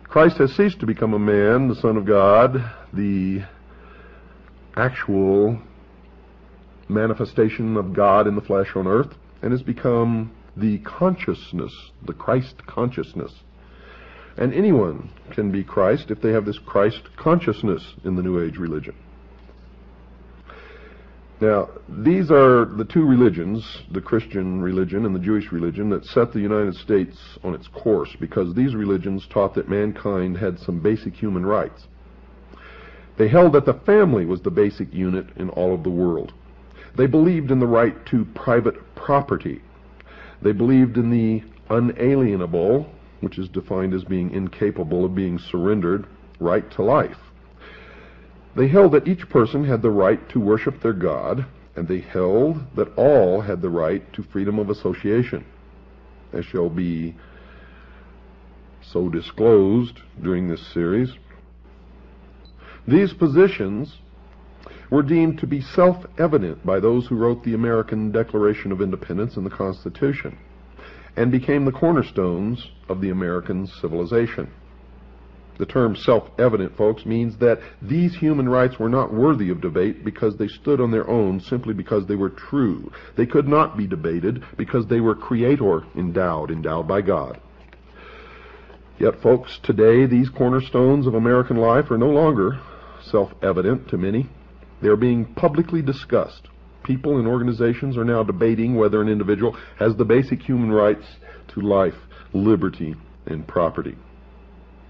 Christ has ceased to become a man, the Son of God, the actual manifestation of God in the flesh on earth, and has become the consciousness, the Christ consciousness. And anyone can be Christ if they have this Christ consciousness in the New Age religion. Now, these are the two religions, the Christian religion and the Jewish religion, that set the United States on its course, because these religions taught that mankind had some basic human rights. They held that the family was the basic unit in all of the world. They believed in the right to private property. They believed in the unalienable, which is defined as being incapable of being surrendered, right to life. They held that each person had the right to worship their God, and they held that all had the right to freedom of association, as shall be so disclosed during this series. These positions were deemed to be self-evident by those who wrote the American Declaration of Independence and the Constitution, and became the cornerstones of the American civilization. The term self-evident, folks, means that these human rights were not worthy of debate because they stood on their own simply because they were true. They could not be debated because they were creator endowed by God. Yet, folks, today these cornerstones of American life are no longer self-evident to many. They are being publicly discussed. People and organizations are now debating whether an individual has the basic human rights to life, liberty, and property.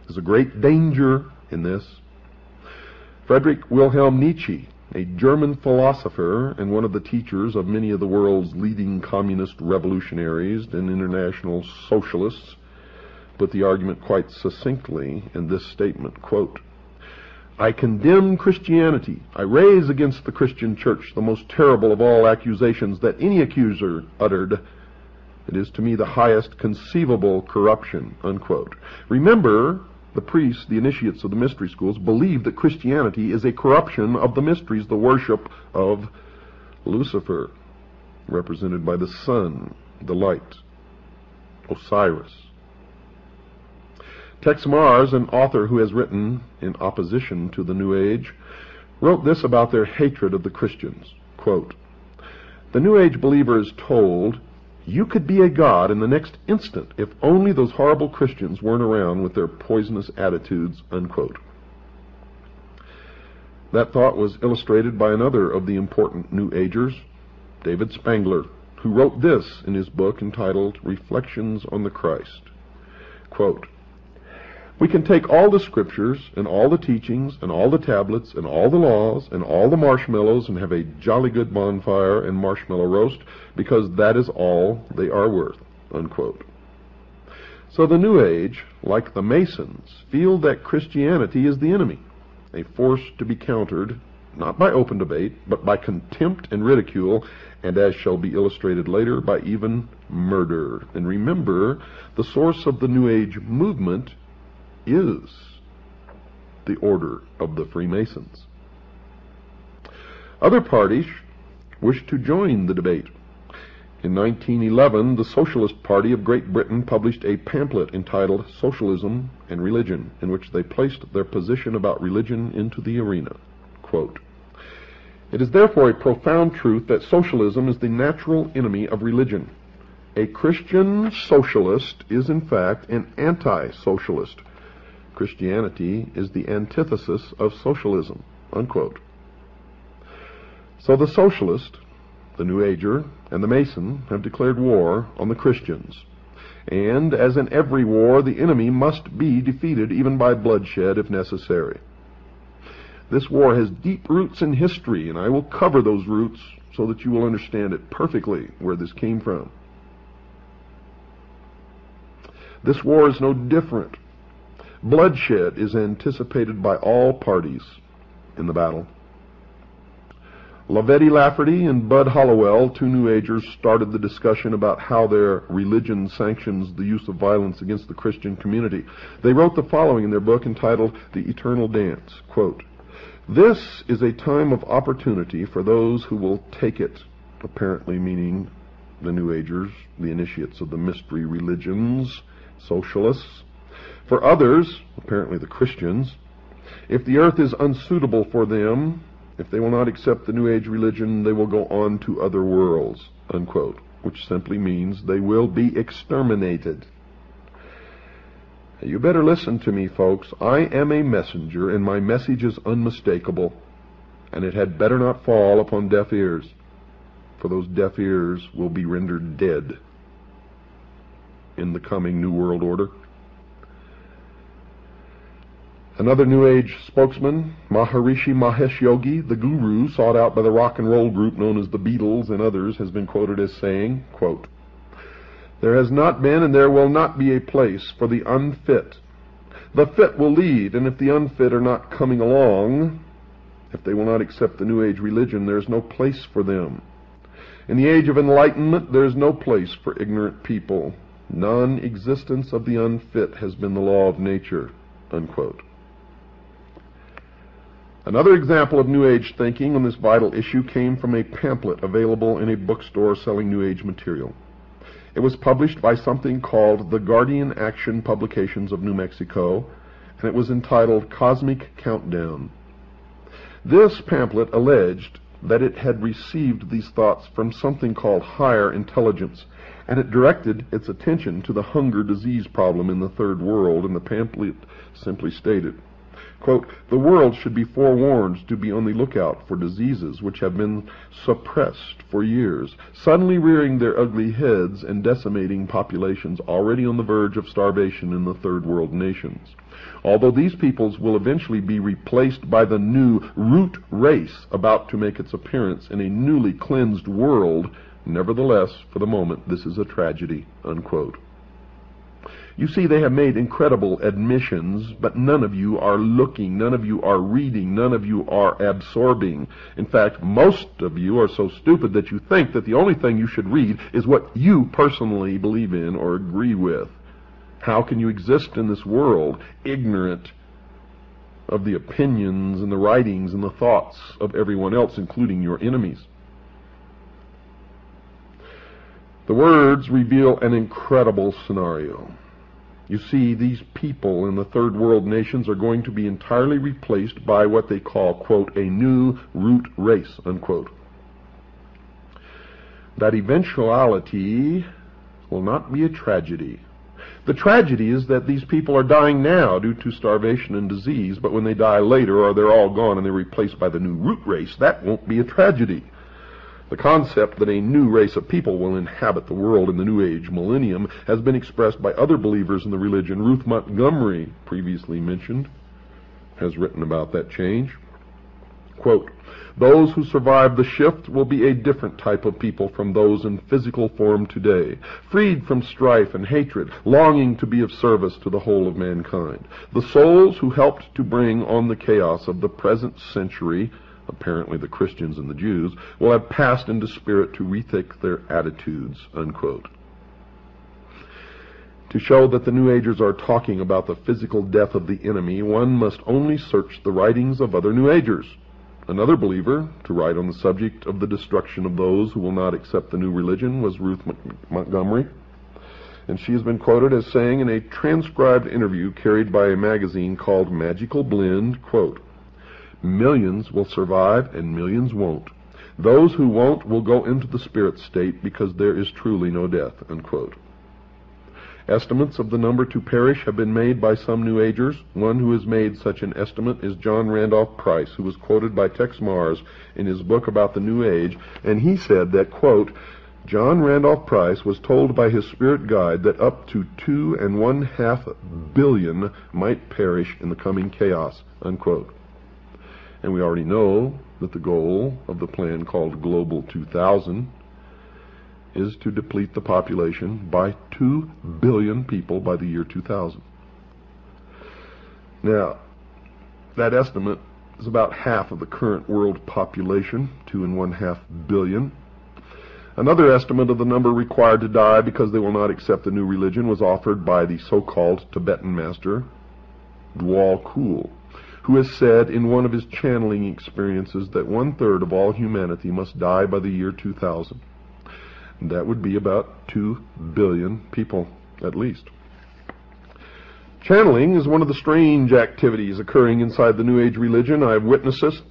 There's a great danger in this. Friedrich Wilhelm Nietzsche, a German philosopher and one of the teachers of many of the world's leading communist revolutionaries and international socialists, put the argument quite succinctly in this statement, quote, "I condemn Christianity. I raise against the Christian church the most terrible of all accusations that any accuser uttered. It is to me the highest conceivable corruption," unquote. Remember, the priests, the initiates of the mystery schools, believe that Christianity is a corruption of the mysteries, the worship of Lucifer, represented by the sun, the light, Osiris. Tex Mars, an author who has written in opposition to the New Age, wrote this about their hatred of the Christians, quote, "The New Age believer is told, you could be a god in the next instant if only those horrible Christians weren't around with their poisonous attitudes," unquote. That thought was illustrated by another of the important New Agers, David Spangler, who wrote this in his book entitled Reflections on the Christ. Quote, "We can take all the scriptures and all the teachings and all the tablets and all the laws and all the marshmallows and have a jolly good bonfire and marshmallow roast because that is all they are worth," unquote. So the New Age, like the Masons, feel that Christianity is the enemy, a force to be countered, not by open debate, but by contempt and ridicule, and as shall be illustrated later, by even murder. And remember, the source of the New Age movement is the order of the Freemasons. Other parties wish to join the debate. In 1911, the Socialist Party of Great Britain published a pamphlet entitled Socialism and Religion, in which they placed their position about religion into the arena. Quote, "It is therefore a profound truth that socialism is the natural enemy of religion. A Christian socialist is in fact an anti-socialist. Christianity is the antithesis of socialism," unquote. So the socialist, the New Ager, and the Mason have declared war on the Christians. And, as in every war, the enemy must be defeated, even by bloodshed if necessary. This war has deep roots in history, and I will cover those roots so that you will understand it perfectly where this came from. This war is no different. Bloodshed is anticipated by all parties in the battle. Lavetti Lafferty and Bud Hollowell, two New Agers, started the discussion about how their religion sanctions the use of violence against the Christian community. They wrote the following in their book entitled The Eternal Dance, quote, "This is a time of opportunity for those who will take it," apparently meaning the New Agers, the initiates of the mystery religions, socialists. "For others," apparently the Christians, "if the earth is unsuitable for them, if they will not accept the New Age religion, they will go on to other worlds," unquote, which simply means they will be exterminated. You better listen to me, folks. I am a messenger, and my message is unmistakable, and it had better not fall upon deaf ears, for those deaf ears will be rendered dead in the coming New World Order. Another New Age spokesman, Maharishi Mahesh Yogi, the guru sought out by the rock and roll group known as the Beatles and others, has been quoted as saying, quote, "There has not been and there will not be a place for the unfit. The fit will lead, and if the unfit are not coming along, if they will not accept the New Age religion, there is no place for them. In the age of enlightenment, there is no place for ignorant people. Non-existence of the unfit has been the law of nature," unquote. Another example of New Age thinking on this vital issue came from a pamphlet available in a bookstore selling New Age material. It was published by something called the Guardian Action Publications of New Mexico, and it was entitled Cosmic Countdown. This pamphlet alleged that it had received these thoughts from something called higher intelligence, and it directed its attention to the hunger disease problem in the Third World, and the pamphlet simply stated, Quote, "The world should be forewarned to be on the lookout for diseases which have been suppressed for years, suddenly rearing their ugly heads and decimating populations already on the verge of starvation in the third world nations. Although these peoples will eventually be replaced by the new root race about to make its appearance in a newly cleansed world, nevertheless, for the moment, this is a tragedy." Unquote. You see, they have made incredible admissions, but none of you are looking, none of you are reading, none of you are absorbing. In fact, most of you are so stupid that you think that the only thing you should read is what you personally believe in or agree with. How can you exist in this world ignorant of the opinions and the writings and the thoughts of everyone else, including your enemies? The words reveal an incredible scenario. You see, these people in the third world nations are going to be entirely replaced by what they call, quote, "a new root race," unquote. That eventuality will not be a tragedy. The tragedy is that these people are dying now due to starvation and disease, but when they die later, or they're all gone and they're replaced by the new root race, that won't be a tragedy. The concept that a new race of people will inhabit the world in the New Age millennium has been expressed by other believers in the religion. Ruth Montgomery, previously mentioned, has written about that change. Quote, "Those who survive the shift will be a different type of people from those in physical form today, freed from strife and hatred, longing to be of service to the whole of mankind. The souls who helped to bring on the chaos of the present century, apparently the Christians and the Jews, will have passed into spirit to rethink their attitudes," unquote. To show that the New Agers are talking about the physical death of the enemy, one must only search the writings of other New Agers. Another believer to write on the subject of the destruction of those who will not accept the new religion was Ruth Montgomery, and she has been quoted as saying in a transcribed interview carried by a magazine called Magical Blend, quote, "Millions will survive and millions won't. Those who won't will go into the spirit state because there is truly no death," unquote. Estimates of the number to perish have been made by some New Agers. One who has made such an estimate is John Randolph Price, who was quoted by Tex Mars in his book about the New Age, and he said that, quote, "John Randolph Price was told by his spirit guide that up to 2.5 billion might perish in the coming chaos," unquote. And we already know that the goal of the plan called Global 2000 is to deplete the population by 2 billion people by the year 2000. Now, that estimate is about half of the current world population, 2.5 billion. Another estimate of the number required to die because they will not accept the new religion was offered by the so-called Tibetan master, Dwal Kul, who has said in one of his channeling experiences that 1/3 of all humanity must die by the year 2000. And that would be about 2 billion people, at least. Channeling is one of the strange activities occurring inside the New Age religion. I've witnessed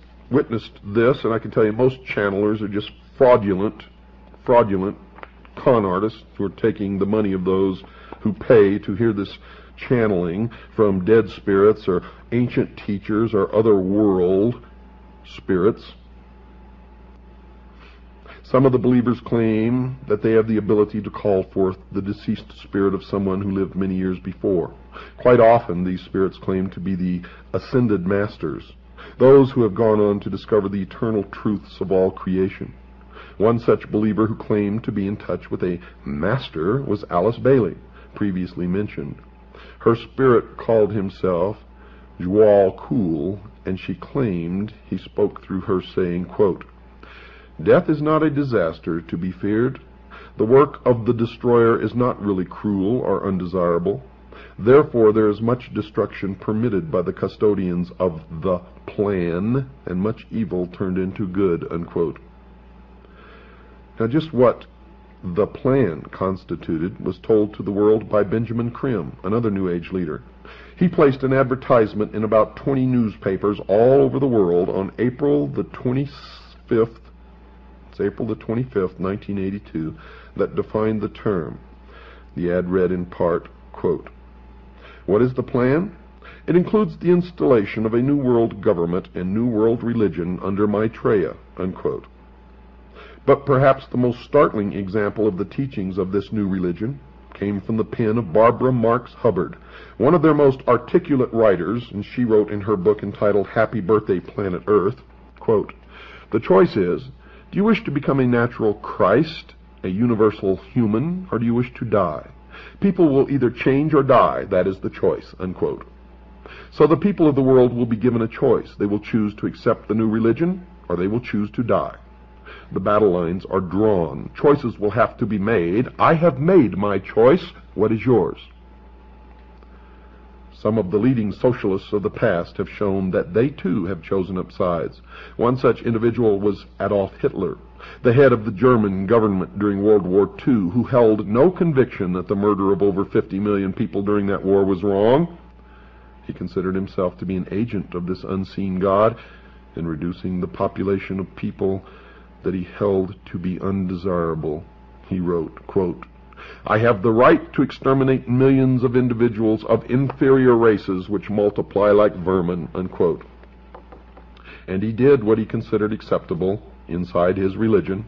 this, and I can tell you most channelers are just fraudulent con artists who are taking the money of those who pay to hear this channeling from dead spirits or ancient teachers or other world spirits. Some of the believers claim that they have the ability to call forth the deceased spirit of someone who lived many years before. Quite often these spirits claim to be the ascended masters, those who have gone on to discover the eternal truths of all creation. One such believer who claimed to be in touch with a master was Alice Bailey, previously mentioned. Her spirit called himself Dwal Kul, and she claimed he spoke through her, saying, quote, "Death is not a disaster to be feared. The work of the destroyer is not really cruel or undesirable. Therefore there is much destruction permitted by the custodians of the plan, and much evil turned into good," unquote. Now just what the plan constituted was told to the world by Benjamin Krim, another New Age leader. He placed an advertisement in about 20 newspapers all over the world on April the 25th, 1982, that defined the term. The ad read in part, quote, "What is the plan? It includes the installation of a new world government and new world religion under Maitreya, unquote. But perhaps the most startling example of the teachings of this new religion came from the pen of Barbara Marx Hubbard, one of their most articulate writers, and she wrote in her book entitled Happy Birthday, Planet Earth, quote, "The choice is, do you wish to become a natural Christ, a universal human, or do you wish to die? People will either change or die, that is the choice," unquote. So the people of the world will be given a choice. They will choose to accept the new religion, or they will choose to die. The battle lines are drawn. Choices will have to be made. I have made my choice. What is yours? Some of the leading socialists of the past have shown that they too have chosen up sides. One such individual was Adolf Hitler, the head of the German government during World War II, who held no conviction that the murder of over 50 million people during that war was wrong. He considered himself to be an agent of this unseen God in reducing the population of people that he held to be undesirable. He wrote, quote, "I have the right to exterminate millions of individuals of inferior races which multiply like vermin," unquote. And he did what he considered acceptable inside his religion.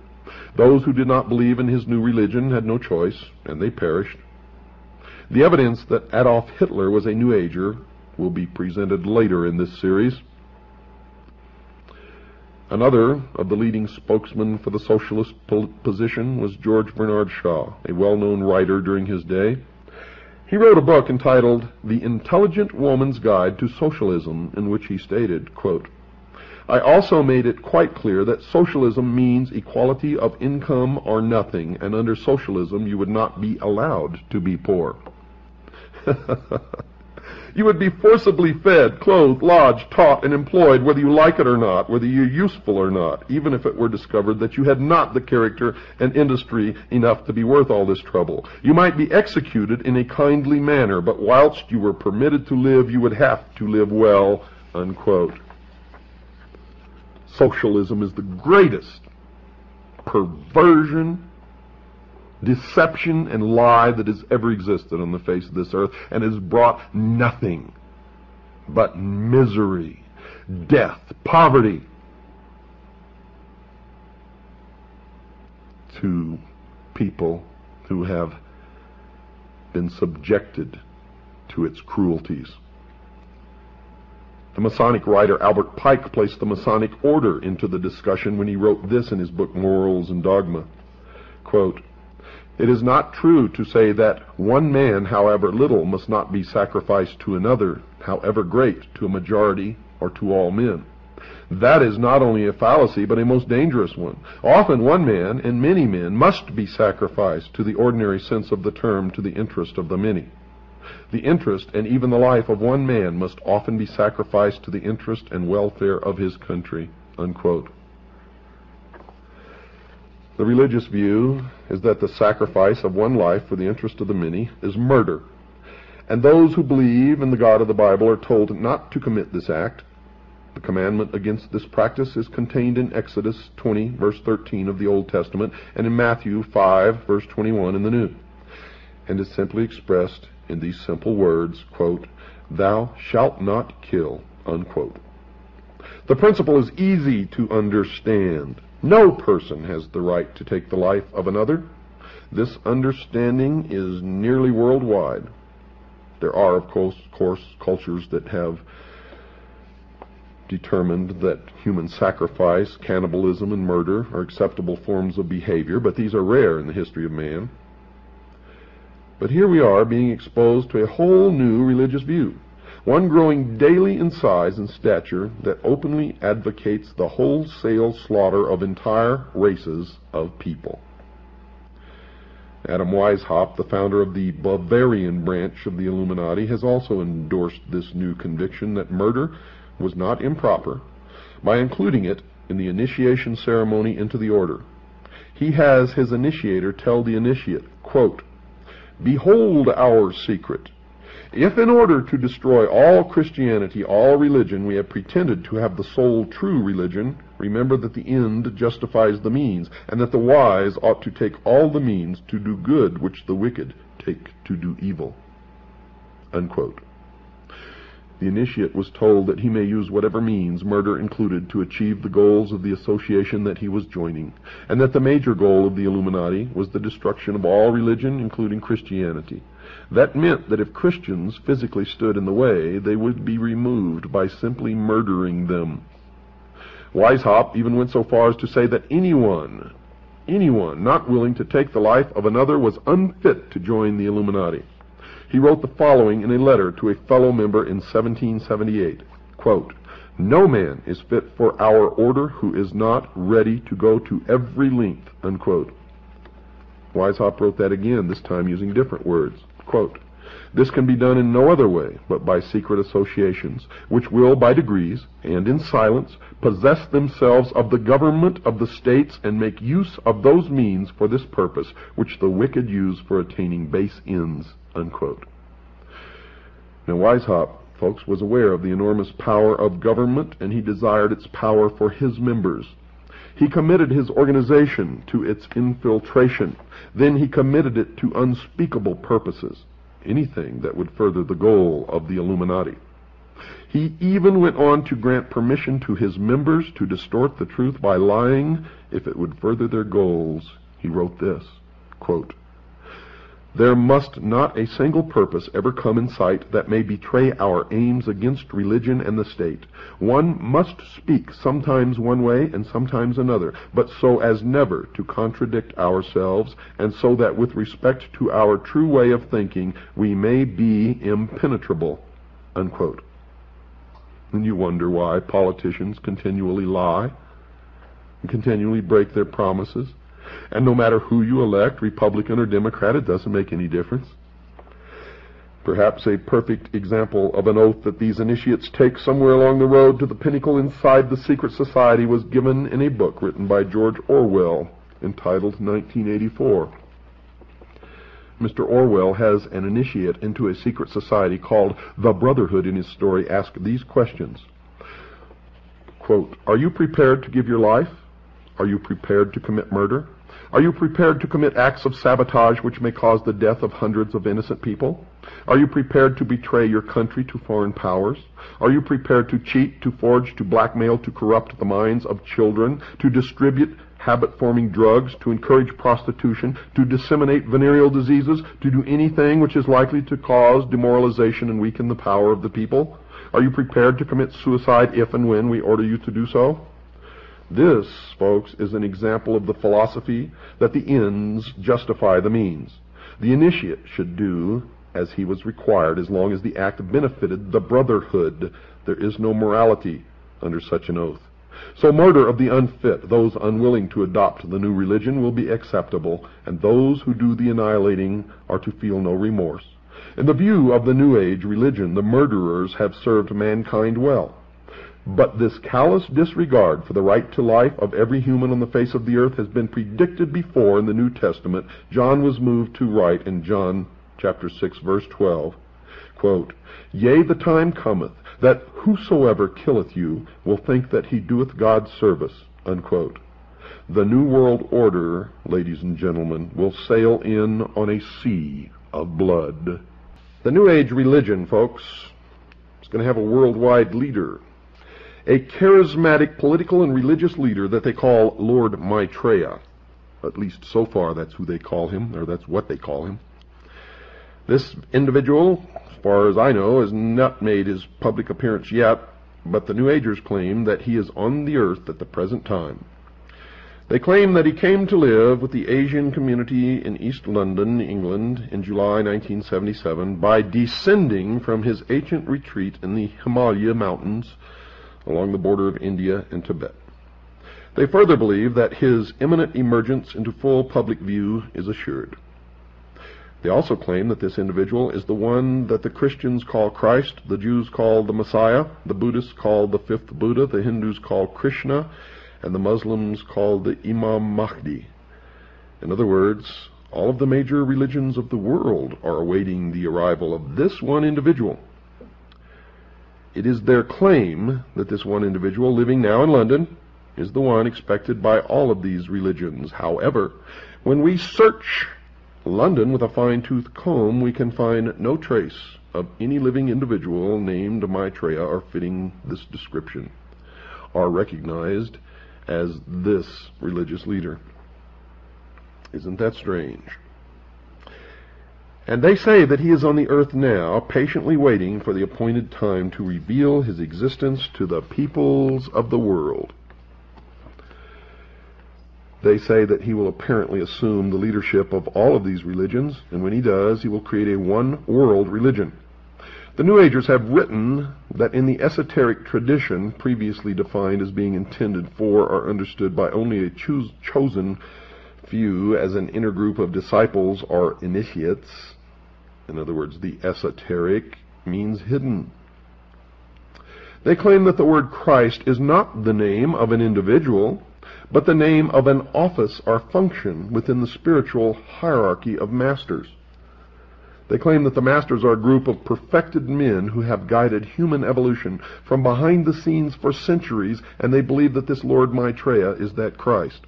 Those who did not believe in his new religion had no choice, and they perished. The evidence that Adolf Hitler was a New Ager will be presented later in this series. Another of the leading spokesmen for the socialist position was George Bernard Shaw, a well-known writer during his day. He wrote a book entitled The Intelligent Woman's Guide to Socialism, in which he stated, quote, "I also made it quite clear that socialism means equality of income or nothing, and under socialism you would not be allowed to be poor." You would be forcibly fed, clothed, lodged, taught, and employed, whether you like it or not, whether you're useful or not, even if it were discovered that you had not the character and industry enough to be worth all this trouble. You might be executed in a kindly manner, but whilst you were permitted to live, you would have to live well, unquote. Socialism is the greatest perversion, deception, and lie that has ever existed on the face of this earth, and has brought nothing but misery, death, poverty to people who have been subjected to its cruelties. The Masonic writer Albert Pike placed the Masonic order into the discussion when he wrote this in his book Morals and Dogma, quote, "It is not true to say that one man, however little, must not be sacrificed to another, however great, to a majority or to all men. That is not only a fallacy, but a most dangerous one. Often one man, and many men, must be sacrificed, to the ordinary sense of the term, to the interest of the many. The interest and even the life of one man must often be sacrificed to the interest and welfare of his country," unquote. The religious view is that the sacrifice of one life for the interest of the many is murder, and those who believe in the God of the Bible are told not to commit this act. The commandment against this practice is contained in Exodus 20, verse 13 of the Old Testament, and in Matthew 5, verse 21 in the New, and is simply expressed in these simple words, quote, "Thou shalt not kill," unquote. The principle is easy to understand. No person has the right to take the life of another. This understanding is nearly worldwide. There are, of course, cultures that have determined that human sacrifice, cannibalism, and murder are acceptable forms of behavior, but these are rare in the history of man. But here we are being exposed to a whole new religious view, one growing daily in size and stature, that openly advocates the wholesale slaughter of entire races of people. Adam Weishaupt, the founder of the Bavarian branch of the Illuminati, has also endorsed this new conviction that murder was not improper by including it in the initiation ceremony into the order. He has his initiator tell the initiate, quote, "Behold our secret. If in order to destroy all Christianity, all religion, we have pretended to have the sole true religion, remember that the end justifies the means, and that the wise ought to take all the means to do good which the wicked take to do evil," unquote. The initiate was told that he may use whatever means, murder included, to achieve the goals of the association that he was joining, and that the major goal of the Illuminati was the destruction of all religion, including Christianity. That meant that if Christians physically stood in the way, they would be removed by simply murdering them. Weishaupt even went so far as to say that anyone not willing to take the life of another was unfit to join the Illuminati. He wrote the following in a letter to a fellow member in 1778, quote, "No man is fit for our order who is not ready to go to every length," unquote. Weishaupt wrote that again, this time using different words. Quote, "This can be done in no other way but by secret associations, which will by degrees, and in silence, possess themselves of the government of the states and make use of those means for this purpose, which the wicked use for attaining base ends," unquote. Now Weishaupt, folks, was aware of the enormous power of government, and he desired its power for his members. He committed his organization to its infiltration. Then he committed it to unspeakable purposes, anything that would further the goal of the Illuminati. He even went on to grant permission to his members to distort the truth by lying if it would further their goals. He wrote this, quote, "There must not a single purpose ever come in sight that may betray our aims against religion and the state. One must speak sometimes one way and sometimes another, but so as never to contradict ourselves, and so that with respect to our true way of thinking we may be impenetrable," unquote. And you wonder why politicians continually lie and continually break their promises. And no matter who you elect, Republican or Democrat, it doesn't make any difference. Perhaps a perfect example of an oath that these initiates take somewhere along the road to the pinnacle inside the secret society was given in a book written by George Orwell entitled 1984. Mr. Orwell has an initiate into a secret society called the Brotherhood in his story ask these questions. Quote, "Are you prepared to give your life? Are you prepared to commit murder? Are you prepared to commit acts of sabotage which may cause the death of hundreds of innocent people? Are you prepared to betray your country to foreign powers? Are you prepared to cheat, to forge, to blackmail, to corrupt the minds of children, to distribute habit-forming drugs, to encourage prostitution, to disseminate venereal diseases, to do anything which is likely to cause demoralization and weaken the power of the people? Are you prepared to commit suicide if and when we order you to do so?" This, folks, is an example of the philosophy that the ends justify the means. The initiate should do as he was required as long as the act benefited the brotherhood. There is no morality under such an oath. So murder of the unfit, those unwilling to adopt the new religion, will be acceptable, and those who do the annihilating are to feel no remorse. In the view of the New Age religion, the murderers have served mankind well. But this callous disregard for the right to life of every human on the face of the earth has been predicted before in the New Testament. John was moved to write in John chapter 6, verse 12, quote, "Yea, the time cometh, that whosoever killeth you will think that he doeth God service," unquote. The New World Order, ladies and gentlemen, will sail in on a sea of blood. The New Age religion, folks, is going to have a worldwide leader. A charismatic political and religious leader that they call Lord Maitreya. At least so far that's who they call him, or that's what they call him. This individual, as far as I know, has not made his public appearance yet, but the New Agers claim that he is on the earth at the present time. They claim that he came to live with the Asian community in East London, England, in July 1977 by descending from his ancient retreat in the Himalaya mountains along the border of India and Tibet. They further believe that his imminent emergence into full public view is assured. They also claim that this individual is the one that the Christians call Christ, the Jews call the Messiah, the Buddhists call the fifth Buddha, the Hindus call Krishna, and the Muslims call the Imam Mahdi. In other words, all of the major religions of the world are awaiting the arrival of this one individual. It is their claim that this one individual living now in London is the one expected by all of these religions. However, when we search London with a fine-tooth comb, we can find no trace of any living individual named Maitreya or fitting this description are recognized as this religious leader. Isn't that strange? And they say that he is on the earth now, patiently waiting for the appointed time to reveal his existence to the peoples of the world. They say that he will apparently assume the leadership of all of these religions, and when he does, he will create a one-world religion. The New Agers have written that in the esoteric tradition previously defined as being intended for or understood by only a chosen few as an inner group of disciples or initiates, in other words, the esoteric means hidden. They claim that the word Christ is not the name of an individual, but the name of an office or function within the spiritual hierarchy of masters. They claim that the masters are a group of perfected men who have guided human evolution from behind the scenes for centuries, and they believe that this Lord Maitreya is that Christ.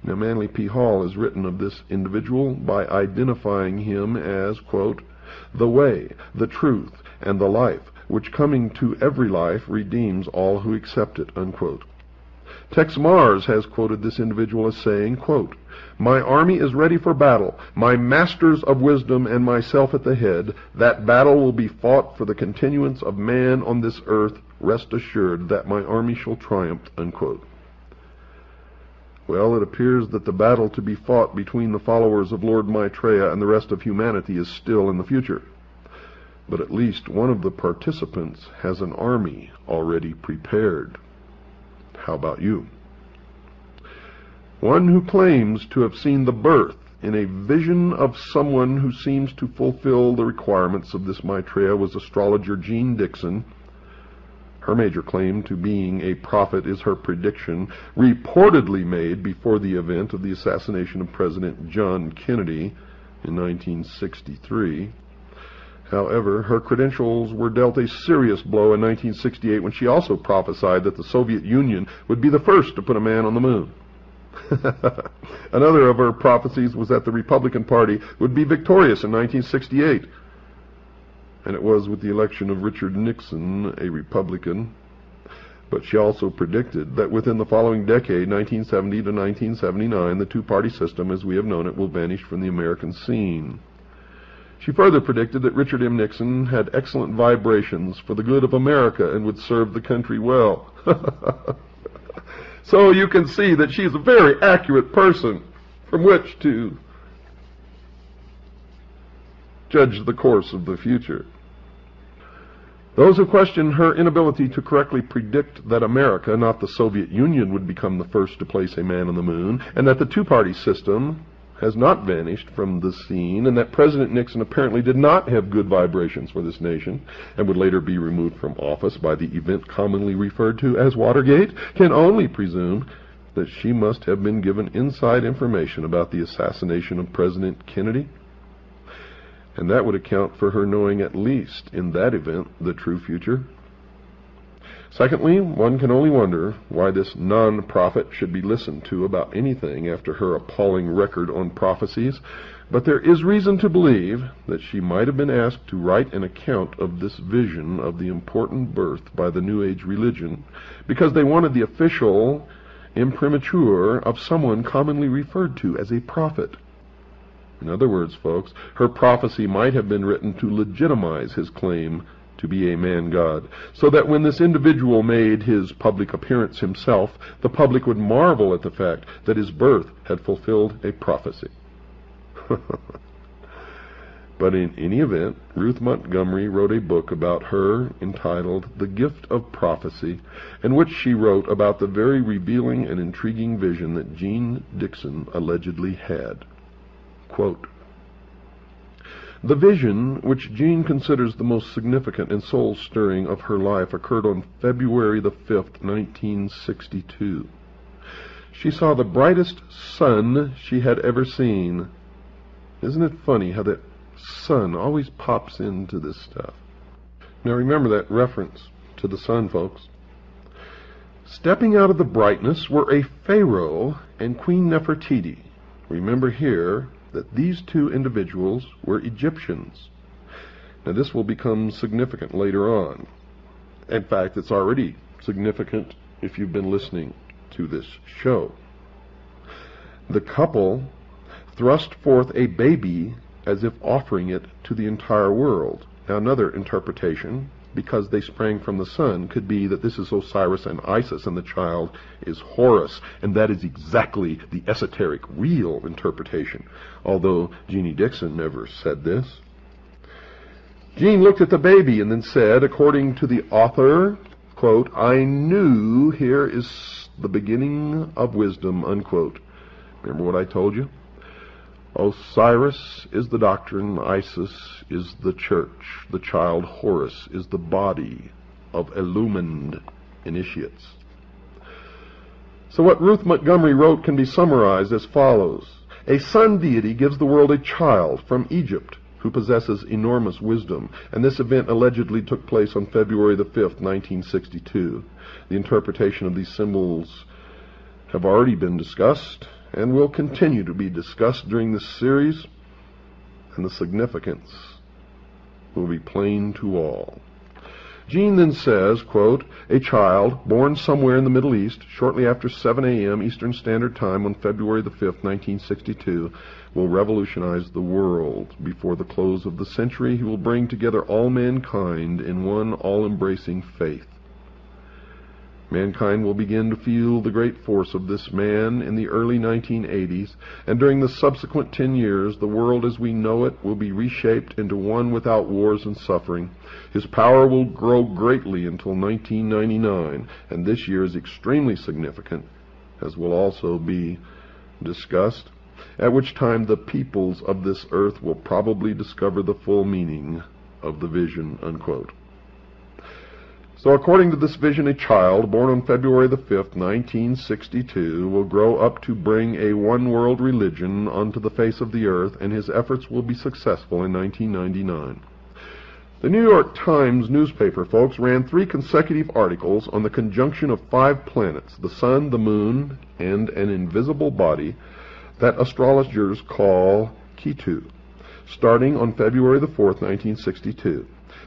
Now, Manly P. Hall has written of this individual by identifying him as, quote, the way, the truth, and the life, which coming to every life redeems all who accept it, unquote. Tex Mars has quoted this individual as saying, quote, my army is ready for battle, my masters of wisdom and myself at the head. That battle will be fought for the continuance of man on this earth. Rest assured that my army shall triumph, unquote. Well, it appears that the battle to be fought between the followers of Lord Maitreya and the rest of humanity is still in the future. But at least one of the participants has an army already prepared. How about you? One who claims to have seen the birth in a vision of someone who seems to fulfill the requirements of this Maitreya was astrologer Jean Dixon. Her major claim to being a prophet is her prediction, reportedly made before the event of the assassination of President John Kennedy in 1963. However, her credentials were dealt a serious blow in 1968 when she also prophesied that the Soviet Union would be the first to put a man on the moon. Another of her prophecies was that the Republican Party would be victorious in 1968. And it was with the election of Richard Nixon, a Republican. But she also predicted that within the following decade, 1970 to 1979, the two-party system, as we have known it, will vanish from the American scene. She further predicted that Richard M. Nixon had excellent vibrations for the good of America and would serve the country well. So you can see that she's a very accurate person from which to judge the course of the future. Those who question her inability to correctly predict that America, not the Soviet Union, would become the first to place a man on the moon, and that the two-party system has not vanished from the scene, and that President Nixon apparently did not have good vibrations for this nation, and would later be removed from office by the event commonly referred to as Watergate, can only presume that she must have been given inside information about the assassination of President Kennedy. And that would account for her knowing at least in that event the true future. Secondly, one can only wonder why this non-prophet should be listened to about anything after her appalling record on prophecies, but there is reason to believe that she might have been asked to write an account of this vision of the important birth by the New Age religion, because they wanted the official imprimatur of someone commonly referred to as a prophet. In other words, folks, her prophecy might have been written to legitimize his claim to be a man-god, so that when this individual made his public appearance himself, the public would marvel at the fact that his birth had fulfilled a prophecy. But in any event, Ruth Montgomery wrote a book about her entitled The Gift of Prophecy, in which she wrote about the very revealing and intriguing vision that Jean Dixon allegedly had. Quote, the vision, which Jean considers the most significant and soul-stirring of her life, occurred on February the 5th, 1962. She saw the brightest sun she had ever seen. Isn't it funny how that sun always pops into this stuff? Now remember that reference to the sun, folks. Stepping out of the brightness were a Pharaoh and Queen Nefertiti. Remember here that these two individuals were Egyptians. Now, this will become significant later on. In fact, it's already significant if you've been listening to this show. The couple thrust forth a baby as if offering it to the entire world. Now, another interpretation, because they sprang from the sun, could be that this is Osiris and Isis and the child is Horus, and that is exactly the esoteric, real interpretation, although Jeannie Dixon never said this. Jean looked at the baby and then said, according to the author, quote, "I knew here is the beginning of wisdom," unquote. Remember what I told you? Osiris is the doctrine, Isis is the church, the child Horus is the body of illumined initiates. So what Ruth Montgomery wrote can be summarized as follows. A sun deity gives the world a child from Egypt who possesses enormous wisdom, and this event allegedly took place on February the 5th, 1962. The interpretation of these symbols have already been discussed and will continue to be discussed during this series, and the significance will be plain to all. Jean then says, quote, "A child born somewhere in the Middle East shortly after 7 a.m. Eastern Standard Time on February the 5th, 1962, will revolutionize the world. Before the close of the century, he will bring together all mankind in one all-embracing faith. Mankind will begin to feel the great force of this man in the early 1980s, and during the subsequent 10 years, the world as we know it will be reshaped into one without wars and suffering. His power will grow greatly until 1999, and this year is extremely significant, as will also be discussed, at which time the peoples of this earth will probably discover the full meaning of the vision," unquote. So according to this vision, a child born on February the 5th, 1962, will grow up to bring a one-world religion onto the face of the earth, and his efforts will be successful in 1999. The New York Times newspaper, folks, ran 3 consecutive articles on the conjunction of 5 planets, the sun, the moon, and an invisible body that astrologers call Ketu, starting on February the 4th, 1962.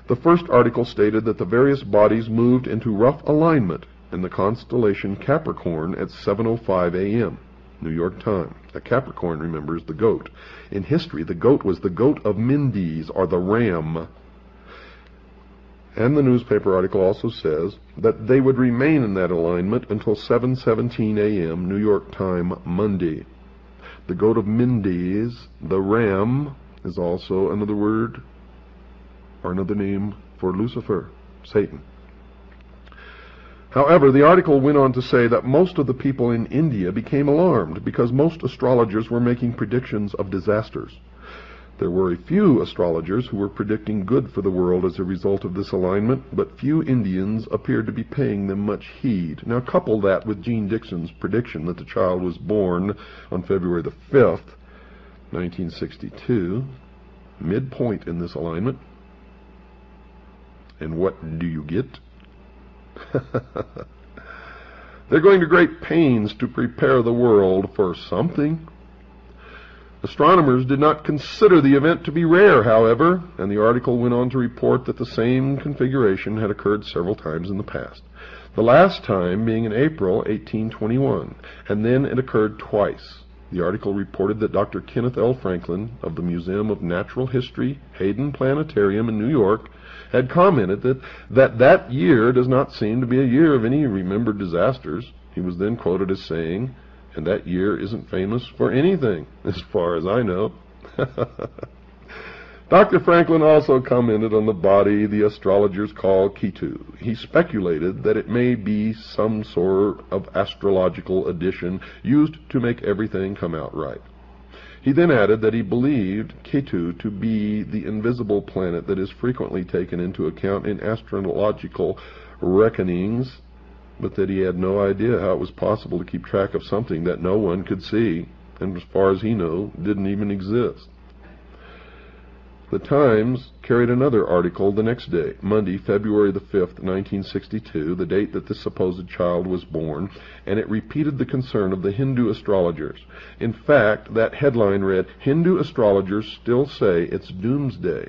The first article stated that the various bodies moved into rough alignment in the constellation Capricorn at 7:05 a.m., New York time. A Capricorn, remember, is the goat. In history, the goat was the goat of Mendes, or the ram. And the newspaper article also says that they would remain in that alignment until 7:17 a.m., New York time, Monday. The goat of Mendes, the ram, is also another word or another name for Lucifer, Satan. However, the article went on to say that most of the people in India became alarmed because most astrologers were making predictions of disasters. There were a few astrologers who were predicting good for the world as a result of this alignment, but few Indians appeared to be paying them much heed. Now couple that with Jean Dixon's prediction that the child was born on February the 5th, 1962, midpoint in this alignment, and what do you get? They're going to great pains to prepare the world for something. Astronomers did not consider the event to be rare, however, and the article went on to report that the same configuration had occurred several times in the past. The last time being in April 1821, and then it occurred twice. The article reported that Dr. Kenneth L. Franklin of the Museum of Natural History, Hayden Planetarium in New York, had commented that year does not seem to be a year of any remembered disasters. He was then quoted as saying, "And that year isn't famous for anything, as far as I know." Dr. Franklin also commented on the body the astrologers call Ketu. He speculated that it may be some sort of astrological addition used to make everything come out right. He then added that he believed Ketu to be the invisible planet that is frequently taken into account in astrological reckonings, but that he had no idea how it was possible to keep track of something that no one could see, and as far as he knew, didn't even exist. The Times carried another article the next day, Monday, February the 5th, 1962, the date that this supposed child was born, and it repeated the concern of the Hindu astrologers. In fact, that headline read, "Hindu astrologers still say it's doomsday."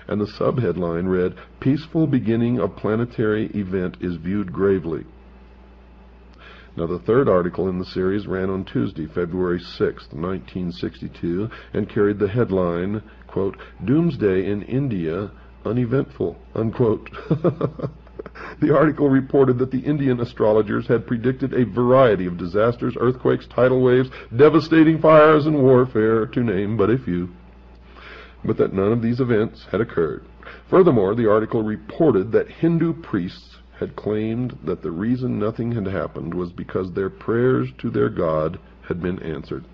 And the subheadline read, "Peaceful beginning of planetary event is viewed gravely." Now, the third article in the series ran on Tuesday, February 6th, 1962, and carried the headline, quote, "Doomsday in India Uneventful," unquote. The article reported that the Indian astrologers had predicted a variety of disasters, earthquakes, tidal waves, devastating fires, and warfare, to name but a few, but that none of these events had occurred. Furthermore, the article reported that Hindu priests had claimed that the reason nothing had happened was because their prayers to their God had been answered.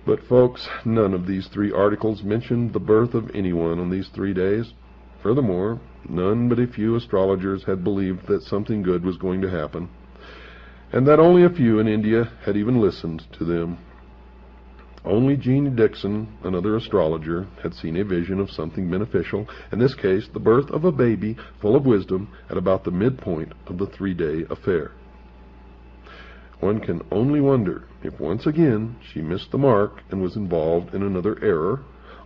But folks, none of these three articles mentioned the birth of anyone on these 3 days. Furthermore, none but a few astrologers had believed that something good was going to happen, and that only a few in India had even listened to them. Only Jean Dixon, another astrologer, had seen a vision of something beneficial, in this case the birth of a baby full of wisdom at about the midpoint of the 3-day affair. One can only wonder if once again she missed the mark and was involved in another error,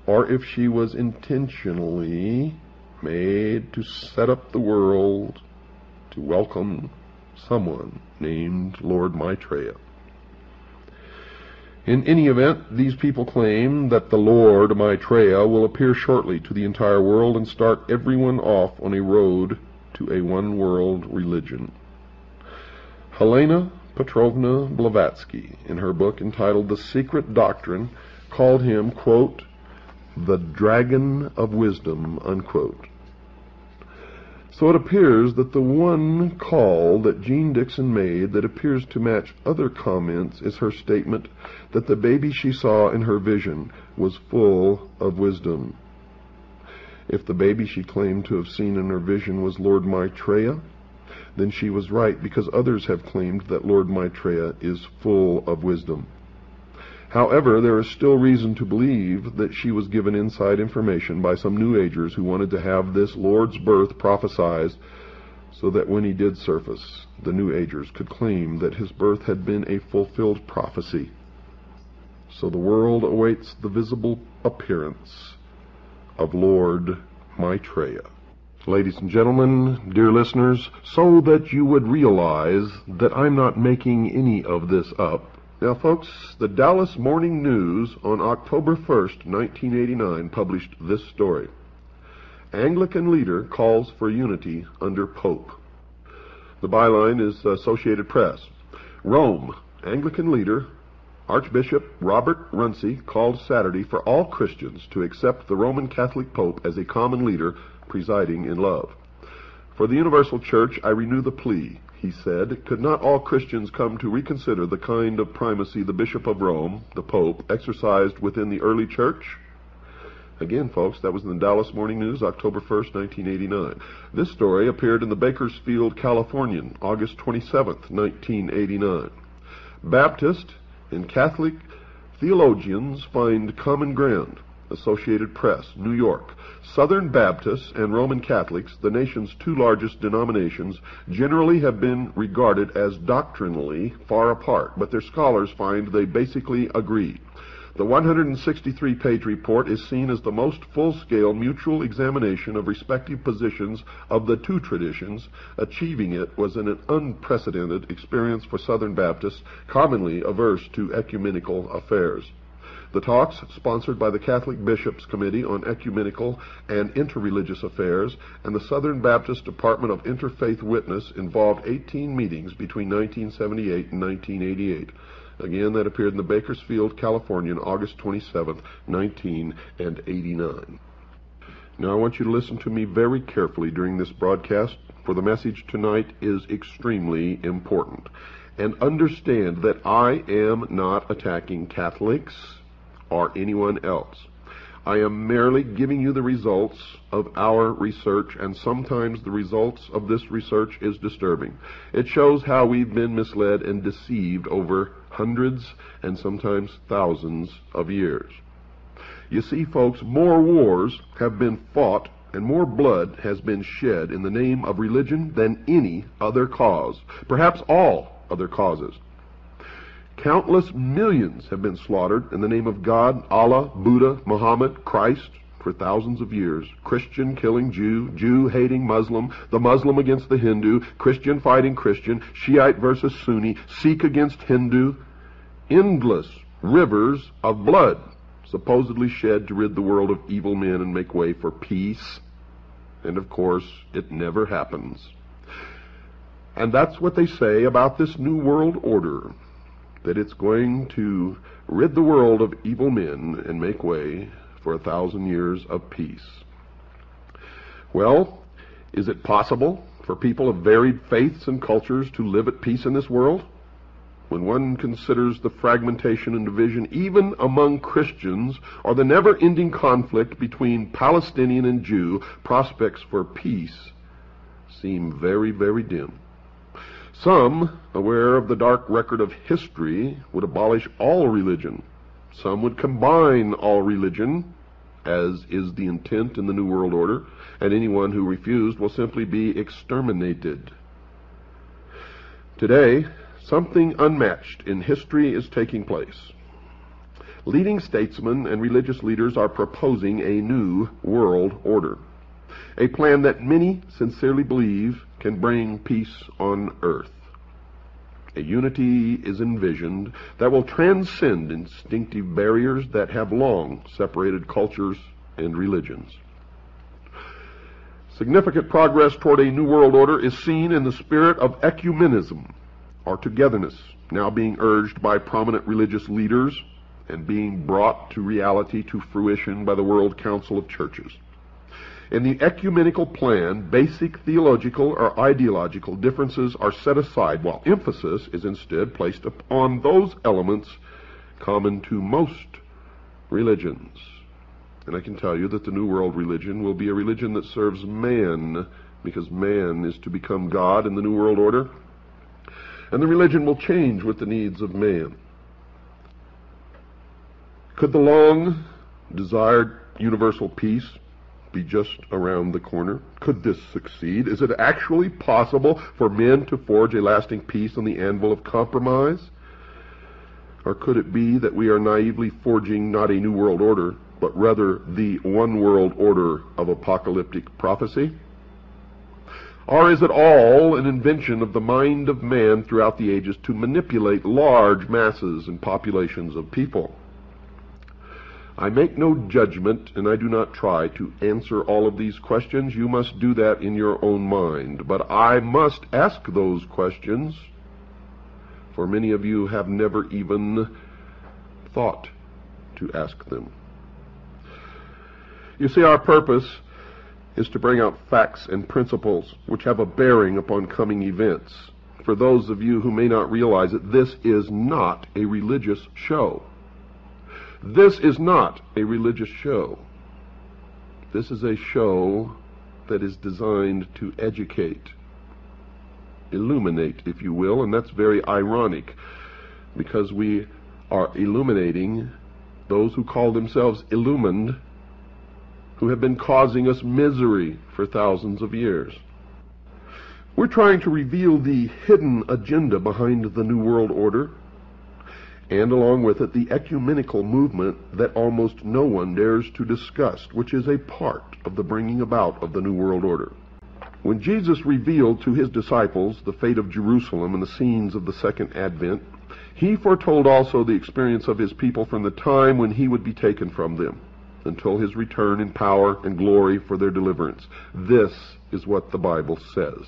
or if she was intentionally made to set up the world to welcome someone named Lord Maitreya. In any event, these people claim that the Lord Maitreya will appear shortly to the entire world and start everyone off on a road to a one-world religion. Helena Petrovna Blavatsky, in her book entitled The Secret Doctrine, called him, quote, "the Dragon of Wisdom," unquote. So it appears that the one call that Jean Dixon made that appears to match other comments is her statement that the baby she saw in her vision was full of wisdom. If the baby she claimed to have seen in her vision was Lord Maitreya, then she was right, because others have claimed that Lord Maitreya is full of wisdom. However, there is still reason to believe that she was given inside information by some New Agers who wanted to have this Lord's birth prophesied so that when he did surface, the New Agers could claim that his birth had been a fulfilled prophecy. So the world awaits the visible appearance of Lord Maitreya. Ladies and gentlemen, dear listeners, so that you would realize that I'm not making any of this up, now, folks, the Dallas Morning News on October 1st, 1989, published this story. Anglican leader calls for unity under Pope. The byline is Associated Press. Rome, Anglican leader Archbishop Robert Runcie called Saturday for all Christians to accept the Roman Catholic Pope as a common leader presiding in love. "For the universal church, I renew the plea," he said. "Could not all Christians come to reconsider the kind of primacy the Bishop of Rome, the Pope, exercised within the early church?" Again, folks, that was in the Dallas Morning News, October 1st, 1989. This story appeared in the Bakersfield Californian, August 27th, 1989. Baptist and Catholic theologians find common ground. Associated Press, New York. Southern Baptists and Roman Catholics, the nation's two largest denominations, generally have been regarded as doctrinally far apart, but their scholars find they basically agree. The 163-page report is seen as the most full-scale mutual examination of respective positions of the two traditions. Achieving it was an unprecedented experience for Southern Baptists, commonly averse to ecumenical affairs. The talks, sponsored by the Catholic Bishops' Committee on Ecumenical and Interreligious Affairs and the Southern Baptist Department of Interfaith Witness, involved 18 meetings between 1978 and 1988. Again, that appeared in the Bakersfield Californian, August 27, 1989. Now, I want you to listen to me very carefully during this broadcast, for the message tonight is extremely important. And understand that I am not attacking Catholics or anyone else. I am merely giving you the results of our research, and sometimes the results of this research is disturbing. It shows how we've been misled and deceived over hundreds and sometimes thousands of years. You see, folks, more wars have been fought and more blood has been shed in the name of religion than any other cause, perhaps all other causes. Countless millions have been slaughtered in the name of God, Allah, Buddha, Muhammad, Christ, for thousands of years. Christian killing Jew, Jew hating Muslim, the Muslim against the Hindu, Christian fighting Christian, Shiite versus Sunni, Sikh against Hindu. Endless rivers of blood supposedly shed to rid the world of evil men and make way for peace. And of course, it never happens. And that's what they say about this new world order, that it's going to rid the world of evil men and make way for 1,000 years of peace. Well, is it possible for people of varied faiths and cultures to live at peace in this world? When one considers the fragmentation and division even among Christians, or the never-ending conflict between Palestinian and Jew, prospects for peace seem very, very dim. Some, aware of the dark record of history, would abolish all religion. Some would combine all religion, as is the intent in the New World Order, and anyone who refused will simply be exterminated. Today, something unmatched in history is taking place. Leading statesmen and religious leaders are proposing a new world order, a plan that many sincerely believe can bring peace on earth. A unity is envisioned that will transcend instinctive barriers that have long separated cultures and religions. Significant progress toward a new world order is seen in the spirit of ecumenism, or togetherness, now being urged by prominent religious leaders and being brought to reality, to fruition, by the World Council of Churches. In the ecumenical plan, basic theological or ideological differences are set aside, while emphasis is instead placed upon those elements common to most religions. And I can tell you that the New World religion will be a religion that serves man, because man is to become God in the New World Order, and the religion will change with the needs of man. Could the long-desired universal peace be just around the corner? Could this succeed? Is it actually possible for men to forge a lasting peace on the anvil of compromise? Or could it be that we are naively forging not a new world order, but rather the one world order of apocalyptic prophecy? Or is it all an invention of the mind of man throughout the ages to manipulate large masses and populations of people? I make no judgment, and I do not try to answer all of these questions. You must do that in your own mind. But I must ask those questions, for many of you have never even thought to ask them. You see, our purpose is to bring out facts and principles which have a bearing upon coming events. For those of you who may not realize it, this is not a religious show. This is not a religious show. This is a show that is designed to educate, illuminate, if you will, and that's very ironic, because we are illuminating those who call themselves illumined, who have been causing us misery for thousands of years. We're trying to reveal the hidden agenda behind the New World Order, and along with it the ecumenical movement that almost no one dares to discuss, which is a part of the bringing about of the New World Order. When Jesus revealed to his disciples the fate of Jerusalem and the scenes of the Second Advent, he foretold also the experience of his people from the time when he would be taken from them, until his return in power and glory for their deliverance. This is what the Bible says.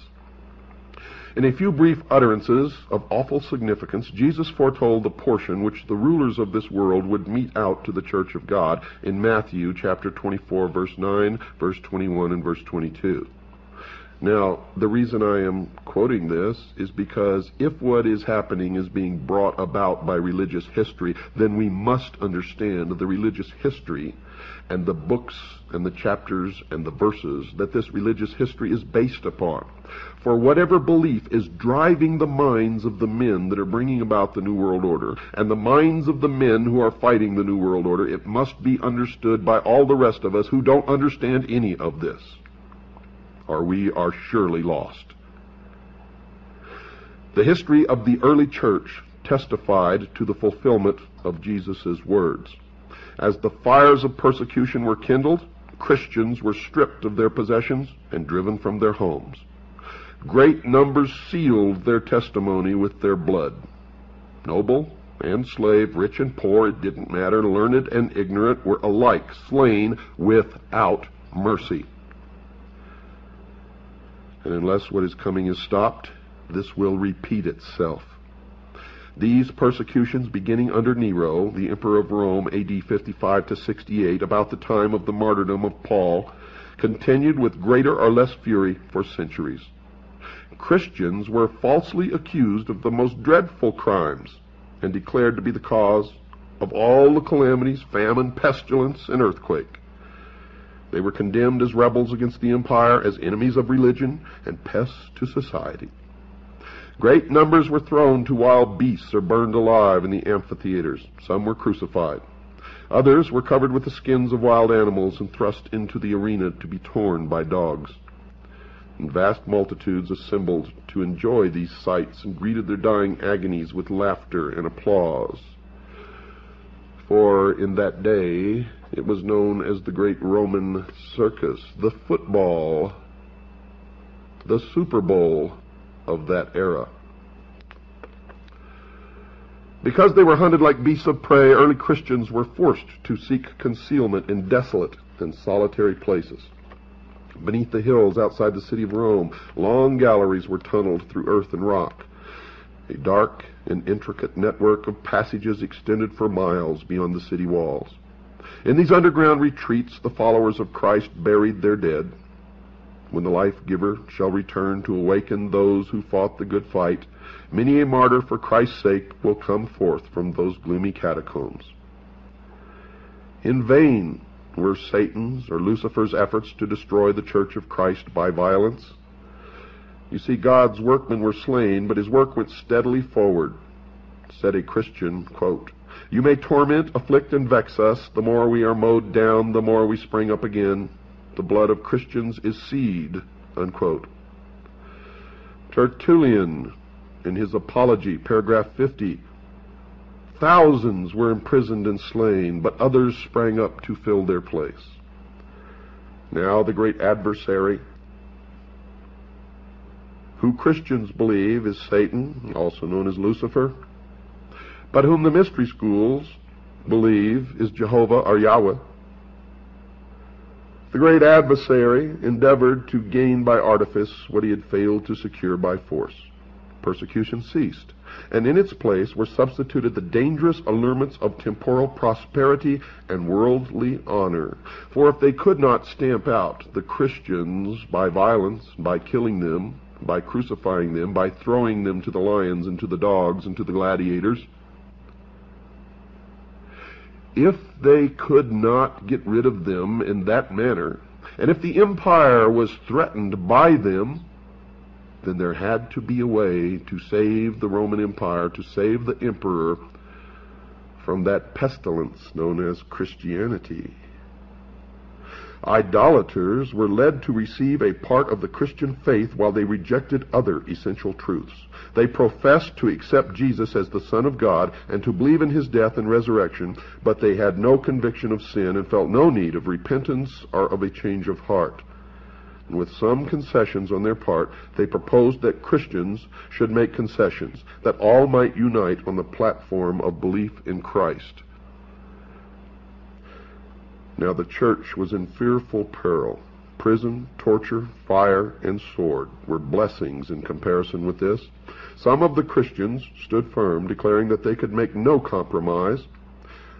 In a few brief utterances of awful significance, Jesus foretold the portion which the rulers of this world would mete out to the church of God in Matthew chapter 24, verse 9, verse 21, and verse 22. Now, the reason I am quoting this is because if what is happening is being brought about by religious history, then we must understand the religious history and the books and the chapters and the verses that this religious history is based upon. For whatever belief is driving the minds of the men that are bringing about the New World Order, and the minds of the men who are fighting the New World Order, it must be understood by all the rest of us who don't understand any of this, or we are surely lost. The history of the early church testified to the fulfillment of Jesus' words. As the fires of persecution were kindled, Christians were stripped of their possessions and driven from their homes. Great numbers sealed their testimony with their blood. Noble and slave, rich and poor, it didn't matter, learned and ignorant, were alike slain without mercy. And unless what is coming is stopped, this will repeat itself. These persecutions, beginning under Nero, the emperor of Rome, AD 55 to 68, about the time of the martyrdom of Paul, continued with greater or less fury for centuries. Christians were falsely accused of the most dreadful crimes and declared to be the cause of all the calamities, famine, pestilence, and earthquake. They were condemned as rebels against the empire, as enemies of religion, and pests to society. Great numbers were thrown to wild beasts or burned alive in the amphitheaters. Some were crucified. Others were covered with the skins of wild animals and thrust into the arena to be torn by dogs. And vast multitudes assembled to enjoy these sights and greeted their dying agonies with laughter and applause. For in that day it was known as the great Roman circus, the football, the Super Bowl of that era. Because they were hunted like beasts of prey, early Christians were forced to seek concealment in desolate and solitary places. Beneath the hills outside the city of Rome, long galleries were tunneled through earth and rock. A dark and intricate network of passages extended for miles beyond the city walls. In these underground retreats, the followers of Christ buried their dead. When the life-giver shall return to awaken those who fought the good fight, many a martyr for Christ's sake will come forth from those gloomy catacombs. In vain were Satan's or Lucifer's efforts to destroy the Church of Christ by violence. You see, God's workmen were slain, but his work went steadily forward. Said a Christian, quote, "You may torment, afflict, and vex us. The more we are mowed down, the more we spring up again. The blood of Christians is seed," unquote. Tertullian, in his Apology, paragraph 50, "Thousands were imprisoned and slain, but others sprang up to fill their place." Now the great adversary, who Christians believe is Satan, also known as Lucifer, but whom the mystery schools believe is Jehovah or Yahweh. The great adversary endeavored to gain by artifice what he had failed to secure by force. Persecution ceased, and in its place were substituted the dangerous allurements of temporal prosperity and worldly honor. For if they could not stamp out the Christians by violence, by killing them, by crucifying them, by throwing them to the lions and to the dogs and to the gladiators, if they could not get rid of them in that manner, and if the empire was threatened by them, then there had to be a way to save the Roman Empire, to save the emperor from that pestilence known as Christianity. Idolaters were led to receive a part of the Christian faith while they rejected other essential truths. They professed to accept Jesus as the Son of God and to believe in his death and resurrection, but they had no conviction of sin and felt no need of repentance or of a change of heart. And with some concessions on their part, they proposed that Christians should make concessions, that all might unite on the platform of belief in Christ. Now the church was in fearful peril. Prison, torture, fire, and sword were blessings in comparison with this. Some of the Christians stood firm, declaring that they could make no compromise.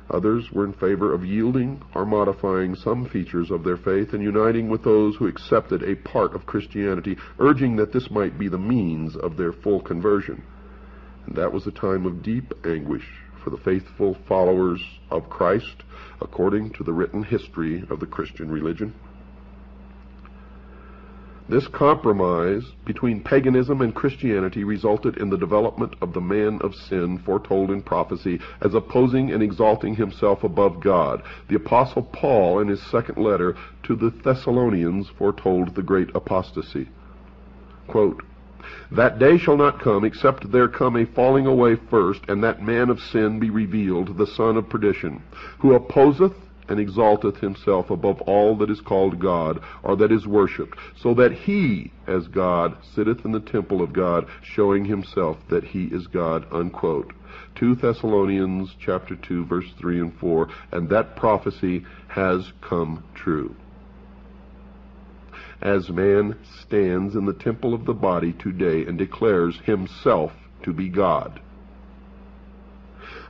Others were in favor of yielding or modifying some features of their faith and uniting with those who accepted a part of Christianity, urging that this might be the means of their full conversion. And that was a time of deep anguish for the faithful followers of Christ, according to the written history of the Christian religion. This compromise between paganism and Christianity resulted in the development of the man of sin foretold in prophecy as opposing and exalting himself above God. The Apostle Paul, in his second letter to the Thessalonians, foretold the great apostasy. Quote, "That day shall not come, except there come a falling away first, and that man of sin be revealed, the son of perdition, who opposeth and exalteth himself above all that is called God, or that is worshipped, so that he, as God, sitteth in the temple of God, showing himself that he is God," unquote. 2 Thessalonians chapter 2, verse 3 and 4, and that prophecy has come true. As man stands in the temple of the body today and declares himself to be God.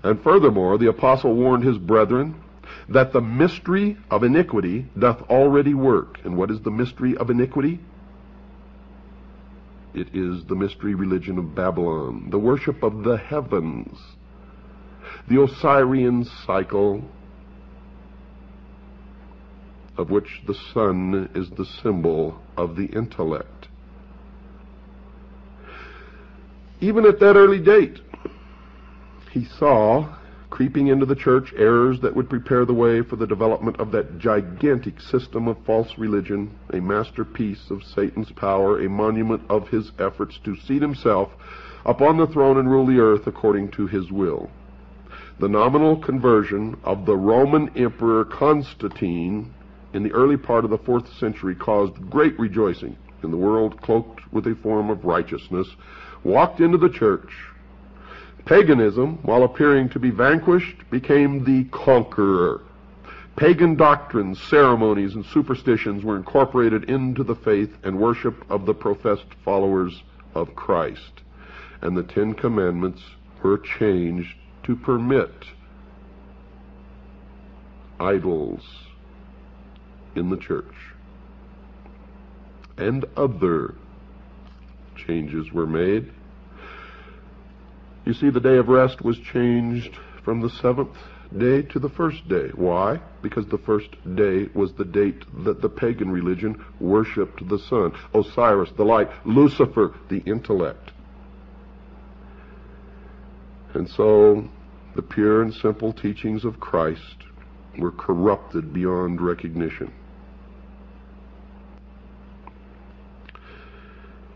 And furthermore, the apostle warned his brethren that the mystery of iniquity doth already work. And what is the mystery of iniquity? It is the mystery religion of Babylon, the worship of the heavens, the Osirian cycle, of which the sun is the symbol of the intellect. Even at that early date, he saw creeping into the church errors that would prepare the way for the development of that gigantic system of false religion, a masterpiece of Satan's power, a monument of his efforts to seat himself upon the throne and rule the earth according to his will. The nominal conversion of the Roman Emperor Constantine in the early part of the 4th century caused great rejoicing, and the world, cloaked with a form of righteousness, walked into the church. Paganism, while appearing to be vanquished, became the conqueror. Pagan doctrines, ceremonies, and superstitions were incorporated into the faith and worship of the professed followers of Christ. And the 10 Commandments were changed to permit idols in the church. And other changes were made. You see, the day of rest was changed from the 7th day to the 1st day. Why? Because the 1st day was the date that the pagan religion worshipped the sun, Osiris, the light, Lucifer, the intellect. And so the pure and simple teachings of Christ were corrupted beyond recognition.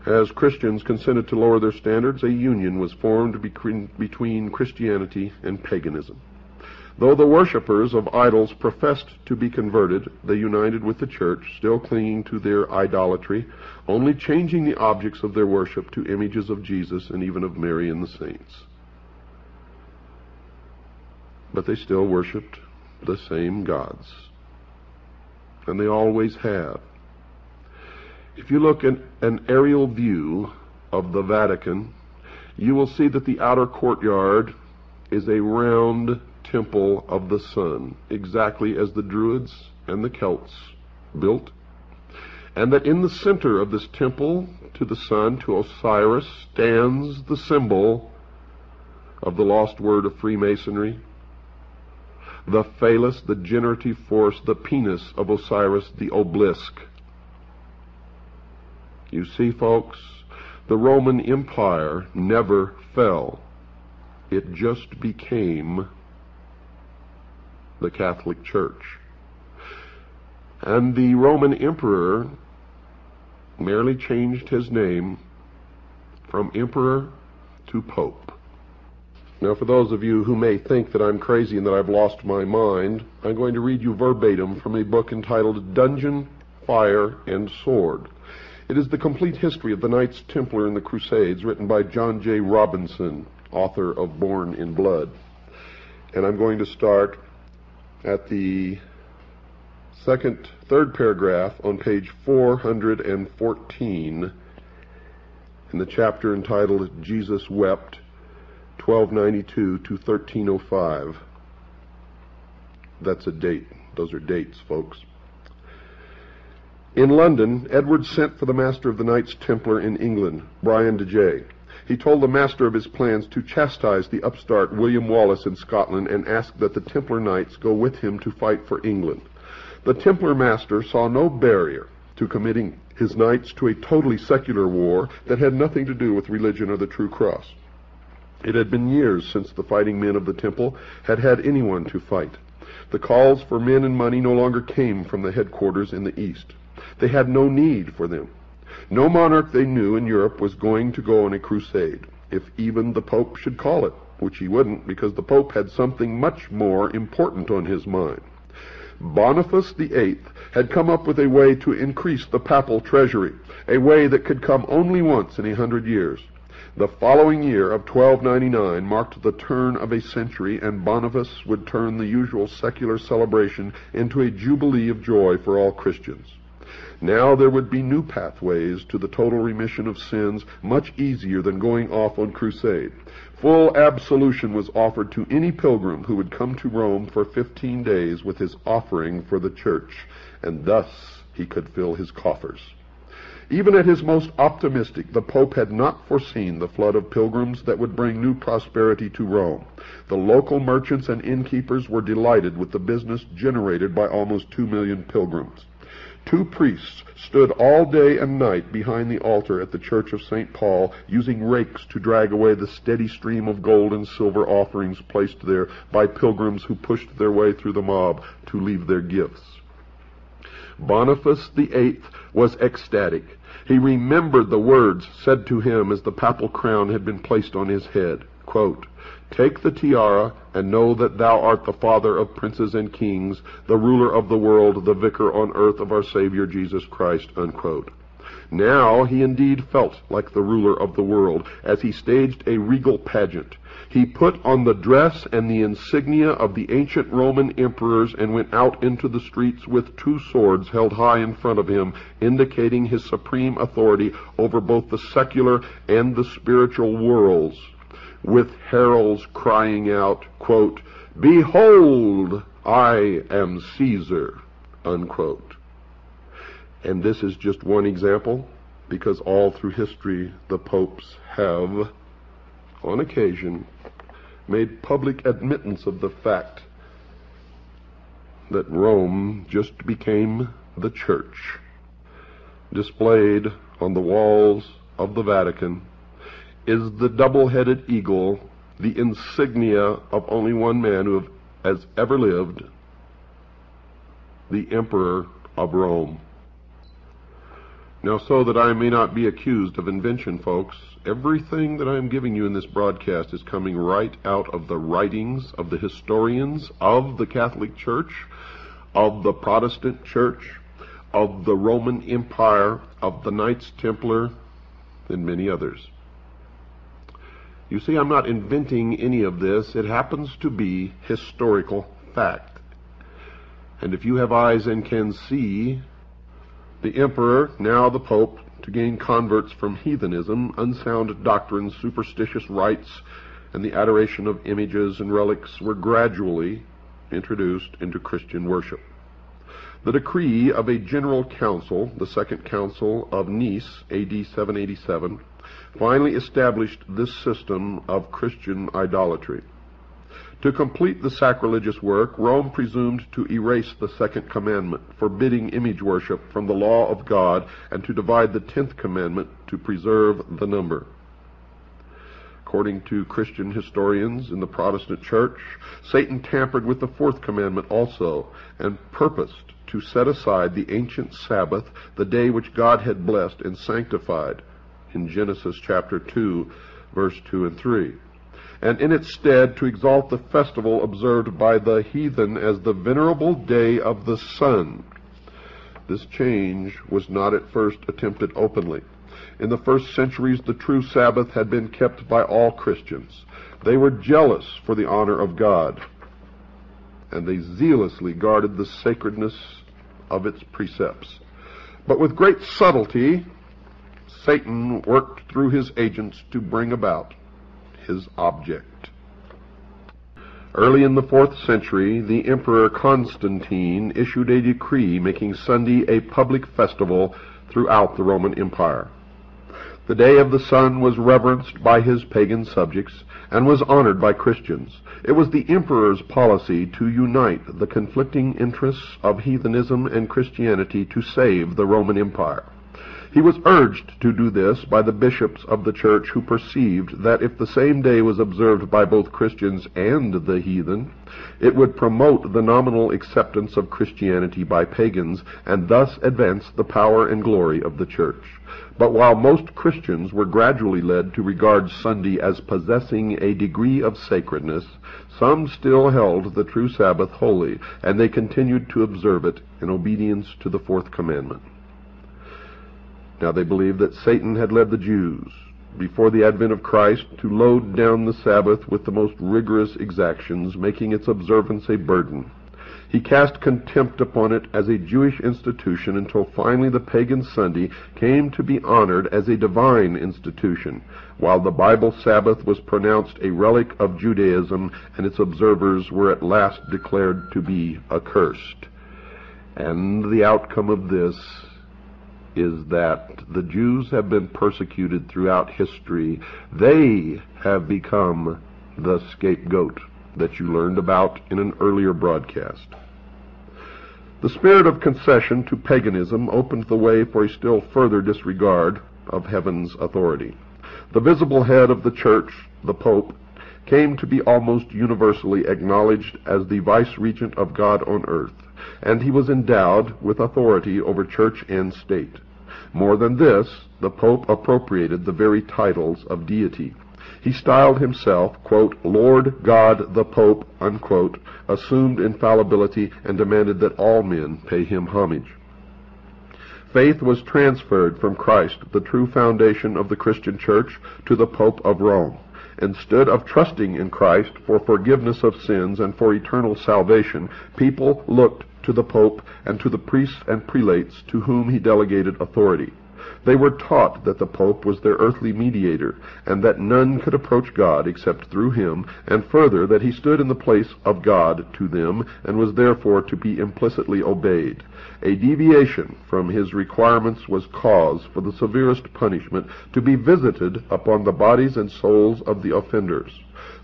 As Christians consented to lower their standards, a union was formed between Christianity and paganism. Though the worshippers of idols professed to be converted, they united with the church, still clinging to their idolatry, only changing the objects of their worship to images of Jesus and even of Mary and the saints. But they still worshipped the same gods, and they always have. If you look at an aerial view of the Vatican, you will see that the outer courtyard is a round temple of the sun, exactly as the Druids and the Celts built, and that in the center of this temple to the sun, to Osiris, stands the symbol of the lost word of Freemasonry, the phallus, the generative force, the penis of Osiris, the obelisk. You see, folks, the Roman Empire never fell. It just became the Catholic Church. And the Roman Emperor merely changed his name from Emperor to Pope. Now, for those of you who may think that I'm crazy and that I've lost my mind, I'm going to read you verbatim from a book entitled Dungeon, Fire, and Sword. It is the complete history of the Knights Templar in the Crusades, written by John J. Robinson, author of Born in Blood. And I'm going to start at the third paragraph on page 414 in the chapter entitled Jesus Wept, 1292 to 1305. That's a date. Those are dates, folks. In London, Edward sent for the master of the Knights Templar in England, Brian de Jay. He told the master of his plans to chastise the upstart William Wallace in Scotland and ask that the Templar Knights go with him to fight for England. The Templar master saw no barrier to committing his knights to a totally secular war that had nothing to do with religion or the true cross. It had been years since the fighting men of the Temple had had anyone to fight. The calls for men and money no longer came from the headquarters in the East. They had no need for them. No monarch they knew in Europe was going to go on a crusade, if even the Pope should call it, which he wouldn't, because the Pope had something much more important on his mind. Boniface VIII had come up with a way to increase the papal treasury, a way that could come only once in 100 years. The following year of 1299 marked the turn of a century, and Boniface would turn the usual secular celebration into a jubilee of joy for all Christians. Now there would be new pathways to the total remission of sins, much easier than going off on crusade. Full absolution was offered to any pilgrim who would come to Rome for 15 days with his offering for the church, and thus he could fill his coffers. Even at his most optimistic, the Pope had not foreseen the flood of pilgrims that would bring new prosperity to Rome. The local merchants and innkeepers were delighted with the business generated by almost 2 million pilgrims. 2 priests stood all day and night behind the altar at the Church of St. Paul, using rakes to drag away the steady stream of gold and silver offerings placed there by pilgrims who pushed their way through the mob to leave their gifts. Boniface VIII was ecstatic. He remembered the words said to him as the papal crown had been placed on his head. Quote, "Take the tiara, and know that thou art the father of princes and kings, the ruler of the world, the vicar on earth of our Savior Jesus Christ." Unquote. Now he indeed felt like the ruler of the world as he staged a regal pageant. He put on the dress and the insignia of the ancient Roman emperors and went out into the streets with 2 swords held high in front of him, indicating his supreme authority over both the secular and the spiritual worlds, with heralds crying out, quote, "Behold, I am Caesar," unquote. And this is just one example, because all through history the popes have, on occasion, made public admittance of the fact that Rome just became the church. Displayed on the walls of the Vatican is the double-headed eagle, the insignia of only one man who has ever lived, the Emperor of Rome. Now, so that I may not be accused of invention, folks, everything that I am giving you in this broadcast is coming right out of the writings of the historians of the Catholic Church, of the Protestant Church, of the Roman Empire, of the Knights Templar, and many others. You see, I'm not inventing any of this. It happens to be historical fact. And if you have eyes and can see, the Emperor, now the Pope, to gain converts from heathenism, unsound doctrines, superstitious rites, and the adoration of images and relics were gradually introduced into Christian worship. The decree of a general council, the Second Council of Nice, AD 787, finally established this system of Christian idolatry. To complete the sacrilegious work, Rome presumed to erase the 2nd commandment, forbidding image worship, from the law of God, and to divide the 10th commandment to preserve the number. According to Christian historians in the Protestant Church, Satan tampered with the 4th commandment also, and purposed to set aside the ancient Sabbath, the day which God had blessed and sanctified, in Genesis chapter 2, verse 2 and 3. And in its stead to exalt the festival observed by the heathen as the venerable day of the sun. This change was not at first attempted openly. In the first centuries, the true Sabbath had been kept by all Christians. They were jealous for the honor of God, and they zealously guarded the sacredness of its precepts. But with great subtlety, Satan worked through his agents to bring about his object. Early in the 4th century, the Emperor Constantine issued a decree making Sunday a public festival throughout the Roman Empire. The day of the sun was reverenced by his pagan subjects and was honored by Christians. It was the emperor's policy to unite the conflicting interests of heathenism and Christianity to save the Roman Empire. He was urged to do this by the bishops of the church, who perceived that if the same day was observed by both Christians and the heathen, it would promote the nominal acceptance of Christianity by pagans, and thus advance the power and glory of the church. But while most Christians were gradually led to regard Sunday as possessing a degree of sacredness, some still held the true Sabbath holy, and they continued to observe it in obedience to the fourth commandment. Now they believed that Satan had led the Jews, before the advent of Christ, to load down the Sabbath with the most rigorous exactions, making its observance a burden. He cast contempt upon it as a Jewish institution until finally the pagan Sunday came to be honored as a divine institution, while the Bible Sabbath was pronounced a relic of Judaism, and its observers were at last declared to be accursed. And the outcome of this is that the Jews have been persecuted throughout history. They have become the scapegoat that you learned about in an earlier broadcast. The spirit of concession to paganism opened the way for a still further disregard of heaven's authority. The visible head of the church, the Pope, came to be almost universally acknowledged as the vice-regent of God on earth, and he was endowed with authority over church and state. More than this, the Pope appropriated the very titles of deity. He styled himself, quote, Lord God the Pope, unquote, assumed infallibility, and demanded that all men pay him homage. Faith was transferred from Christ, the true foundation of the Christian church, to the Pope of Rome. Instead of trusting in Christ for forgiveness of sins and for eternal salvation, people looked to the Pope and to the priests and prelates to whom he delegated authority. They were taught that the Pope was their earthly mediator, and that none could approach God except through him, and further, that he stood in the place of God to them, and was therefore to be implicitly obeyed. A deviation from his requirements was cause for the severest punishment to be visited upon the bodies and souls of the offenders.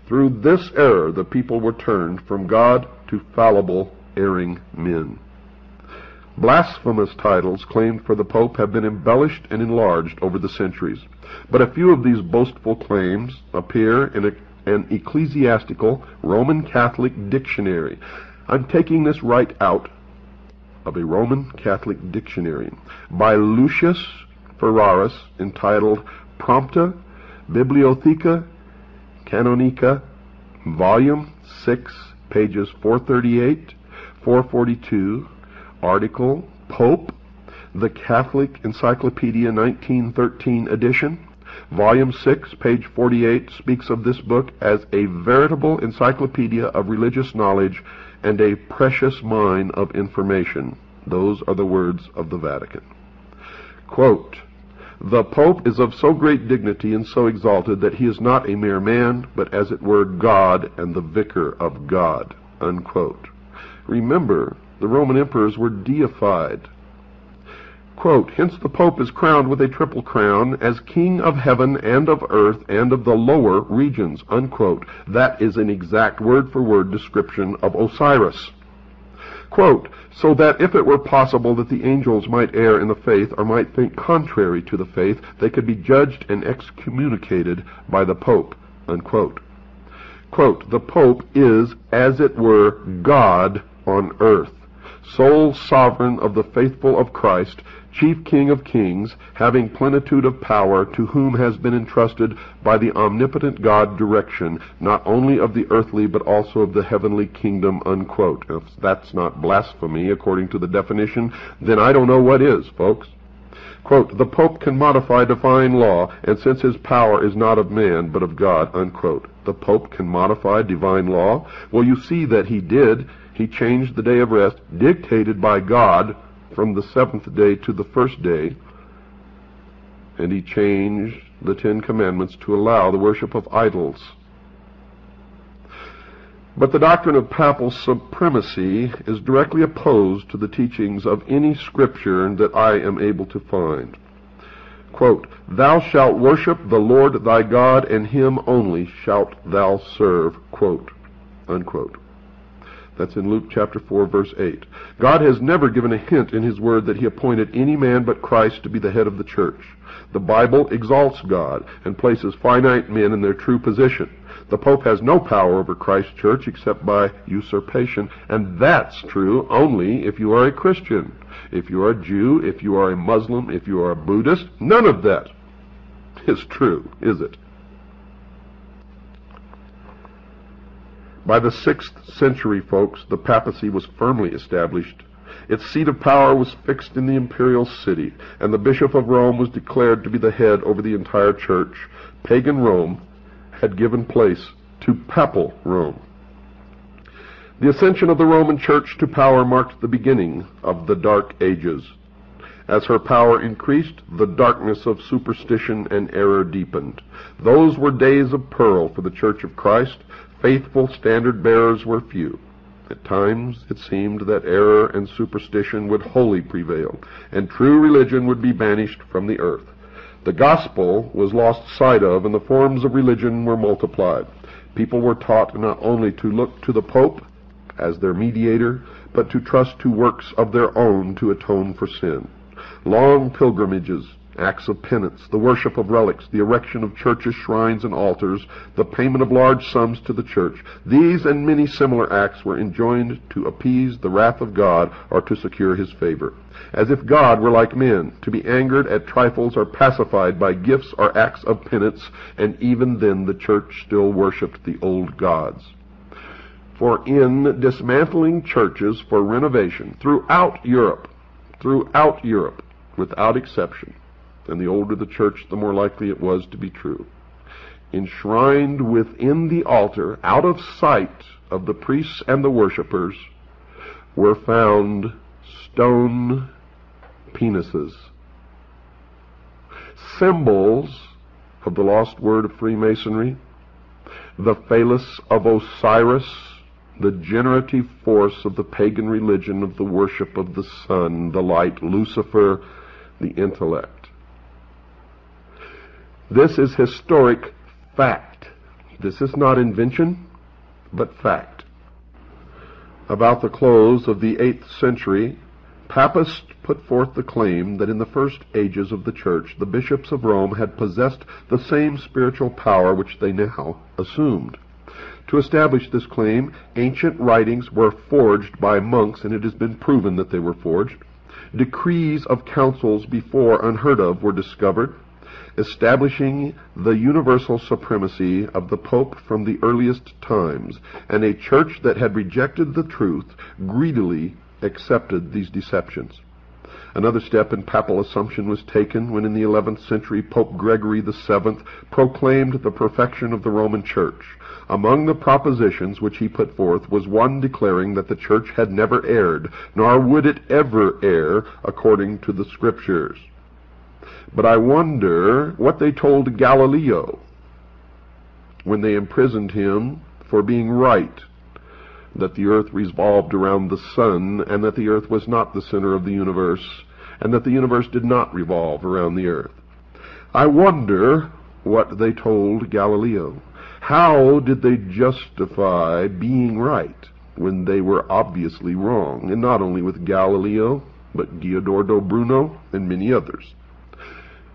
Through this error the people were turned from God to fallible, erring men. Blasphemous titles claimed for the Pope have been embellished and enlarged over the centuries, but a few of these boastful claims appear in an ecclesiastical Roman Catholic dictionary. I'm taking this right out of a Roman Catholic dictionary by Lucius Ferraris, entitled Prompta Bibliotheca Canonica, Volume 6, pages 438, 442, article, Pope, The Catholic Encyclopedia 1913 edition. Volume 6, page 48, speaks of this book as a veritable encyclopedia of religious knowledge and a precious mine of information. Those are the words of the Vatican. Quote, the Pope is of so great dignity and so exalted that he is not a mere man, but as it were God and the vicar of God. Unquote. Remember, the Roman emperors were deified. Quote, hence the Pope is crowned with a triple crown as King of heaven and of earth and of the lower regions. Unquote. That is an exact word-for-word description of Osiris. Quote, so that if it were possible that the angels might err in the faith or might think contrary to the faith, they could be judged and excommunicated by the Pope. Unquote. Quote, the Pope is, as it were, God on earth, sole sovereign of the faithful of Christ, chief King of kings, having plenitude of power, to whom has been entrusted by the omnipotent God direction, not only of the earthly but also of the heavenly kingdom. Unquote. If that's not blasphemy according to the definition, then I don't know what is, folks. Quote, the Pope can modify divine law, and since his power is not of man but of God. Unquote. The Pope can modify divine law? Well, you see that he did. He changed the day of rest, dictated by God, from the seventh day to the first day, and he changed the Ten Commandments to allow the worship of idols. But the doctrine of papal supremacy is directly opposed to the teachings of any scripture that I am able to find. Quote, thou shalt worship the Lord thy God, and him only shalt thou serve. Quote, unquote. That's in Luke chapter 4, verse 8. God has never given a hint in his word that he appointed any man but Christ to be the head of the church. The Bible exalts God and places finite men in their true position. The Pope has no power over Christ's church except by usurpation, and that's true only if you are a Christian. If you are a Jew, if you are a Muslim, if you are a Buddhist, none of that is true, is it? By the 6th century, folks, the papacy was firmly established. Its seat of power was fixed in the imperial city, and the Bishop of Rome was declared to be the head over the entire church. Pagan Rome had given place to papal Rome. The ascension of the Roman Church to power marked the beginning of the Dark Ages. As her power increased, the darkness of superstition and error deepened. Those were days of pearl for the Church of Christ. Faithful standard-bearers were few. At times it seemed that error and superstition would wholly prevail, and true religion would be banished from the earth. The gospel was lost sight of, and the forms of religion were multiplied. People were taught not only to look to the Pope as their mediator, but to trust to works of their own to atone for sin. Long pilgrimages, acts of penance, the worship of relics, the erection of churches, shrines, and altars, the payment of large sums to the church. These and many similar acts were enjoined to appease the wrath of God or to secure his favor. As if God were like men, to be angered at trifles or pacified by gifts or acts of penance, and even then the church still worshipped the old gods. For in dismantling churches for renovation throughout Europe, without exception, and the older the church, the more likely it was to be true, enshrined within the altar, out of sight of the priests and the worshippers, were found stone penises, symbols of the lost word of Freemasonry, the phallus of Osiris, the generative force of the pagan religion of the worship of the sun, the light, Lucifer, the intellect. This is historic fact. This is not invention, but fact. About the close of the 8th century, Papists put forth the claim that in the first ages of the Church, the bishops of Rome had possessed the same spiritual power which they now assumed. To establish this claim, ancient writings were forged by monks, and it has been proven that they were forged. Decrees of councils before unheard of were discovered, establishing the universal supremacy of the Pope from the earliest times, and a church that had rejected the truth greedily accepted these deceptions. Another step in papal assumption was taken when in the 11th century Pope Gregory VII proclaimed the perfection of the Roman Church. Among the propositions which he put forth was one declaring that the Church had never erred, nor would it ever err according to the Scriptures. But I wonder what they told Galileo when they imprisoned him for being right, that the earth revolved around the sun, and that the earth was not the center of the universe, and that the universe did not revolve around the earth. I wonder what they told Galileo. How did they justify being right when they were obviously wrong? And not only with Galileo, but Giordano Bruno and many others.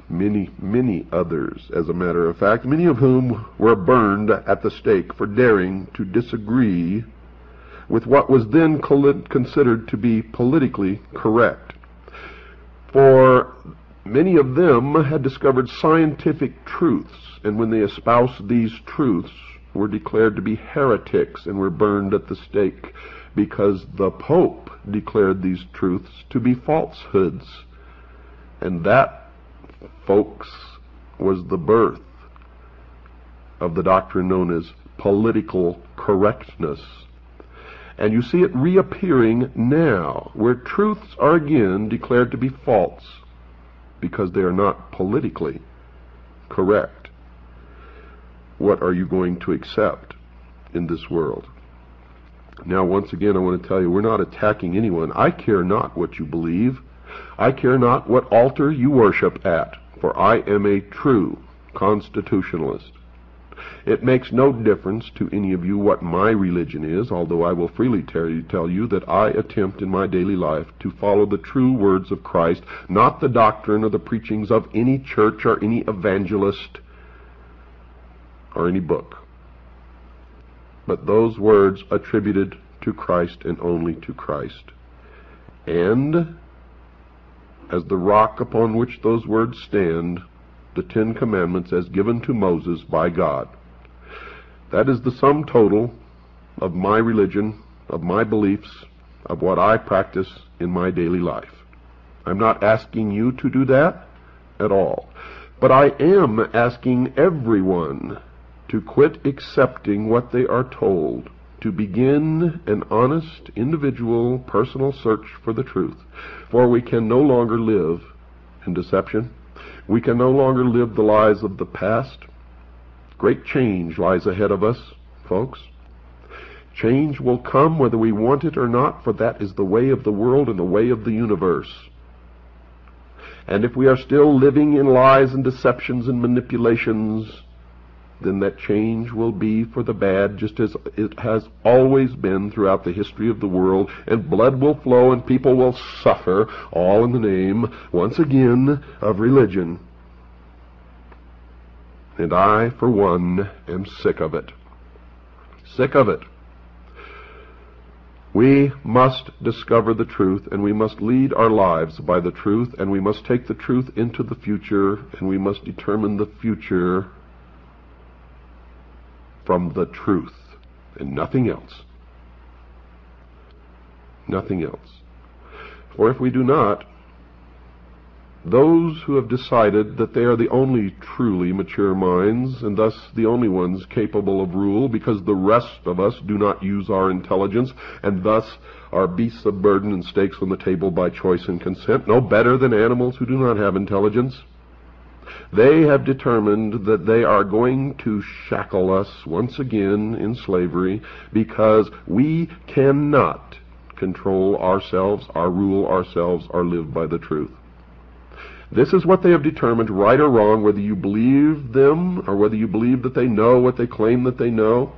Many others, as a matter of fact, many of whom were burned at the stake for daring to disagree with what was then considered to be politically correct. For many of them had discovered scientific truths, and when they espoused these truths, were declared to be heretics and were burned at the stake because the Pope declared these truths to be falsehoods. And that, folks, was the birth of the doctrine known as political correctness. And you see it reappearing now, where truths are again declared to be false because they are not politically correct. What are you going to accept in this world? Now, once again, I want to tell you, we're not attacking anyone. I care not what you believe. I care not what altar you worship at, for I am a true constitutionalist. It makes no difference to any of you what my religion is, although I will freely tell you that I attempt in my daily life to follow the true words of Christ, not the doctrine or the preachings of any church or any evangelist or any book, but those words attributed to Christ and only to Christ. And as the rock upon which those words stand, the 10 Commandments as given to Moses by God. That is the sum total of my religion, of my beliefs, of what I practice in my daily life. I'm not asking you to do that at all. But I am asking everyone to quit accepting what they are told, to begin an honest, individual, personal search for the truth. For we can no longer live in deception. We can no longer live the lies of the past. Great change lies ahead of us, folks. Change will come whether we want it or not, for that is the way of the world and the way of the universe. And if we are still living in lies and deceptions and manipulations, then that change will be for the bad, just as it has always been throughout the history of the world, and blood will flow and people will suffer, all in the name, once again, of religion. And I, for one, am sick of it. Sick of it. We must discover the truth, and we must lead our lives by the truth, and we must take the truth into the future, and we must determine the future from the truth, and nothing else. Nothing else. For if we do not, those who have decided that they are the only truly mature minds, and thus the only ones capable of rule, because the rest of us do not use our intelligence, and thus are beasts of burden and stakes on the table by choice and consent, no better than animals who do not have intelligence, they have determined that they are going to shackle us once again in slavery, because we cannot control ourselves, or rule ourselves, or live by the truth. This is what they have determined, right or wrong, whether you believe them or whether you believe that they know what they claim that they know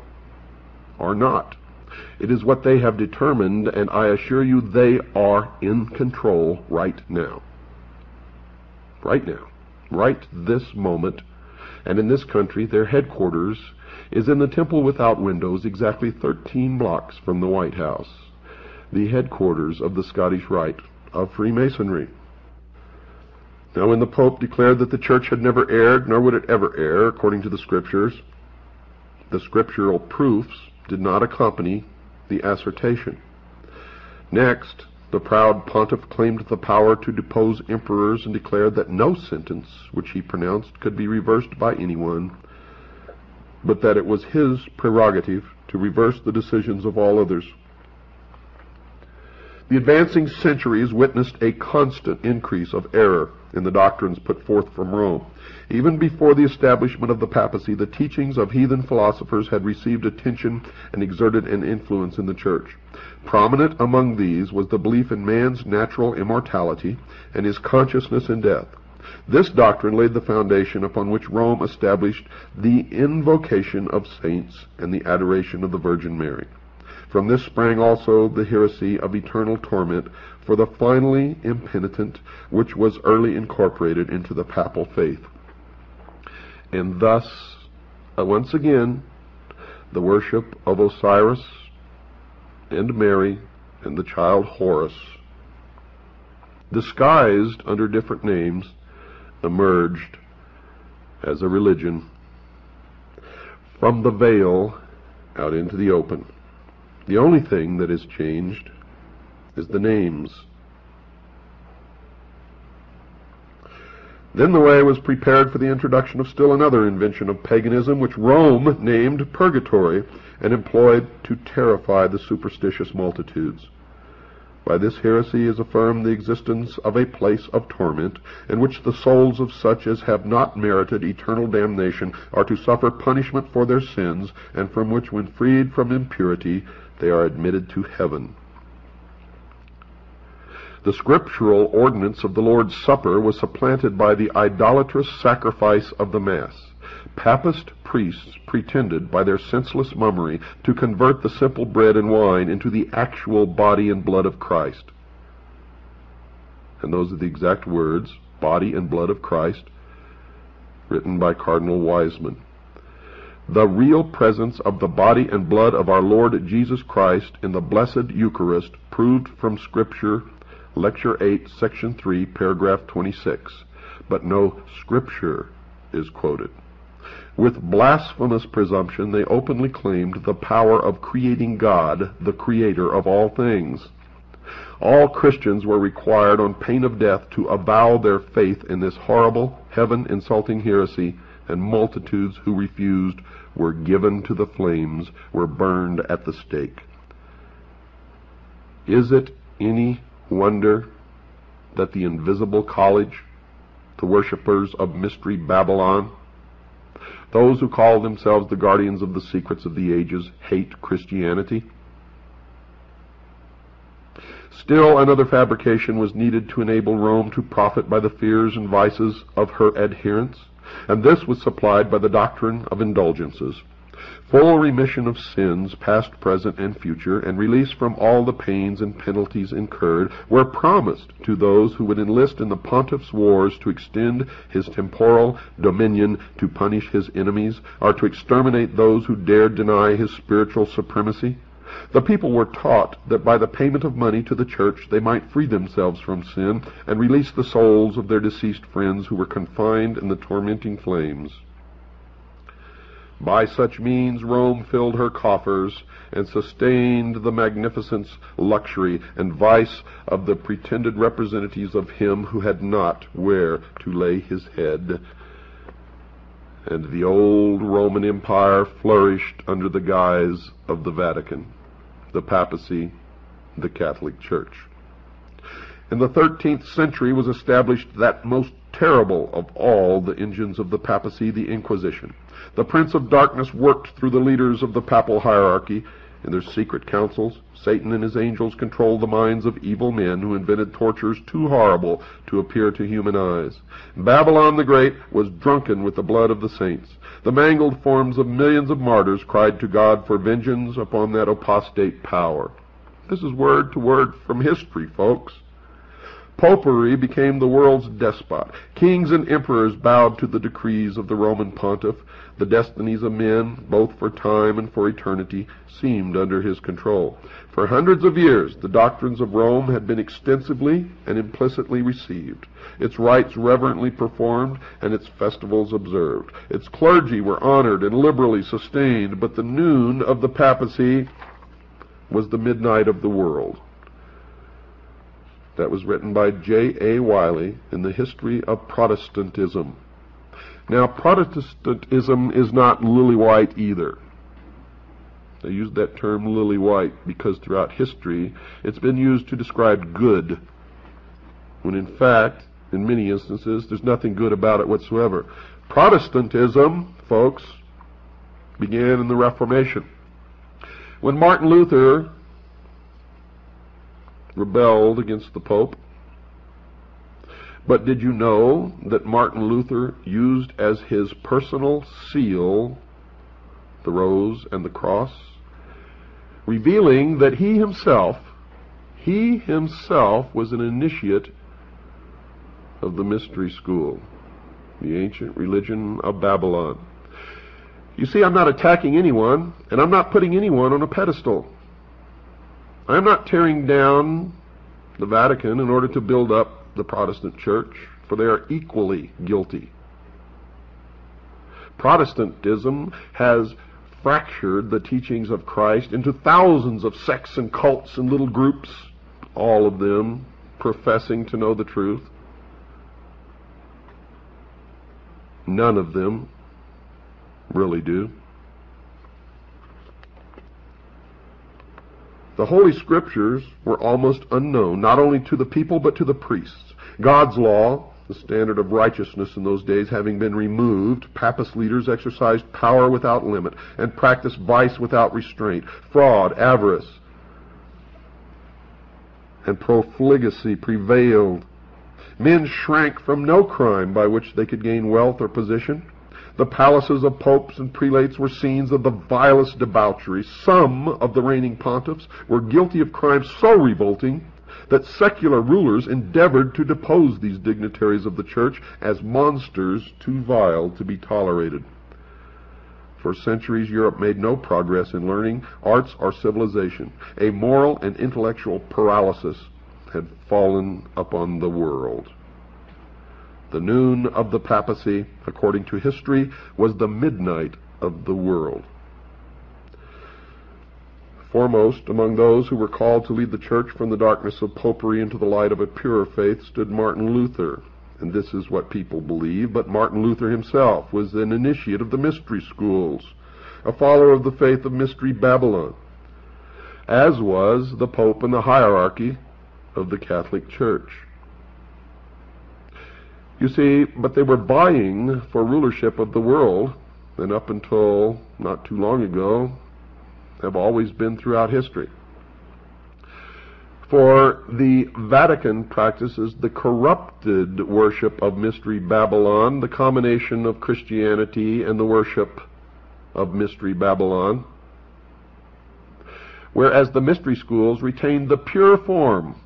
or not. It is what they have determined, and I assure you they are in control right now. Right now. Right this moment. And in this country, their headquarters is in the temple without windows, exactly 13 blocks from the White House, the headquarters of the Scottish Rite of Freemasonry. Now, when the Pope declared that the Church had never erred, nor would it ever err, according to the Scriptures, the scriptural proofs did not accompany the assertion. Next, the proud pontiff claimed the power to depose emperors and declared that no sentence which he pronounced could be reversed by anyone, but that it was his prerogative to reverse the decisions of all others. The advancing centuries witnessed a constant increase of error in the doctrines put forth from Rome. Even before the establishment of the papacy, the teachings of heathen philosophers had received attention and exerted an influence in the Church. Prominent among these was the belief in man's natural immortality and his consciousness in death. This doctrine laid the foundation upon which Rome established the invocation of saints and the adoration of the Virgin Mary. From this sprang also the heresy of eternal torment for the finally impenitent, which was early incorporated into the papal faith. And thus, once again, the worship of Osiris and Mary and the child Horus, disguised under different names, emerged as a religion from the veil out into the open. The only thing that has changed is the names. Then the way was prepared for the introduction of still another invention of paganism, which Rome named purgatory and employed to terrify the superstitious multitudes. By this heresy is affirmed the existence of a place of torment, in which the souls of such as have not merited eternal damnation are to suffer punishment for their sins, and from which, when freed from impurity, they are admitted to heaven. The scriptural ordinance of the Lord's Supper was supplanted by the idolatrous sacrifice of the Mass. Papist priests pretended, by their senseless mummery, to convert the simple bread and wine into the actual body and blood of Christ. And those are the exact words, body and blood of Christ, written by Cardinal Wiseman. The real presence of the body and blood of our Lord Jesus Christ in the Blessed Eucharist, proved from Scripture, Lecture 8, Section 3, paragraph 26. But no Scripture is quoted. With blasphemous presumption, they openly claimed the power of creating God, the creator of all things. All Christians were required on pain of death to avow their faith in this horrible, heaven-insulting heresy, and multitudes who refused were given to the flames, were burned at the stake. Is it any wonder that the invisible college, the worshippers of Mystery Babylon, those who call themselves the guardians of the secrets of the ages, hate Christianity? Still another fabrication was needed to enable Rome to profit by the fears and vices of her adherents, and this was supplied by the doctrine of indulgences. Full remission of sins, past, present, and future, and release from all the pains and penalties incurred, were promised to those who would enlist in the pontiff's wars to extend his temporal dominion, to punish his enemies, or to exterminate those who dared deny his spiritual supremacy. The people were taught that by the payment of money to the church they might free themselves from sin and release the souls of their deceased friends who were confined in the tormenting flames. By such means Rome filled her coffers and sustained the magnificence, luxury, and vice of the pretended representatives of him who had not where to lay his head. And the old Roman Empire flourished under the guise of the Vatican, the papacy, the Catholic Church. In the 13th century was established that most terrible of all the engines of the papacy, the Inquisition. The Prince of Darkness worked through the leaders of the papal hierarchy. In their secret councils, Satan and his angels controlled the minds of evil men who invented tortures too horrible to appear to human eyes. Babylon the Great was drunken with the blood of the saints. The mangled forms of millions of martyrs cried to God for vengeance upon that apostate power. This is word to word from history, folks. Popery became the world's despot. Kings and emperors bowed to the decrees of the Roman pontiff. The destinies of men, both for time and for eternity, seemed under his control. For hundreds of years, the doctrines of Rome had been extensively and implicitly received, its rites reverently performed, and its festivals observed. Its clergy were honored and liberally sustained, but the noon of the papacy was the midnight of the world. That was written by J.A. Wiley in the History of Protestantism. Now, Protestantism is not lily-white either. They use that term lily-white because throughout history it's been used to describe good, when in fact, in many instances, there's nothing good about it whatsoever. Protestantism, folks, began in the Reformation. When Martin Luther rebelled against the Pope. But did you know that Martin Luther used as his personal seal the rose and the cross, revealing that he himself was an initiate of the mystery school, the ancient religion of Babylon. You see, I'm not attacking anyone, and I'm not putting anyone on a pedestal. I am not tearing down the Vatican in order to build up the Protestant Church, for they are equally guilty. Protestantism has fractured the teachings of Christ into thousands of sects and cults and little groups, all of them professing to know the truth. None of them really do. The Holy Scriptures were almost unknown, not only to the people but to the priests. God's law, the standard of righteousness in those days, having been removed, papist leaders exercised power without limit and practiced vice without restraint. Fraud, avarice, and profligacy prevailed. Men shrank from no crime by which they could gain wealth or position. The palaces of popes and prelates were scenes of the vilest debauchery. Some of the reigning pontiffs were guilty of crimes so revolting that secular rulers endeavored to depose these dignitaries of the church as monsters too vile to be tolerated. For centuries, Europe made no progress in learning, arts, or civilization. A moral and intellectual paralysis had fallen upon the world. The noon of the papacy, according to history, was the midnight of the world. Foremost among those who were called to lead the church from the darkness of popery into the light of a purer faith stood Martin Luther. And this is what people believe, but Martin Luther himself was an initiate of the mystery schools, a follower of the faith of Mystery Babylon, as was the Pope and the hierarchy of the Catholic Church. You see, but they were vying for rulership of the world, and up until not too long ago, have always been throughout history. For the Vatican practices the corrupted worship of Mystery Babylon, the combination of Christianity and the worship of Mystery Babylon, whereas the mystery schools retain the pure form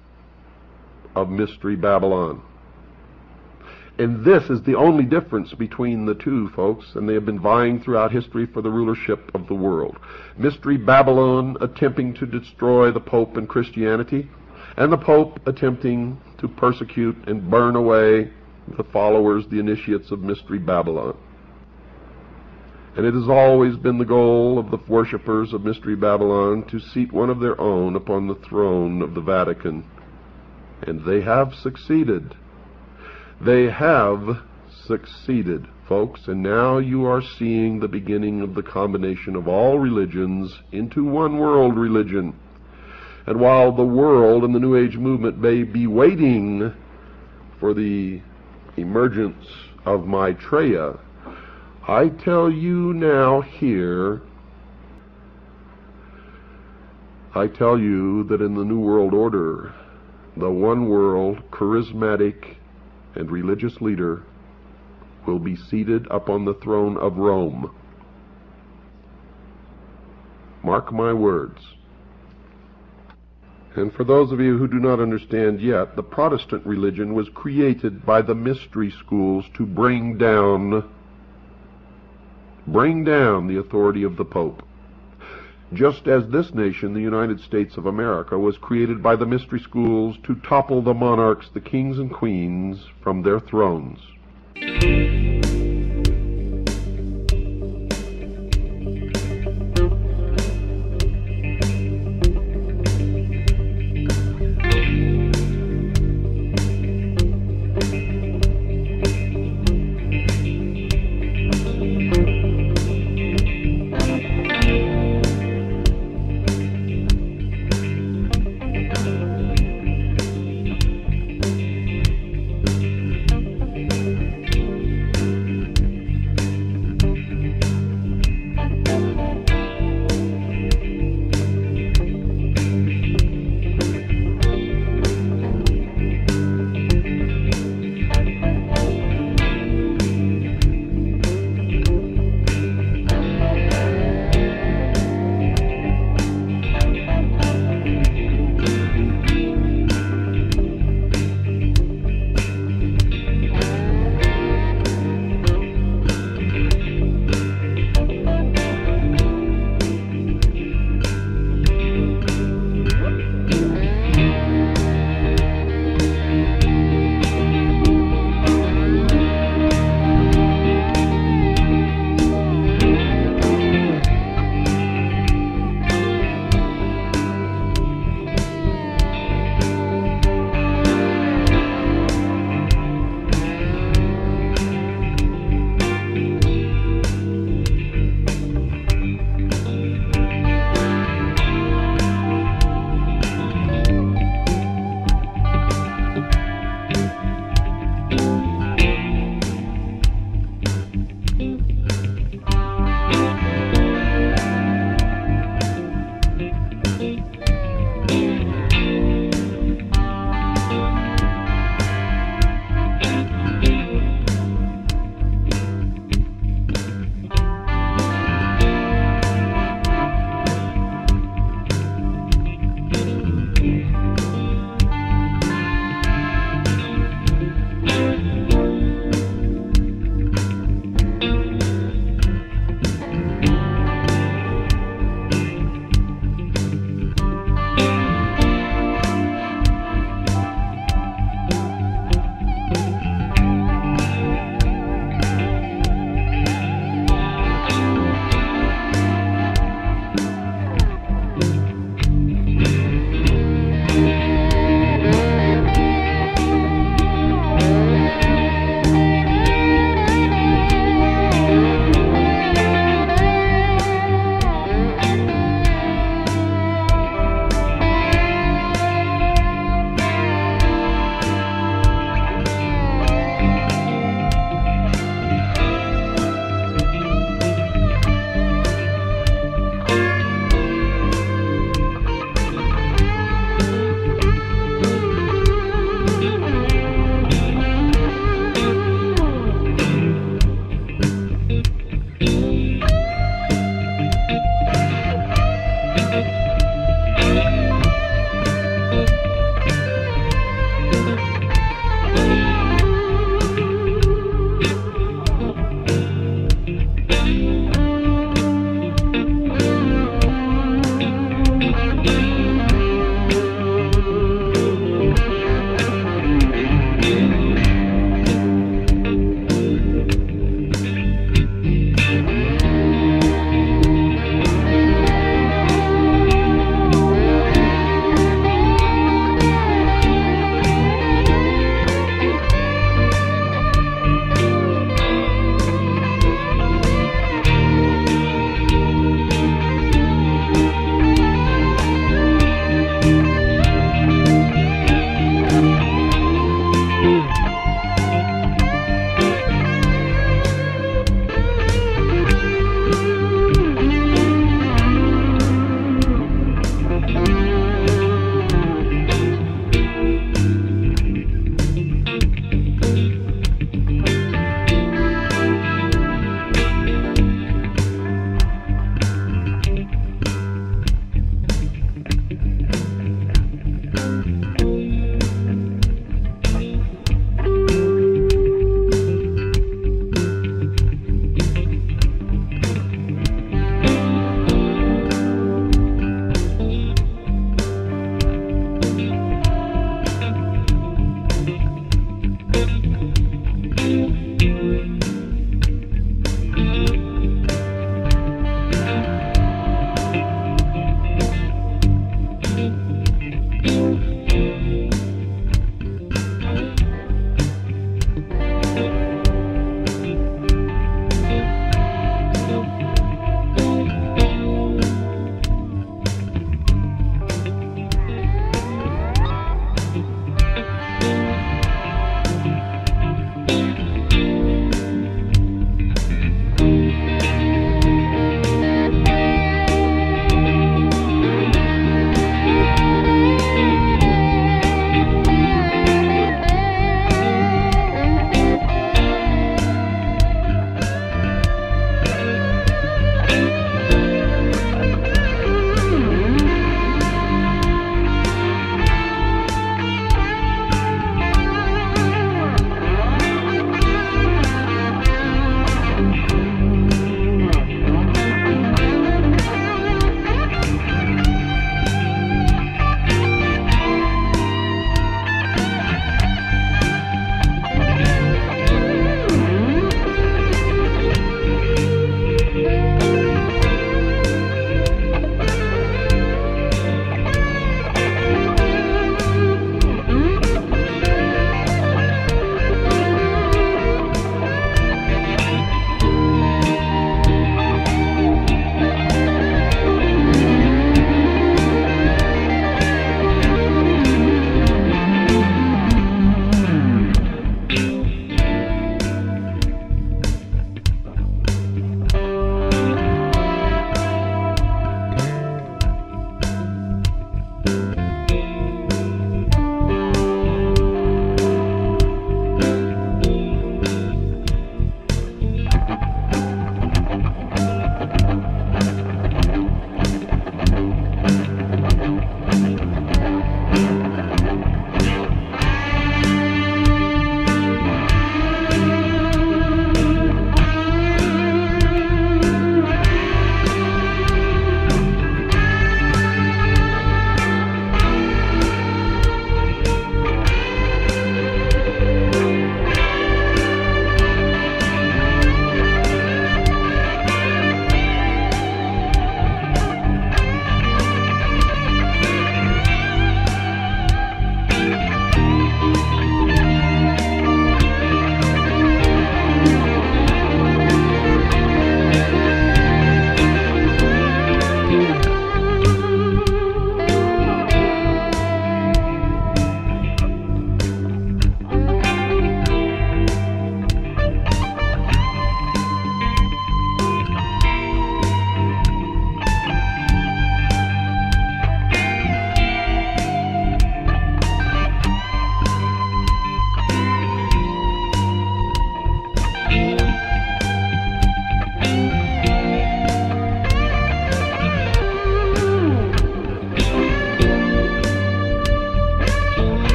of Mystery Babylon. And this is the only difference between the two, folks, and they have been vying throughout history for the rulership of the world. Mystery Babylon attempting to destroy the Pope and Christianity, and the Pope attempting to persecute and burn away the followers, the initiates of Mystery Babylon. And it has always been the goal of the worshippers of Mystery Babylon to seat one of their own upon the throne of the Vatican. And they have succeeded. They have succeeded, folks, and now you are seeing the beginning of the combination of all religions into one world religion. And while the world and the New Age movement may be waiting for the emergence of Maitreya, I tell you now here, I tell you that in the New World Order, the one world, charismatic, and religious leader will be seated upon the throne of Rome. Mark my words. And for those of you who do not understand yet, the Protestant religion was created by the mystery schools to bring down the authority of the Pope. Just as this nation, the United States of America, was created by the mystery schools to topple the monarchs, the kings and queens, from their thrones.